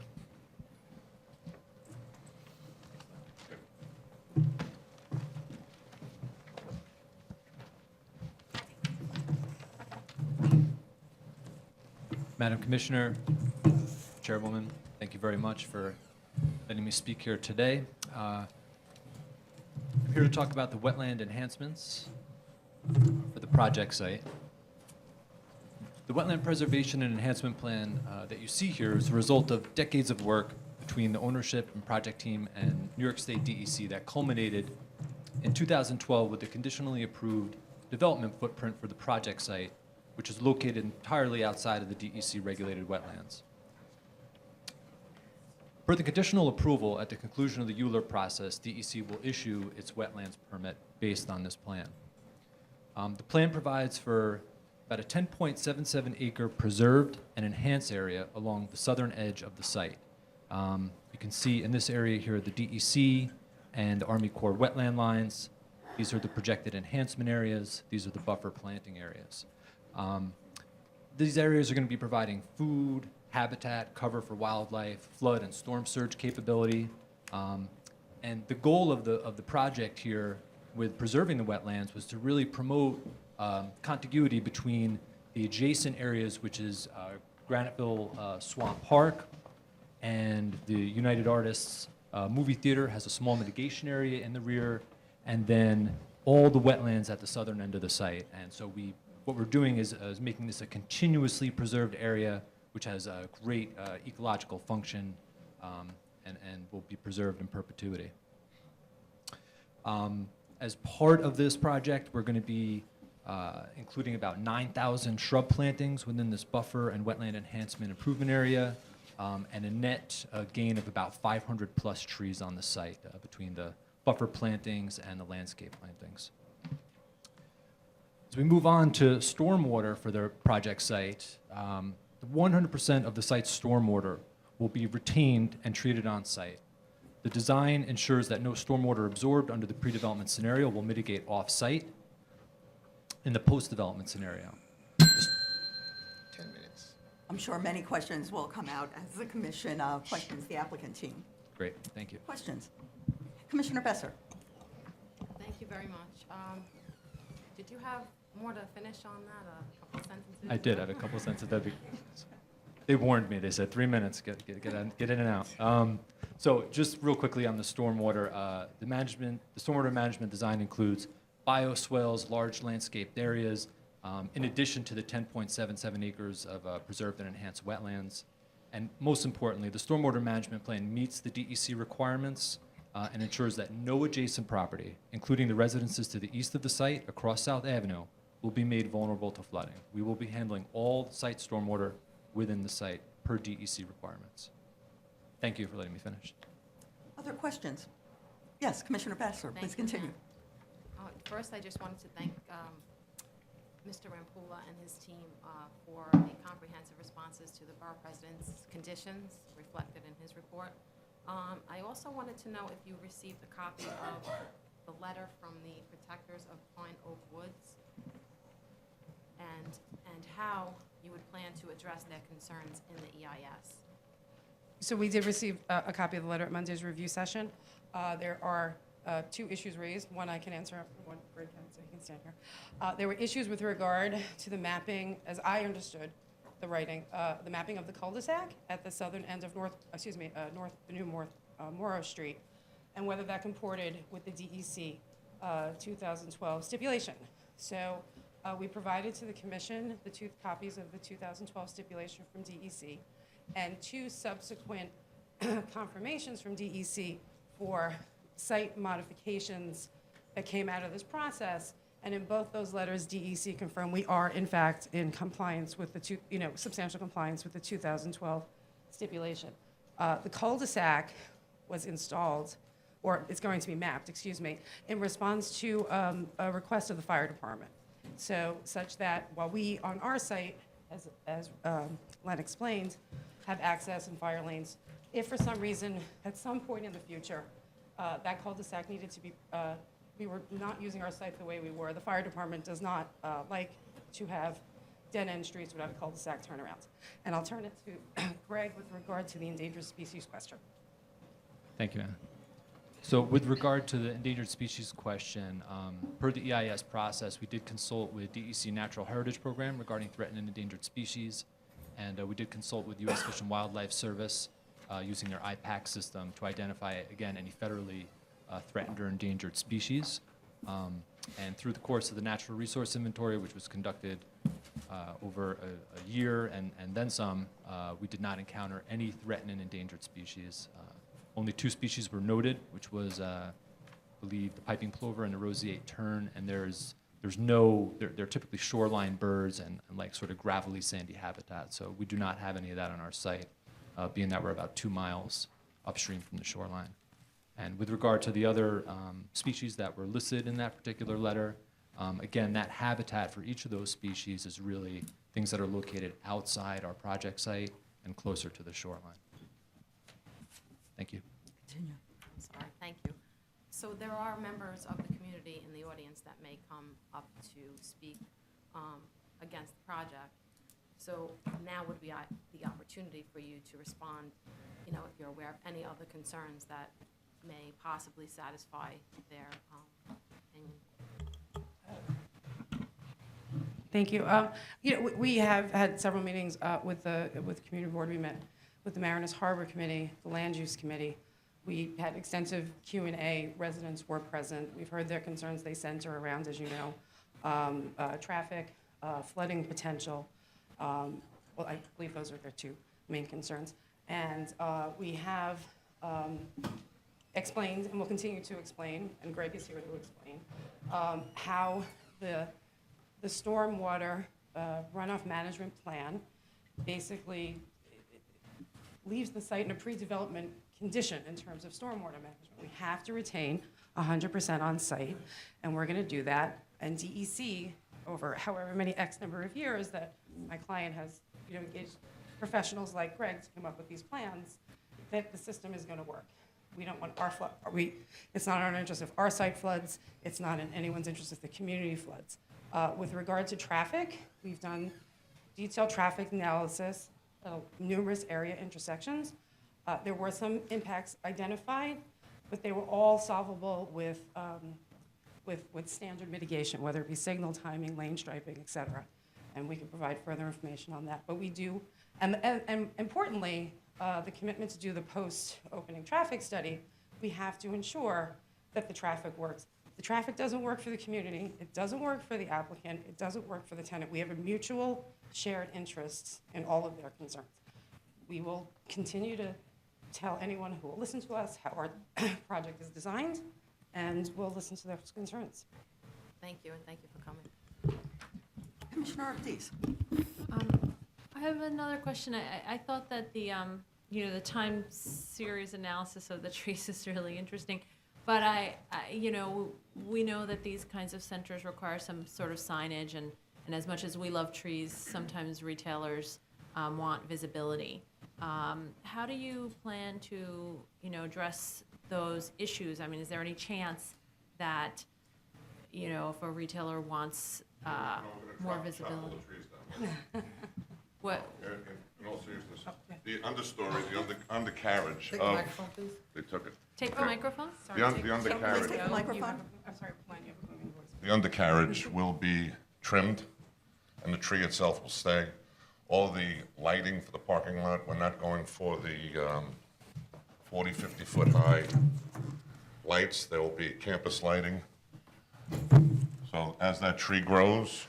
Madam Commissioner, Chairwoman, thank you very much for letting me speak here today. I'm here to talk about the wetland enhancements for the project site. The Wetland Preservation and Enhancement Plan that you see here is a result of decades of work between the ownership and project team and New York State DEC that culminated in 2012 with the conditionally approved development footprint for the project site, which is located entirely outside of the DEC-regulated wetlands. Per the conditional approval, at the conclusion of the ULURP process, DEC will issue its wetlands permit based on this plan. The plan provides for about a 10.77 acre preserved and enhanced area along the southern edge of the site. You can see in this area here the DEC and Army Corps wetland lines. These are the projected enhancement areas. These are the buffer planting areas. These areas are going to be providing food, habitat, cover for wildlife, flood and storm surge capability. And the goal of the project here with preserving the wetlands was to really promote contiguity between the adjacent areas, which is Graniteville Swamp Park, and the United Artists movie theater has a small mitigation area in the rear, and then all the wetlands at the southern end of the site. And so what we're doing is making this a continuously preserved area, which has a great ecological function and will be preserved in perpetuity. As part of this project, we're going to be including about 9,000 shrub plantings within this buffer and wetland enhancement improvement area, and a net gain of about 500 plus trees on the site between the buffer plantings and the landscape plantings. As we move on to stormwater for the project site, 100% of the site's stormwater will be retained and treated on site. The design ensures that no stormwater absorbed under the pre-development scenario will mitigate off-site in the post-development scenario. 10 minutes. I'm sure many questions will come out as the commission questions the applicant team. Great, thank you. Questions? Commissioner Besser. Thank you very much. Did you have more to finish on that, a couple sentences? I did have a couple sentences. They warned me. They said 3 minutes, get in and out. So just real quickly on the stormwater, the stormwater management design includes bioswales, large landscaped areas, in addition to the 10.77 acres of preserved and enhanced wetlands. And most importantly, the stormwater management plan meets the DEC requirements and ensures that no adjacent property, including the residences to the east of the site across South Avenue, will be made vulnerable to flooding. We will be handling all site stormwater within the site per DEC requirements. Thank you for letting me finish. Other questions? Yes, Commissioner Besser, please continue. First, I just wanted to thank Mr. Rampula and his team for the comprehensive responses to the Borough President's conditions reflected in his report. I also wanted to know if you received a copy of the letter from the protectors of Pine Oak Woods and how you would plan to address their concerns in the EIS. So we did receive a copy of the letter at Monday's review session. There are two issues raised. One I can answer, one Greg can, so he can stand here. There were issues with regard to the mapping, as I understood the writing, the mapping of the cul-de-sac at the southern end of the new Morrow Street, and whether that comported with the DEC 2012 stipulation. So we provided to the commission the 2 copies of the 2012 stipulation from DEC and 2 subsequent confirmations from DEC for site modifications that came out of this process. And in both those letters, DEC confirmed we are in fact in compliance with the substantial compliance with the 2012 stipulation. The cul-de-sac was installed, or it's going to be mapped, excuse me, in response to a request of the fire department. So such that while we on our site, as Len explained, have access and fire lanes, if for some reason at some point in the future that cul-de-sac needed to be, we were not using our site the way we were. The fire department does not like to have dead-end streets without a cul-de-sac turnaround. And I'll turn it to Greg with regard to the endangered species question. Thank you, Ann. So with regard to the endangered species question, per the EIS process, we did consult with DEC Natural Heritage Program regarding threatened and endangered species, and we did consult with U.S. Fish and Wildlife Service using their IPAC system to identify, again, any federally threatened or endangered species. And through the course of the natural resource inventory, which was conducted over a year and then some, we did not encounter any threatened and endangered species. Only 2 species were noted, which was, I believe, the piping plover and the roseate tern, and they're typically shoreline birds and like sort of gravelly sandy habitat, so we do not have any of that on our site, being that we're about 2 miles upstream from the shoreline. And with regard to the other species that were listed in that particular letter, again, that habitat for each of those species is really things that are located outside our project site and closer to the shoreline. Thank you. Continue. I'm sorry, thank you. So there are members of the community in the audience that may come up to speak against the project. So now would be the opportunity for you to respond, if you're aware of any other concerns that may possibly satisfy their opinion. Thank you. We have had several meetings with the community board. We met with the Marin Harbor Committee, the Land Use Committee. We had extensive Q&A. Residents were present. We've heard their concerns. They center around, as you know, traffic, flooding potential. Well, I believe those are their 2 main concerns. And we have explained, and will continue to explain, and Greg is here to explain, how the stormwater runoff management plan basically leaves the site in a pre-development condition in terms of stormwater management. We have to retain 100% on site, and we're going to do that. And DEC, over however many X number of years that my client has engaged professionals like Greg to come up with these plans, that the system is going to work. We don't want our flood. It's not in our interest if our site floods. It's not in anyone's interest if the community floods. With regard to traffic, we've done detailed traffic analysis of numerous area intersections. There were some impacts identified, but they were all solvable with standard mitigation, whether it be signal timing, lane striping, et cetera. And we can provide further information on that. But we do, and importantly, the commitment to do the post-opening traffic study, we have to ensure that the traffic works. If the traffic doesn't work for the community, it doesn't work for the applicant, it doesn't work for the tenant. We have a mutual shared interest in all of their concerns. We will continue to tell anyone who will listen to us how our project is designed, and we'll listen to their concerns. Thank you, and thank you for coming. Commissioner Ortiz. I have another question. I thought that the time series analysis of the trees is really interesting, but we know that these kinds of centers require some sort of signage, and as much as we love trees, sometimes retailers want visibility. How do you plan to, address those issues? I mean, is there any chance that, if a retailer wants more visibility? What? In all seriousness, the understory, the undercarriage Take the of, microphone, please. they took it. Take the microphone? The undercarriage. Please take the microphone. I'm sorry, Glenn, you have a moving voice. The undercarriage will be trimmed, and the tree itself will stay. All the lighting for the parking lot, we're not going for the 40, 50-foot high lights. There will be campus lighting. So as that tree grows,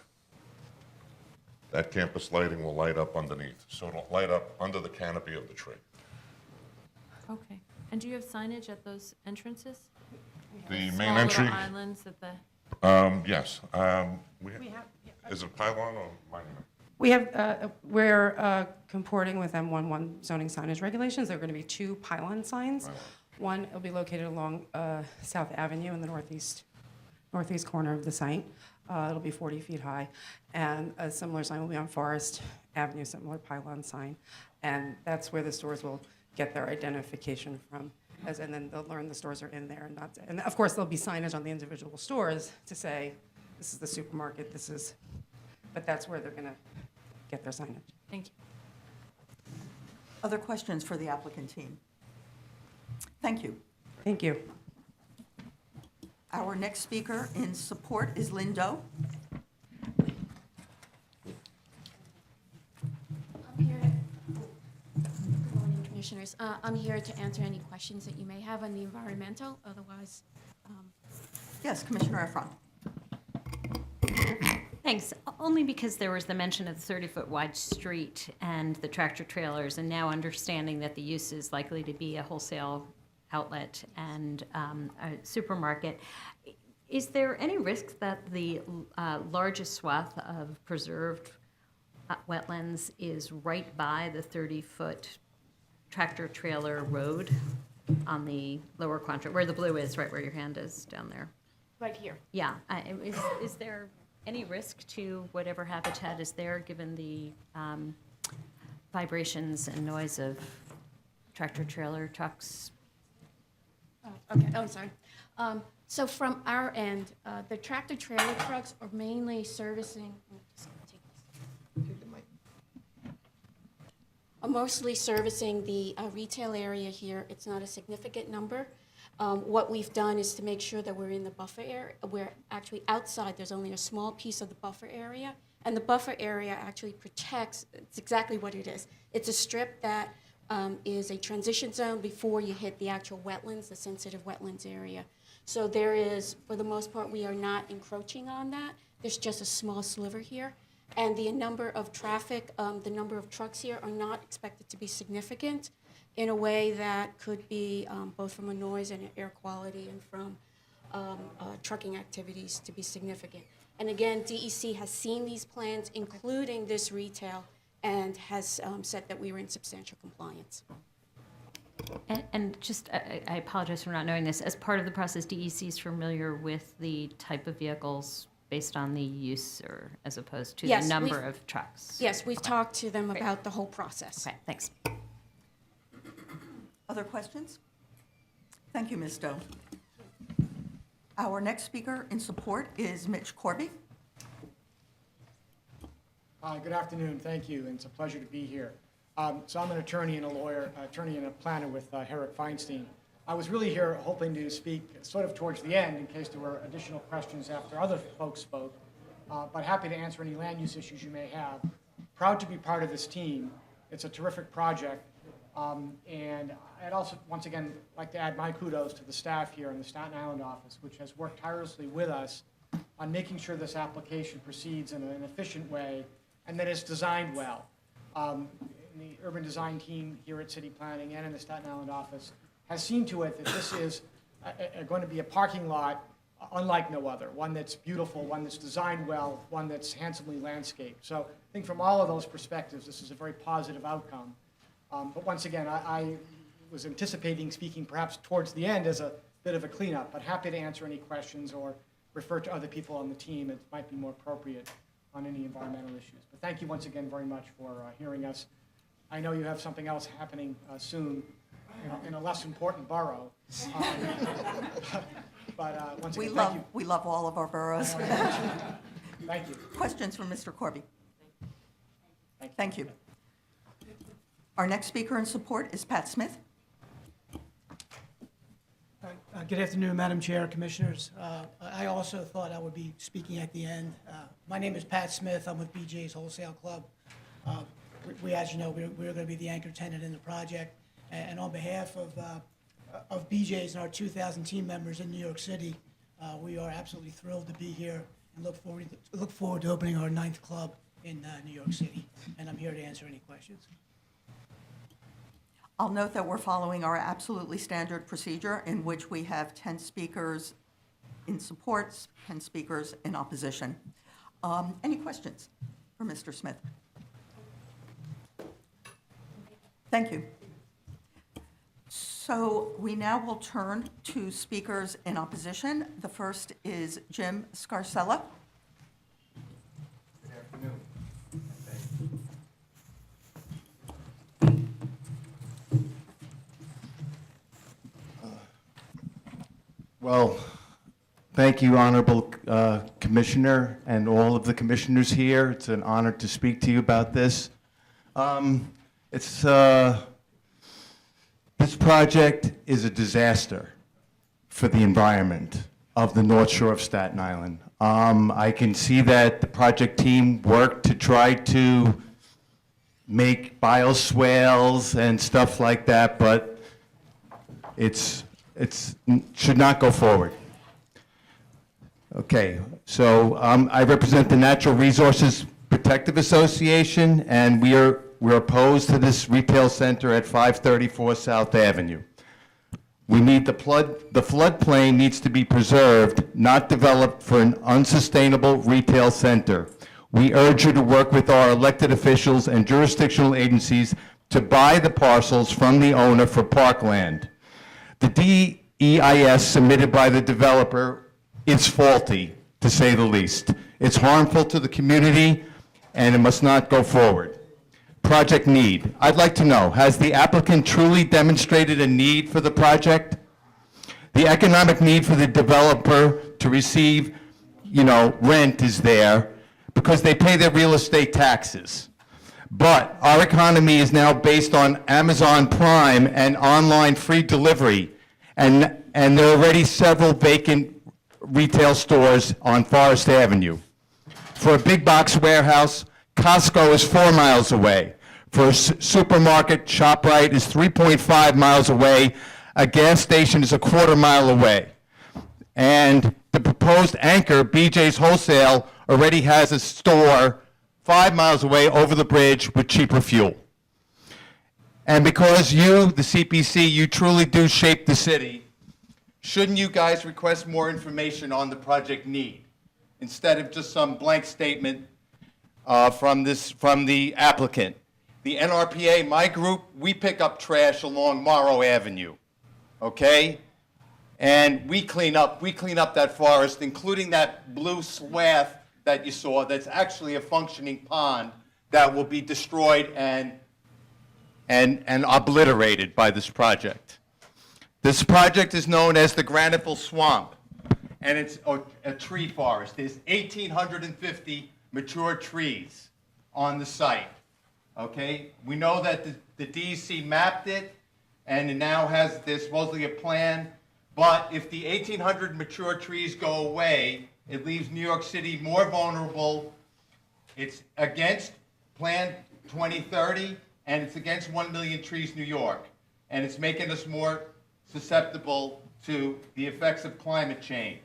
that campus lighting will light up underneath. So it'll light up under the canopy of the tree. Okay. And do you have signage at those entrances? The main Small entry, little islands at the, yes. Is it pylon or monument? We have, we're comporting with M11 zoning signage regulations. There are going to be 2 pylon signs. One will be located along South Avenue in the northeast corner of the site. It'll be 40 feet high. And a similar sign will be on Forest Avenue, similar pylon sign. And that's where the stores will get their identification from. And then they'll learn the stores are in there. And of course, there'll be signage on the individual stores to say, this is the supermarket, but that's where they're going to get their signage. thank you. Other questions for the applicant team? Thank you. Thank you. Our next speaker in support is Lindo. Good morning, Commissioners. I'm here to answer any questions that you may have on the environmental. Otherwise, Yes, Commissioner Ephron. Thanks. Only because there was the mention of the 30-foot wide street and the tractor trailers, and now understanding that the use is likely to be a wholesale outlet and a supermarket. Is there any risk that the largest swath of preserved wetlands is right by the 30-foot tractor trailer road on the lower quadrant, where the blue is, right where your hand is down there? right here. Yeah. Is there any risk to whatever habitat is there, given the vibrations and noise of tractor trailer trucks? Okay, I'm sorry. So from our end, the tractor trailer trucks are mainly servicing, are mostly servicing the retail area here. It's not a significant number. What we've done is to make sure that we're in the buffer area. We're actually outside. There's only a small piece of the buffer area. And the buffer area actually protects, it's exactly what it is. It's a strip that is a transition zone before you hit the actual wetlands, the sensitive wetlands area. So there is, for the most part, we are not encroaching on that. There's just a small sliver here. And the number of traffic, the number of trucks here are not expected to be significant in a way that could be both from a noise and air quality and from trucking activities to be significant. And again, DEC has seen these plans, including this retail, and has said that we were in substantial compliance. And just, I apologize for not knowing this, as part of the process, DEC is familiar with the type of vehicles based on the use, or as opposed to the number of trucks? Yes, we've talked to them about the whole process. Okay, thanks. Other questions? Thank you, Ms. Doe. Our next speaker in support is Mitch Corby. Good afternoon, thank you, and it's a pleasure to be here. So I'm an attorney and a lawyer, attorney and a planner with Herrick Feinstein. I was really here hoping to speak sort of towards the end in case there were additional questions after other folks spoke, but happy to answer any land use issues you may have. Proud to be part of this team. It's a terrific project. And I'd also, once again, like to add my kudos to the staff here in the Staten Island office, which has worked tirelessly with us on making sure this application proceeds in an efficient way and that it's designed well. The urban design team here at City Planning and in the Staten Island office has seen to it that this is going to be a parking lot unlike no other, one that's beautiful, one that's designed well, one that's handsomely landscaped. So I think from all of those perspectives, this is a very positive outcome. But once again, I was anticipating speaking perhaps towards the end as a bit of a cleanup, but happy to answer any questions or refer to other people on the team. It might be more appropriate on any environmental issues. But thank you once again very much for hearing us. I know you have something else happening soon in a less important borough. But once again, thank you. We love all of our boroughs. Thank you. Questions for Mr. Corby? Thank you. Our next speaker in support is Pat Smith. Good afternoon, Madam Chair, Commissioners. I also thought I would be speaking at the end. My name is Pat Smith. I'm with BJ's Wholesale Club. As you know, we're going to be the anchor tenant in the project. And on behalf of BJ's and our 2,000 team members in New York City, we are absolutely thrilled to be here and look forward to opening our 9th club in New York City. And I'm here to answer any questions. I'll note that we're following our absolutely standard procedure in which we have 10 speakers in support, 10 speakers in opposition. Any questions for Mr. Smith? Thank you. So we now will turn to speakers in opposition. The first is Jim Scarcella. Good afternoon. Well, thank you, Honorable Commissioner, and all of the commissioners here. It's an honor to speak to you about this. This project is a disaster for the environment of the North Shore of Staten Island. I can see that the project team worked to try to make bioswales and stuff like that, but it should not go forward. Okay, so I represent the Natural Resources Protective Association, and we're opposed to this retail center at 534 South Avenue. We need the floodplain needs to be preserved, not developed for an unsustainable retail center. We urge you to work with our elected officials and jurisdictional agencies to buy the parcels from the owner for parkland. The DEIS submitted by the developer is faulty, to say the least. It's harmful to the community, and it must not go forward. Project need. I'd like to know, has the applicant truly demonstrated a need for the project? The economic need for the developer to receive, rent is there because they pay their real estate taxes. But our economy is now based on Amazon Prime and online free delivery, and there are already several vacant retail stores on Forest Avenue. For a big box warehouse, Costco is 4 miles away. For a supermarket, ShopRite is 3.5 miles away. A gas station is a quarter mile away. And the proposed anchor, BJ's Wholesale, already has a store 5 miles away over the bridge with cheaper fuel. And because you, the CPC, you truly do shape the city, shouldn't you guys request more information on the project need instead of just some blank statement from the applicant? The NRPA, my group, we pick up trash along Morrow Avenue, okay? And we clean up that forest, including that blue swath that you saw that's actually a functioning pond that will be destroyed and obliterated by this project. This project is known as the Graniteville Swamp, and it's a tree forest. There's 1,850 mature trees on the site, okay? We know that the DEC mapped it, and it now has, there's supposedly a plan, but if the 1,800 mature trees go away, it leaves New York City more vulnerable. It's against Plan 2030, and it's against 1 Million Trees New York, and it's making us more susceptible to the effects of climate change.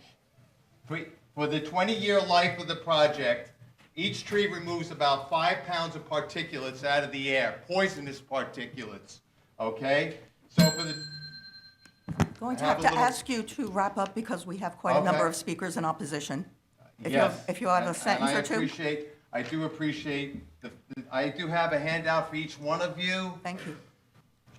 For the 20-year life of the project, each tree removes about 5 pounds of particulates out of the air, poisonous particulates, okay? So for the... Going to have to ask you to wrap up because we have quite a number of speakers in opposition. If you have a sentence or two. I do appreciate, I do have a handout for each one of you. Thank you.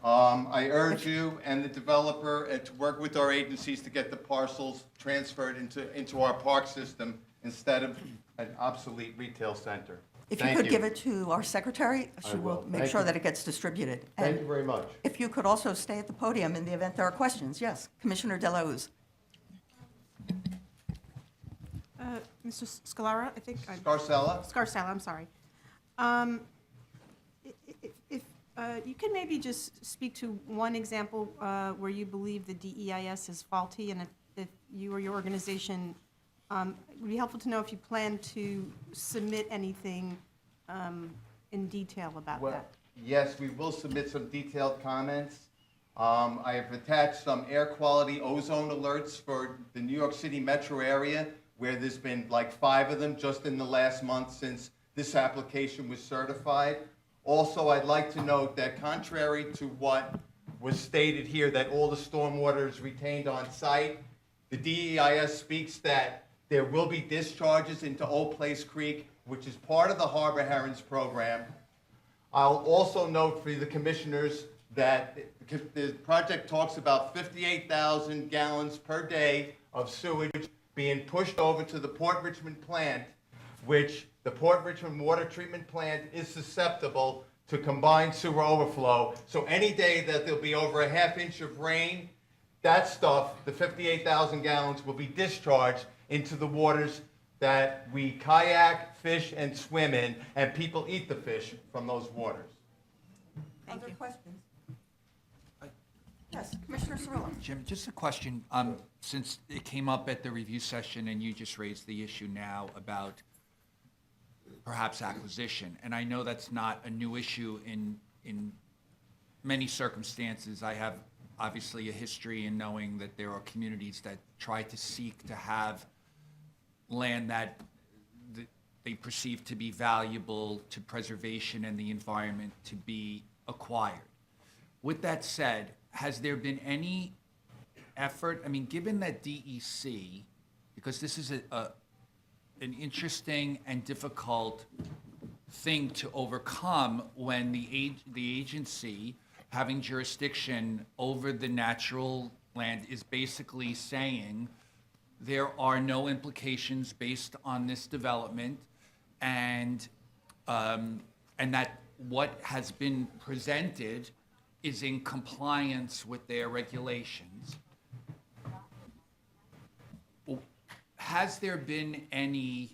I urge you and the developer to work with our agencies to get the parcels transferred into our park system instead of an obsolete retail center. If you could give it to our secretary, she will make sure that it gets distributed. Thank you very much. If you could also stay at the podium in the event there are questions. Yes, Commissioner Delahoo's. Mr. Scalara, I think. Scarcella. Scarcella, I'm sorry. You can maybe just speak to one example where you believe the DEIS is faulty, and if you or your organization, it would be helpful to know if you plan to submit anything in detail about that. Yes, we will submit some detailed comments. I have attached some air quality ozone alerts for the New York City metro area, where there's been like 5 of them just in the last month since this application was certified. Also, I'd like to note that contrary to what was stated here, that all the stormwater is retained on site, the DEIS speaks that there will be discharges into Old Place Creek, which is part of the Harbor Herons program. I'll also note for the commissioners that the project talks about 58,000 gallons per day of sewage being pushed over to the Port Richmond plant, which the Port Richmond water treatment plant is susceptible to combined sewer overflow. So any day that there'll be over a ½ inch of rain, that stuff, the 58,000 gallons, will be discharged into the waters that we kayak, fish, and swim in, and people eat the fish from those waters. Other questions? Yes, Commissioner Cerullo. Jim, just a question. Since it came up at the review session and you just raised the issue now about perhaps acquisition, and I know that's not a new issue in many circumstances. I have obviously a history in knowing that there are communities that try to seek to have land that they perceive to be valuable to preservation and the environment to be acquired. With that said, has there been any effort, I mean, given that DEC, because this is an interesting and difficult thing to overcome when the agency having jurisdiction over the natural land is basically saying there are no implications based on this development, and that what has been presented is in compliance with their regulations. Has there been any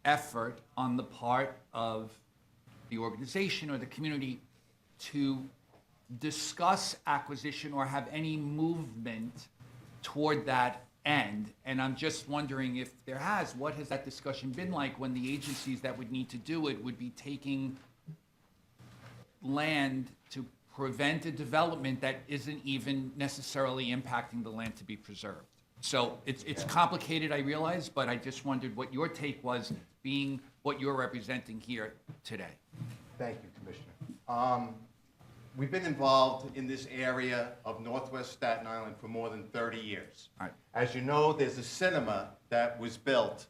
effort on the part of the organization or the community to discuss acquisition or have any movement toward that end? And I'm just wondering if there has, what has that discussion been like when the agencies that would need to do it would be taking land to prevent a development that isn't even necessarily impacting the land to be preserved? So it's complicated, I realize, but I just wondered what your take was, being what you're representing here today. Thank you, Commissioner. We've been involved in this area of Northwest Staten Island for more than 30 years. All right. As you know, there's a cinema that was built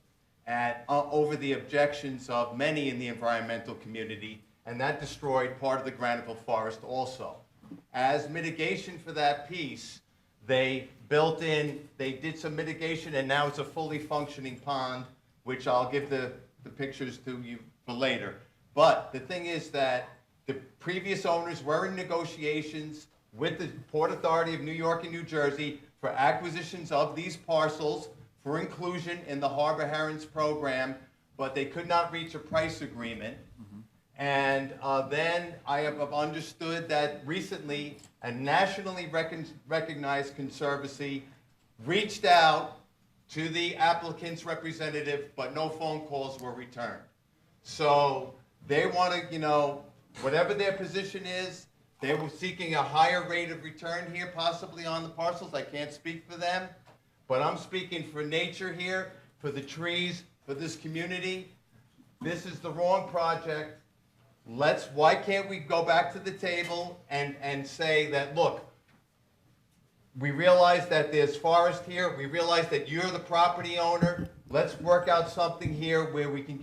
over the objections of many in the environmental community, and that destroyed part of the Graniteville Forest also. As mitigation for that piece, they did some mitigation, and now it's a fully functioning pond, which I'll give the pictures to you for later. But the thing is that the previous owners were in negotiations with the Port Authority of New York and New Jersey for acquisitions of these parcels for inclusion in the Harbor Herons program, but they could not reach a price agreement. And then I have understood that recently a nationally recognized conservancy reached out to the applicant's representative, but no phone calls were returned. So they want to, whatever their position is, they were seeking a higher rate of return here, possibly on the parcels. I can't speak for them, but I'm speaking for nature here, for the trees, for this community. This is the wrong project. Why can't we go back to the table and say that, look, we realize that there's forest here, we realize that you're the property owner, let's work out something here where we can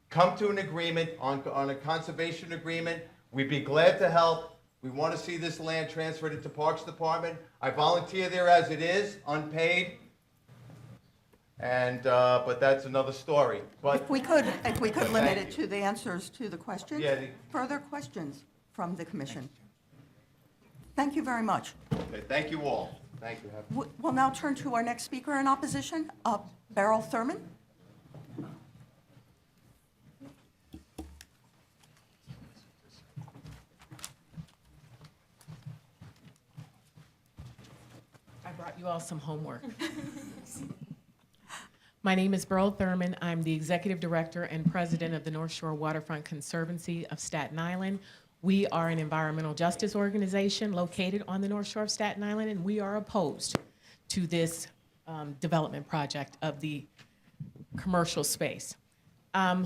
come to an agreement on a conservation agreement. We'd be glad to help. We want to see this land transferred into Parks Department. I volunteer there as it is, unpaid. But that's another story. But If we could limit it to the answers to the questions. Yeah, Further questions from the commission? Thank you very much. Okay, thank you all. Thank you. We'll now turn to our next speaker in opposition, Beryl Thurman. brought you all some homework. My name is Burl Thurman. I'm the Executive Director and President of the North Shore Waterfront Conservancy of Staten Island. We are an environmental justice organization located on the North Shore of Staten Island, and we are opposed to this development project of the commercial space.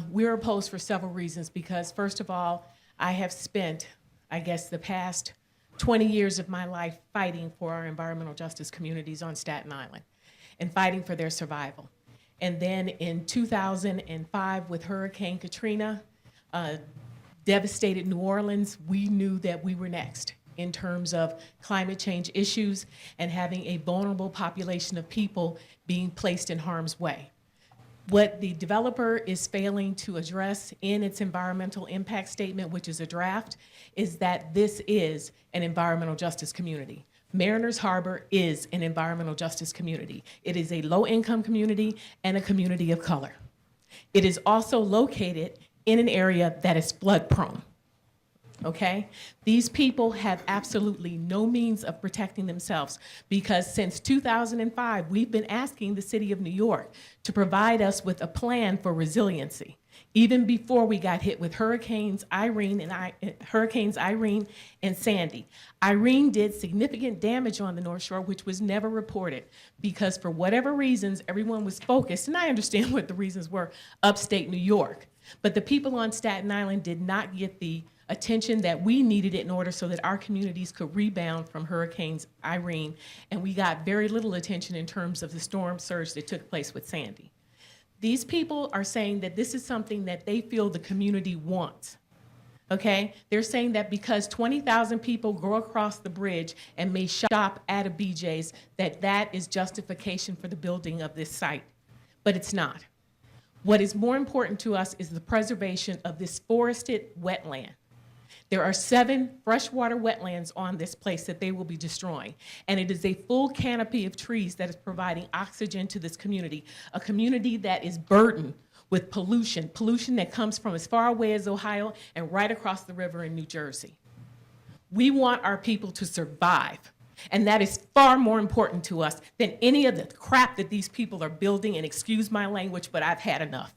We're opposed for several reasons because, first of all, I have spent, I guess, the past 20 years of my life fighting for our environmental justice communities on Staten Island and fighting for their survival. And then in 2005, with Hurricane Katrina, devastated New Orleans, we knew that we were next in terms of climate change issues and having a vulnerable population of people being placed in harm's way. What the developer is failing to address in its environmental impact statement, which is a draft, is that this is an environmental justice community. Mariners Harbor is an environmental justice community. It is a low-income community and a community of color. It is also located in an area that is flood-prone. Okay? These people have absolutely no means of protecting themselves because since 2005, we've been asking the City of New York to provide us with a plan for resiliency. Even before we got hit with Hurricanes Irene and Sandy. Irene did significant damage on the North Shore, which was never reported because for whatever reasons, everyone was focused, and I understand what the reasons were, upstate New York. But the people on Staten Island did not get the attention that we needed in order so that our communities could rebound from Hurricanes Irene, and we got very little attention in terms of the storm surge that took place with Sandy. These people are saying that this is something that they feel the community wants, okay? They're saying that because 20,000 people go across the bridge and may shop at a BJ's, that is justification for the building of this site, but it's not. What is more important to us is the preservation of this forested wetland. There are 7 freshwater wetlands on this place that they will be destroying. And it is a full canopy of trees that is providing oxygen to this community, a community that is burdened with pollution that comes from as far away as Ohio and right across the river in New Jersey. We want our people to survive. And that is far more important to us than any of the crap that these people are building, and excuse my language, but I've had enough.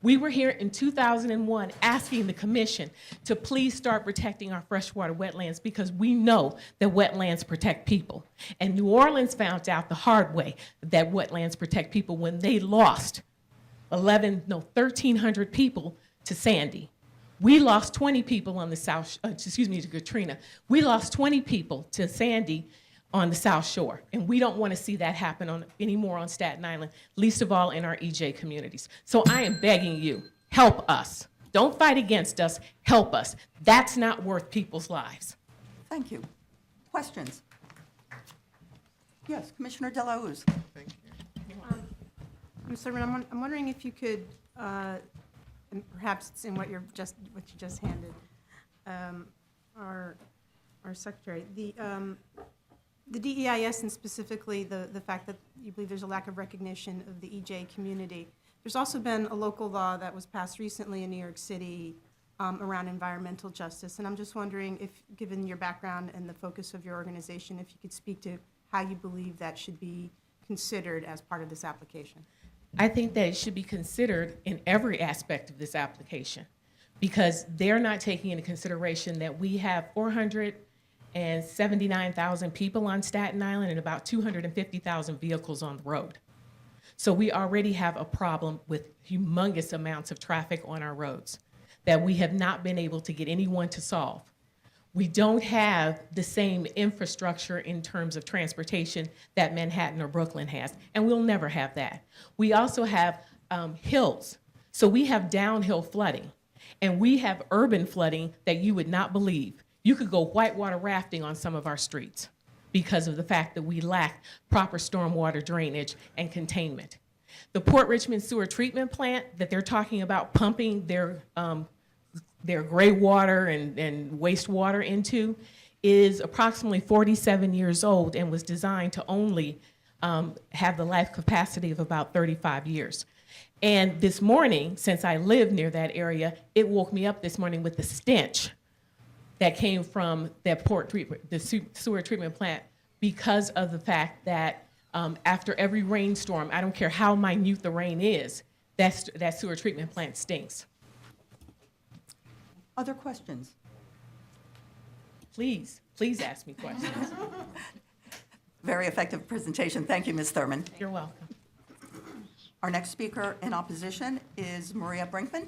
We were here in 2001 asking the commission to please start protecting our freshwater wetlands because we know that wetlands protect people. And New Orleans found out the hard way that wetlands protect people when they lost 1,300 people to Sandy. We lost 20 people on the to Katrina. We lost 20 people to Sandy on the South Shore, and we don't want to see that happen anymore on Staten Island, least of all in our EJ communities. So I am begging you, help us. Don't fight against us, help us. That's not worth people's lives. Thank you. Questions? Yes, Commissioner Delauze. Thank you. Mr. Chairman, I'm wondering if you could, and perhaps it's in what you just handed, our secretary, the DEIS and specifically the fact that you believe there's a lack of recognition of the EJ community. There's also been a local law that was passed recently in New York City around environmental justice, and I'm just wondering if, given your background and the focus of your organization, if you could speak to how you believe that should be considered as part of this application. I think that it should be considered in every aspect of this application because they're not taking into consideration that we have 479,000 people on Staten Island and about 250,000 vehicles on the road. So we already have a problem with humongous amounts of traffic on our roads that we have not been able to get anyone to solve. We don't have the same infrastructure in terms of transportation that Manhattan or Brooklyn has, and we'll never have that. We also have hills, so we have downhill flooding, and we have urban flooding that you would not believe. You could go whitewater rafting on some of our streets because of the fact that we lack proper stormwater drainage and containment. The Port Richmond sewer treatment plant that they're talking about pumping their gray water and wastewater into is approximately 47 years old and was designed to only have the life capacity of about 35 years. And this morning, since I live near that area, it woke me up this morning with the stench that came from that the sewer treatment plant because of the fact that After every rainstorm, I don't care how minute the rain is, that sewer treatment plant stinks. Other questions? Please ask me questions. Very effective presentation. Thank you, Ms. Thurman. You're welcome. Our next speaker in opposition is Maria Brinkman.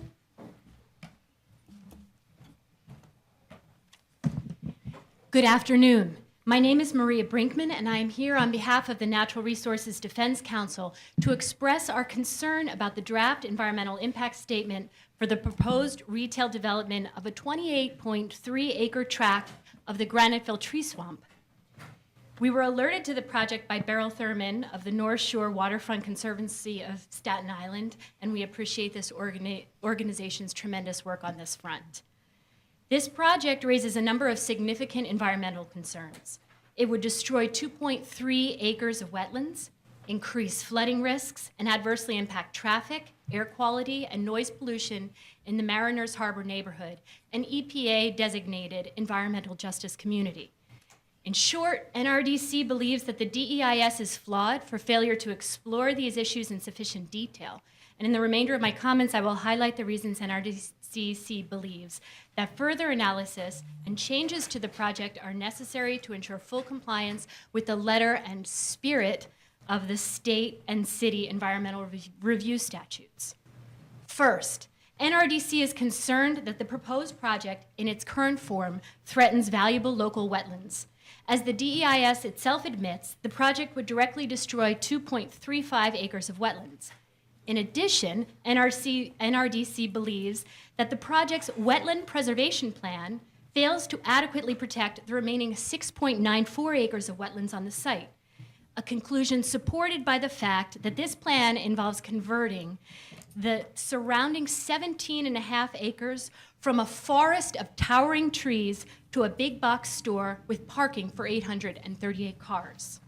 Good afternoon. My name is Maria Brinkman, and I am here on behalf of the Natural Resources Defense Council to express our concern about the draft environmental impact statement for the proposed retail development of a 28.3-acre tract of the Graniteville tree swamp. We were alerted to the project by Beryl Thurman of the North Shore Waterfront Conservancy of Staten Island, and we appreciate this organization's tremendous work on this front. This project raises a number of significant environmental concerns. It would destroy 2.3 acres of wetlands, increase flooding risks, and adversely impact traffic, air quality, and noise pollution in the Mariners Harbor neighborhood, an EPA-designated environmental justice community. In short, NRDC believes that the DEIS is flawed for failure to explore these issues in sufficient detail. And in the remainder of my comments, I will highlight the reasons NRDC believes that further analysis and changes to the project are necessary to ensure full compliance with the letter and spirit of the state and city environmental review statutes. First, NRDC is concerned that the proposed project in its current form threatens valuable local wetlands. As the DEIS itself admits, the project would directly destroy 2.35 acres of wetlands. In addition, NRDC believes that the project's wetland preservation plan fails to adequately protect the remaining 6.94 acres of wetlands on the site, a conclusion supported by the fact that this plan involves converting the surrounding 17.5 acres from a forest of towering trees to a big box store with parking for 838 cars.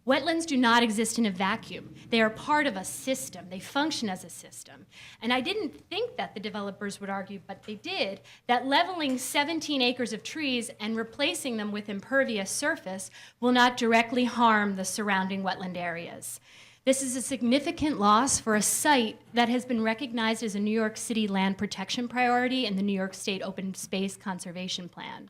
Wetlands do not exist in a vacuum. They are part of a system. They function as a system. And I didn't think that the developers would argue, but they did, that leveling 17 acres of trees and replacing them with impervious surface will not directly harm the surrounding wetland areas. This is a significant loss for a site that has been recognized as a New York City land protection priority in the New York State Open Space Conservation Plan.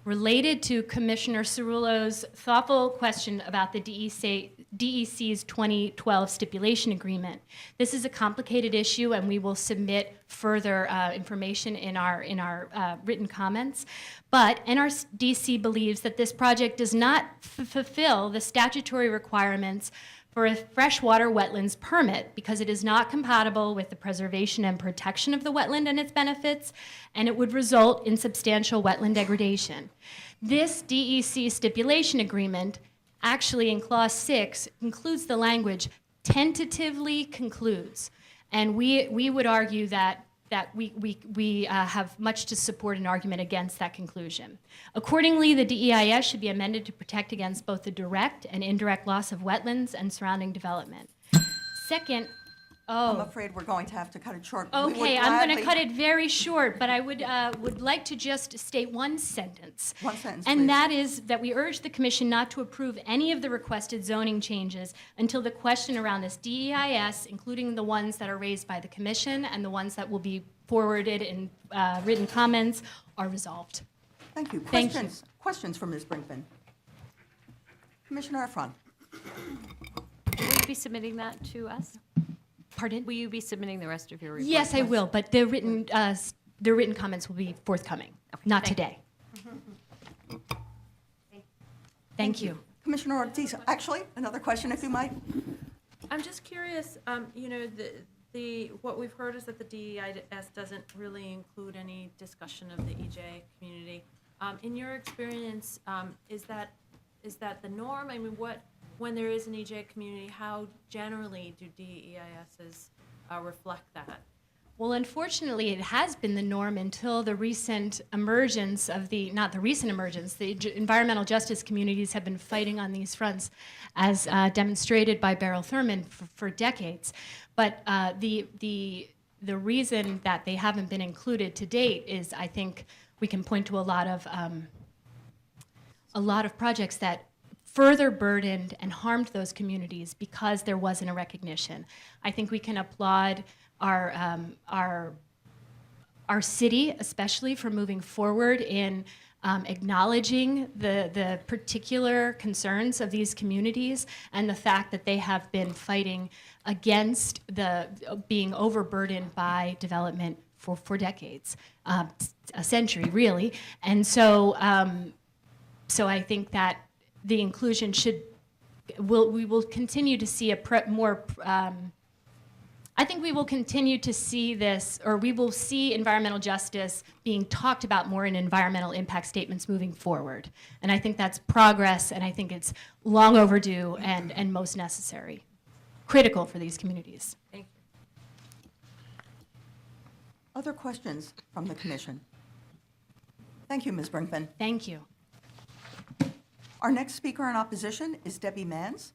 Related to Commissioner Cerullo's thoughtful question about the DEC's 2012 stipulation agreement, this is a complicated issue, and we will submit further information in our written comments. But NRDC believes that this project does not fulfill the statutory requirements for a freshwater wetlands permit because it is not compatible with the preservation and protection of the wetland and its benefits, and it would result in substantial wetland degradation. This DEC stipulation agreement, actually in Clause 6, includes the language tentatively concludes, and we would argue that we have much to support an argument against that conclusion. Accordingly, the DEIS should be amended to protect against both the direct and indirect loss of wetlands and surrounding development. Second, I'm afraid we're going to have to cut it short. We would okay, I'm going to gladly- cut it very short, but I would like to just state one sentence. One sentence, And please. that is that we urge the Commission not to approve any of the requested zoning changes until the question around this DEIS, including the ones that are raised by the Commission and the ones that will be forwarded in written comments, are resolved. Thank you. Thank you. Questions for Ms. Brinkman? Commissioner Ephron. Will you be submitting that to us? Pardon? Will you be submitting the rest of your report? Yes, I will, but the written comments will be forthcoming, not thank you. today. Thank you. Commissioner Ortiz, actually, another question, if you might. I'm just curious, you know, what we've heard is that the DEIS doesn't really include any discussion of the EJ community. In your experience, is that the norm? I mean, when there is an EJ community, how generally do DEISs reflect that? Well, unfortunately, it has been the norm until the recent emergence of the environmental justice communities have been fighting on these fronts, as demonstrated by Beryl Thurman for decades. But the reason that they haven't been included to date is, I think, we can point to a lot of projects that further burdened and harmed those communities because there wasn't a recognition. I think we can applaud our city, especially for moving forward in acknowledging the particular concerns of these communities and the fact that they have been fighting against being overburdened by development for decades, a century really. And so, so I think that the inclusion we will continue to see I think we will continue to see this, or we will see environmental justice being talked about more in environmental impact statements moving forward. And I think that's progress, and I think it's long overdue and most necessary, critical for these communities. Thank you. Other questions from the commission? Thank you, Ms. Brinkman. Thank you. Our next speaker in opposition is Debbie Manns.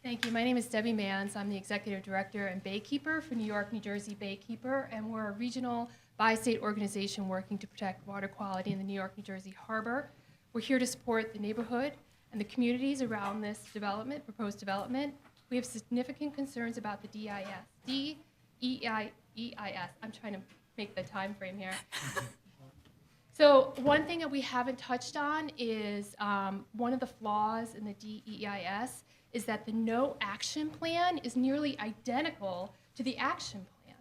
Thank you. My name is Debbie Manns. I'm the Executive Director and Baykeeper for New York, New Jersey Baykeeper, and we're a regional bi-state organization working to protect water quality in the New York, New Jersey harbor. We're here to support the neighborhood and the communities around this development, proposed development. We have significant concerns about the DEIS. I'm trying to make the time frame here. So one thing that we haven't touched on is one of the flaws in the DEIS is that the no action plan is nearly identical to the action plan.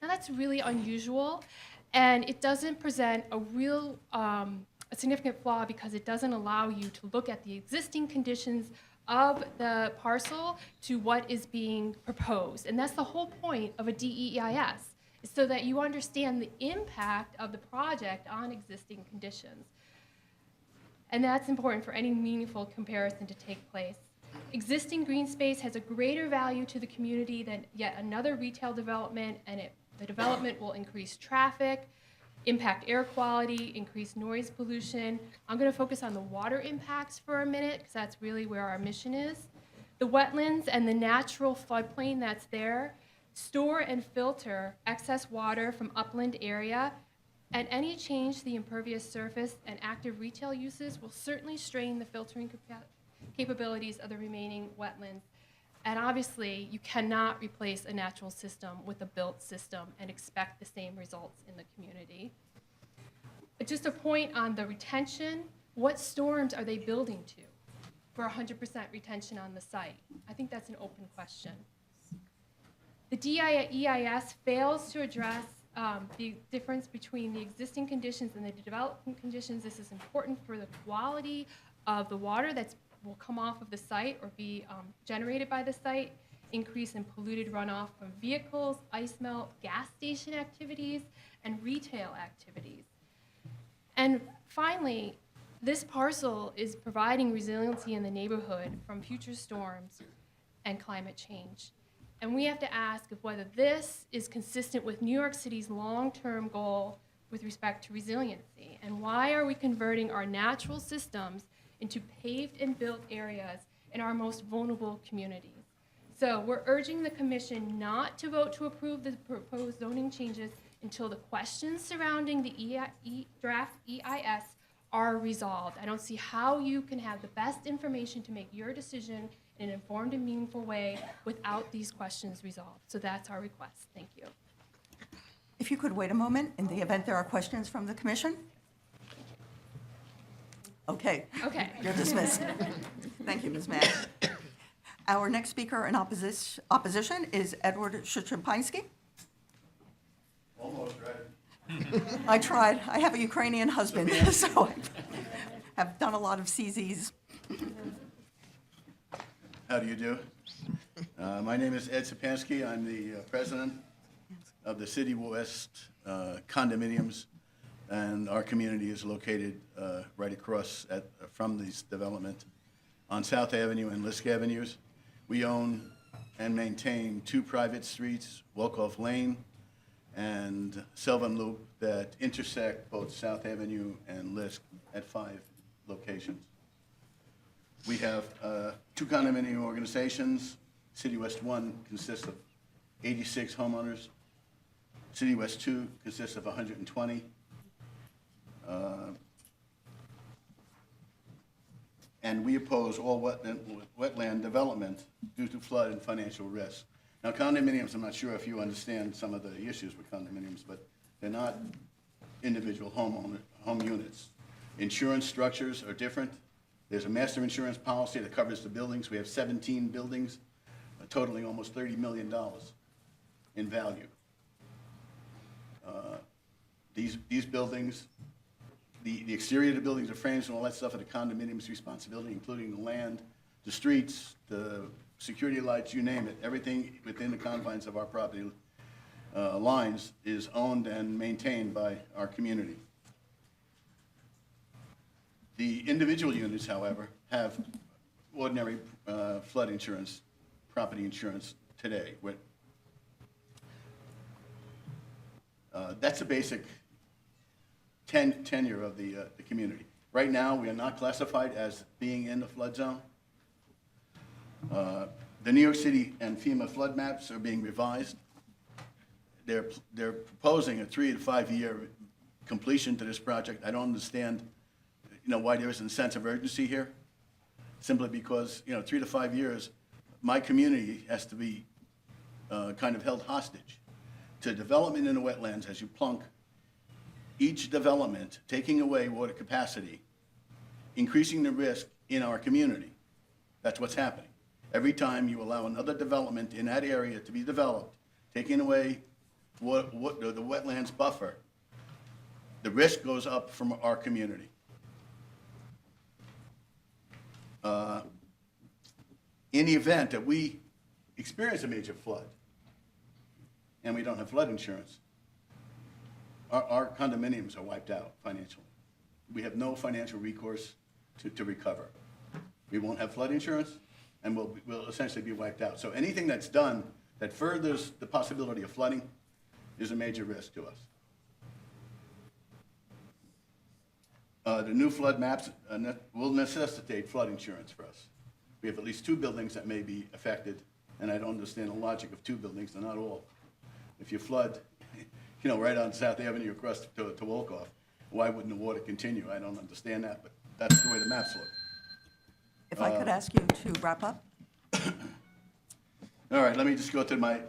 Now that's really unusual, and it doesn't present a real a significant flaw because it doesn't allow you to look at the existing conditions of the parcel to what is being proposed. And that's the whole point of a DEIS, is so that you understand the impact of the project on existing conditions. And that's important for any meaningful comparison to take place. Existing green space has a greater value to the community than yet another retail development, and the development will increase traffic, impact air quality, increase noise pollution. I'm going to focus on the water impacts for a minute because that's really where our mission is. The wetlands and the natural floodplain that's there store and filter excess water from upland area, and any change to the impervious surface and active retail uses will certainly strain the filtering capabilities of the remaining wetlands. And obviously, you cannot replace a natural system with a built system and expect the same results in the community. Just a point on the retention, what storms are they building to for 100% retention on the site? I think that's an open question. The DEIS fails to address the difference between the existing conditions and the development conditions. This is important for the quality of the water that will come off of the site or be generated by the site, increase in polluted runoff from vehicles, ice melt, gas station activities, and retail activities. And finally, this parcel is providing resiliency in the neighborhood from future storms and climate change. And we have to ask if whether this is consistent with New York City's long-term goal with respect to resiliency. And why are we converting our natural systems into paved and built areas in our most vulnerable communities? So we're urging the commission not to vote to approve the proposed zoning changes until the questions surrounding the draft EIS are resolved. I don't see how you can have the best information to make your decision in an informed and meaningful way without these questions resolved. So that's our request. Thank you. If you could wait a moment in the event there are questions from the commission. Okay. Okay. You're dismissed. Thank you, Ms. Mann. Our next speaker in opposition is Edward Shchepansky. Almost ready. I tried. I have a Ukrainian husband, so I have done a lot of CZs. How do you do? My name is Ed Sapansky. I'm the president of the City West condominiums, and our community is located right across from this development on South Avenue and Lisk Avenues. We own and maintain 2 private streets, Wolkoff Lane and Sylvan Loop, that intersect both South Avenue and Lisk at 5 locations. We have 2 condominium organizations. City West 1 consists of 86 homeowners. City West 2 consists of 120. And we oppose all wetland development due to flood and financial risk. Now, condominiums, I'm not sure if you understand some of the issues with condominiums, but they're not individual home units. Insurance structures are different. There's a master insurance policy that covers the buildings. We have 17 buildings, totaling almost $30 million in value. These buildings, the exterior of the buildings, the frames and all that stuff are the condominium's responsibility, including the land, the streets, the security lights, you name it. Everything within the confines of our property lines is owned and maintained by our community. The individual units, however, have ordinary flood insurance, property insurance today. That's a basic tenure of the community. Right now, we are not classified as being in the flood zone. The New York City and FEMA flood maps are being revised. They're proposing a 3 to 5 year completion to this project. I don't understand, why there isn't a sense of urgency here. Simply because, 3 to 5 years, my community has to be kind of held hostage to development in the wetlands as you plunk each development, taking away water capacity, increasing the risk in our community. That's what's happening. Every time you allow another development in that area to be developed, taking away the wetlands buffer, the risk goes up from our community. In the event that we experience a major flood and we don't have flood insurance, our condominiums are wiped out financially. We have no financial recourse to recover. We won't have flood insurance, and we'll essentially be wiped out. So anything that's done that furthers the possibility of flooding is a major risk to us. The new flood maps will necessitate flood insurance for us. We have at least 2 buildings that may be affected, and I don't understand the logic of 2 buildings, they're not all. If you flood, right on South Avenue across to Wolcott, why wouldn't the water continue? I don't understand that, but that's the way the maps look. If I could ask you to wrap up? All right, let me just go to my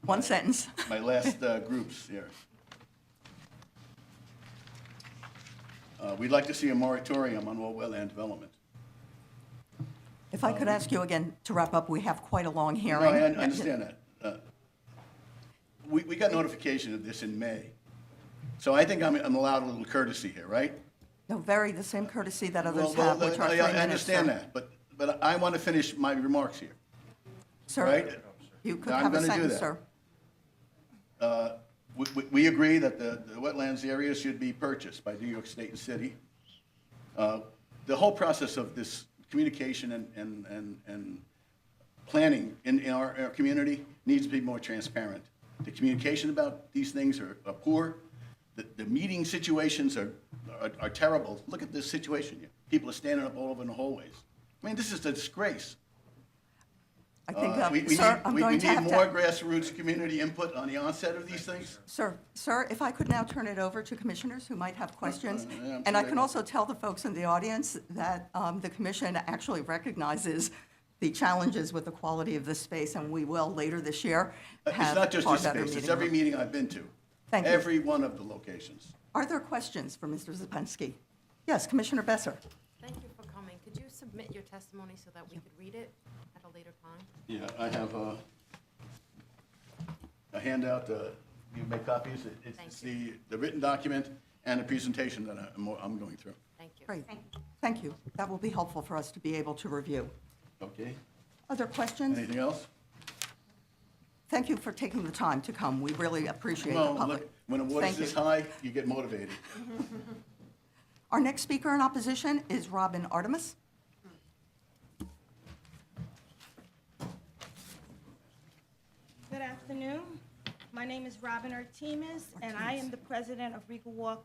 One sentence. my last groups here. We'd like to see a moratorium on all wetland development. If I could ask you again to wrap up, we have quite a long hearing. No, I understand that. We got notification of this in May. So I think I'm allowed a little courtesy here, right? No, the same courtesy that others have, which are 3 minutes. I understand that, but I want to finish my remarks here. Sir, right? You could I'm have a gonna do sentence, that. sir. We agree that the wetlands area should be purchased by New York State and City. The whole process of this communication and planning in our community needs to be more transparent. The communication about these things are poor. The meeting situations are terrible. Look at this situation here. People are standing up all over in the hallways. I mean, this is a disgrace. I think, sir, I'm we going need to have more to... grassroots community input on the onset of these things. Sir, if I could now turn it over to commissioners who might have questions. Yeah, And I can also tell the folks in the audience that the commission actually recognizes the challenges with the quality of this space, and we will later this year have It's not just far this better space, it's meeting every room. meeting I've been to. Thank you. Every one of the locations. Are there questions for Mr. Zapensky? Yes, Commissioner Besser. Thank you for coming. Could you submit your testimony so that we could read it at a later time? Yeah, I have a handout. You make copies. It's the written document and the presentation that I'm going through. Thank you. Great. Thank you. That will be helpful for us to be able to review. Okay. Other questions? Anything else? Thank you for taking the time to come. We really appreciate the Well, public. look, when the water's Thank this you. high, you get motivated. Our next speaker in opposition is Robin Artemis. Good afternoon. My name is Robin Artemis, and I am the president of Regal Walk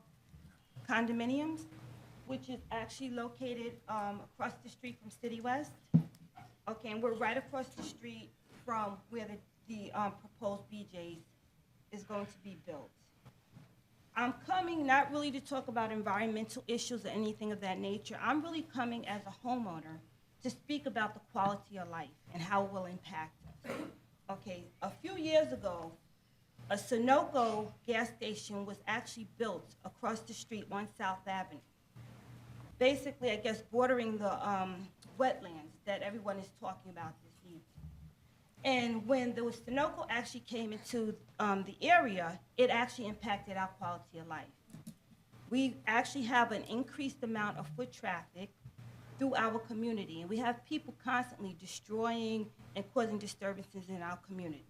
Condominiums, which is actually located across the street from City West. Okay, and we're right across the street from where the proposed BJ's is going to be built. I'm coming not really to talk about environmental issues or anything of that nature. I'm really coming as a homeowner to speak about the quality of life and how it will impact us. Okay, a few years ago, a Sunoco gas station was actually built across the street on South Avenue. Basically, I guess, bordering the wetlands that everyone is talking about this evening. And when the Sunoco actually came into the area, it actually impacted our quality of life. We actually have an increased amount of foot traffic through our community, and we have people constantly destroying and causing disturbances in our community.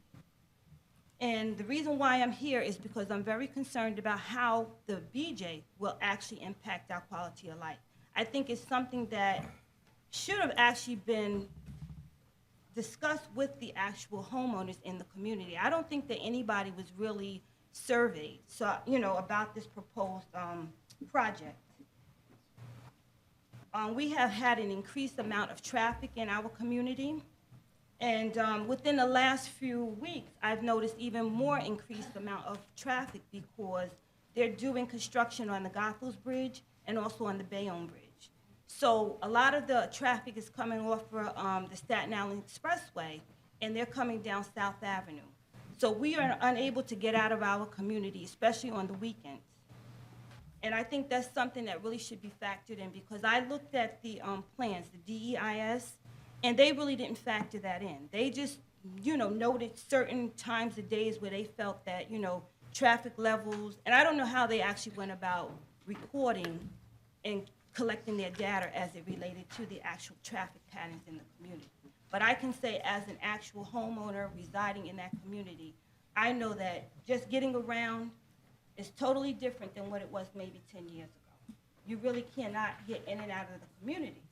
And the reason why I'm here is because I'm very concerned about how the BJ will actually impact our quality of life. I think it's something that should have actually been discussed with the actual homeowners in the community. I don't think that anybody was really surveyed, so, about this proposed project. We have had an increased amount of traffic in our community. And within the last few weeks, I've noticed even more increased amount of traffic because they're doing construction on the Goethals Bridge and also on the Bayonne Bridge. So a lot of the traffic is coming off of the Staten Island Expressway, and they're coming down South Avenue. So we are unable to get out of our community, especially on the weekends. And I think that's something that really should be factored in, because I looked at the plans, the DEIS, and they really didn't factor that in. They just, noted certain times of days where they felt that, traffic levels, and I don't know how they actually went about recording and collecting their data as it related to the actual traffic patterns in the community. But I can say, as an actual homeowner residing in that community, I know that just getting around is totally different than what it was maybe 10 years ago. You really cannot get in and out of the community.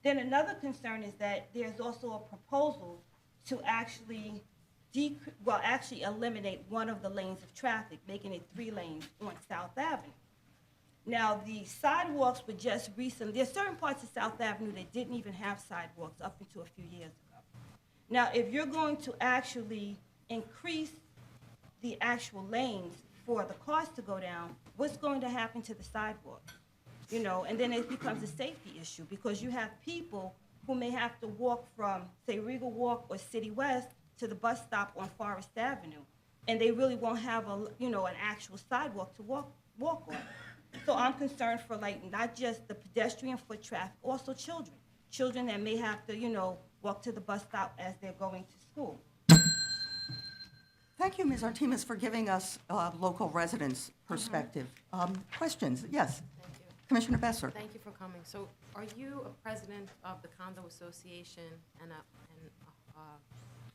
Then another concern is that there's also a proposal to actually eliminate one of the lanes of traffic, making it 3 lanes on South Avenue. Now, the sidewalks were just recently, there's certain parts of South Avenue that didn't even have sidewalks up until a few years ago. Now, if you're going to actually increase the actual lanes for the cars to go down, what's going to happen to the sidewalks? And then it becomes a safety issue, because you have people who may have to walk from, say, Regal Walk or City West to the bus stop on Forest Avenue, and they really won't have an actual sidewalk to walk on. So I'm concerned for, not just the pedestrian foot traffic, also children that may have to, walk to the bus stop as they're going to school. Thank you, Ms. Artemis, for giving us local residents' perspective. Questions? Yes. Thank you. Commissioner Besser. Thank you for coming. So are you a president of the Condo Association and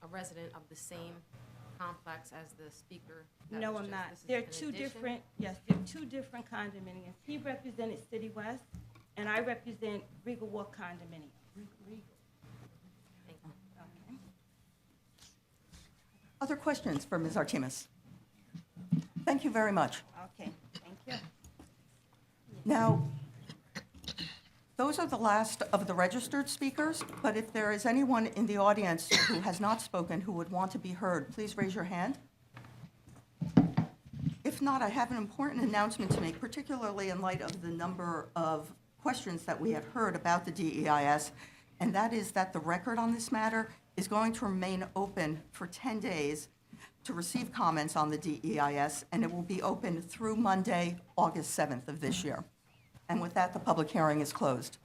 a resident of the same complex as the speaker? No, I'm not. They're two different condominiums. He represented City West, and I represent Regal Walk condominium. Regal. Thank you. Okay. Other questions for Ms. Artemis? Thank you very much. Okay, thank you. Now, those are the last of the registered speakers, but if there is anyone in the audience who has not spoken who would want to be heard, please raise your hand. If not, I have an important announcement to make, particularly in light of the number of questions that we have heard about the DEIS, and that is that the record on this matter is going to remain open for 10 days to receive comments on the DEIS, and it will be open through Monday, August 7th of this year. And with that, the public hearing is closed.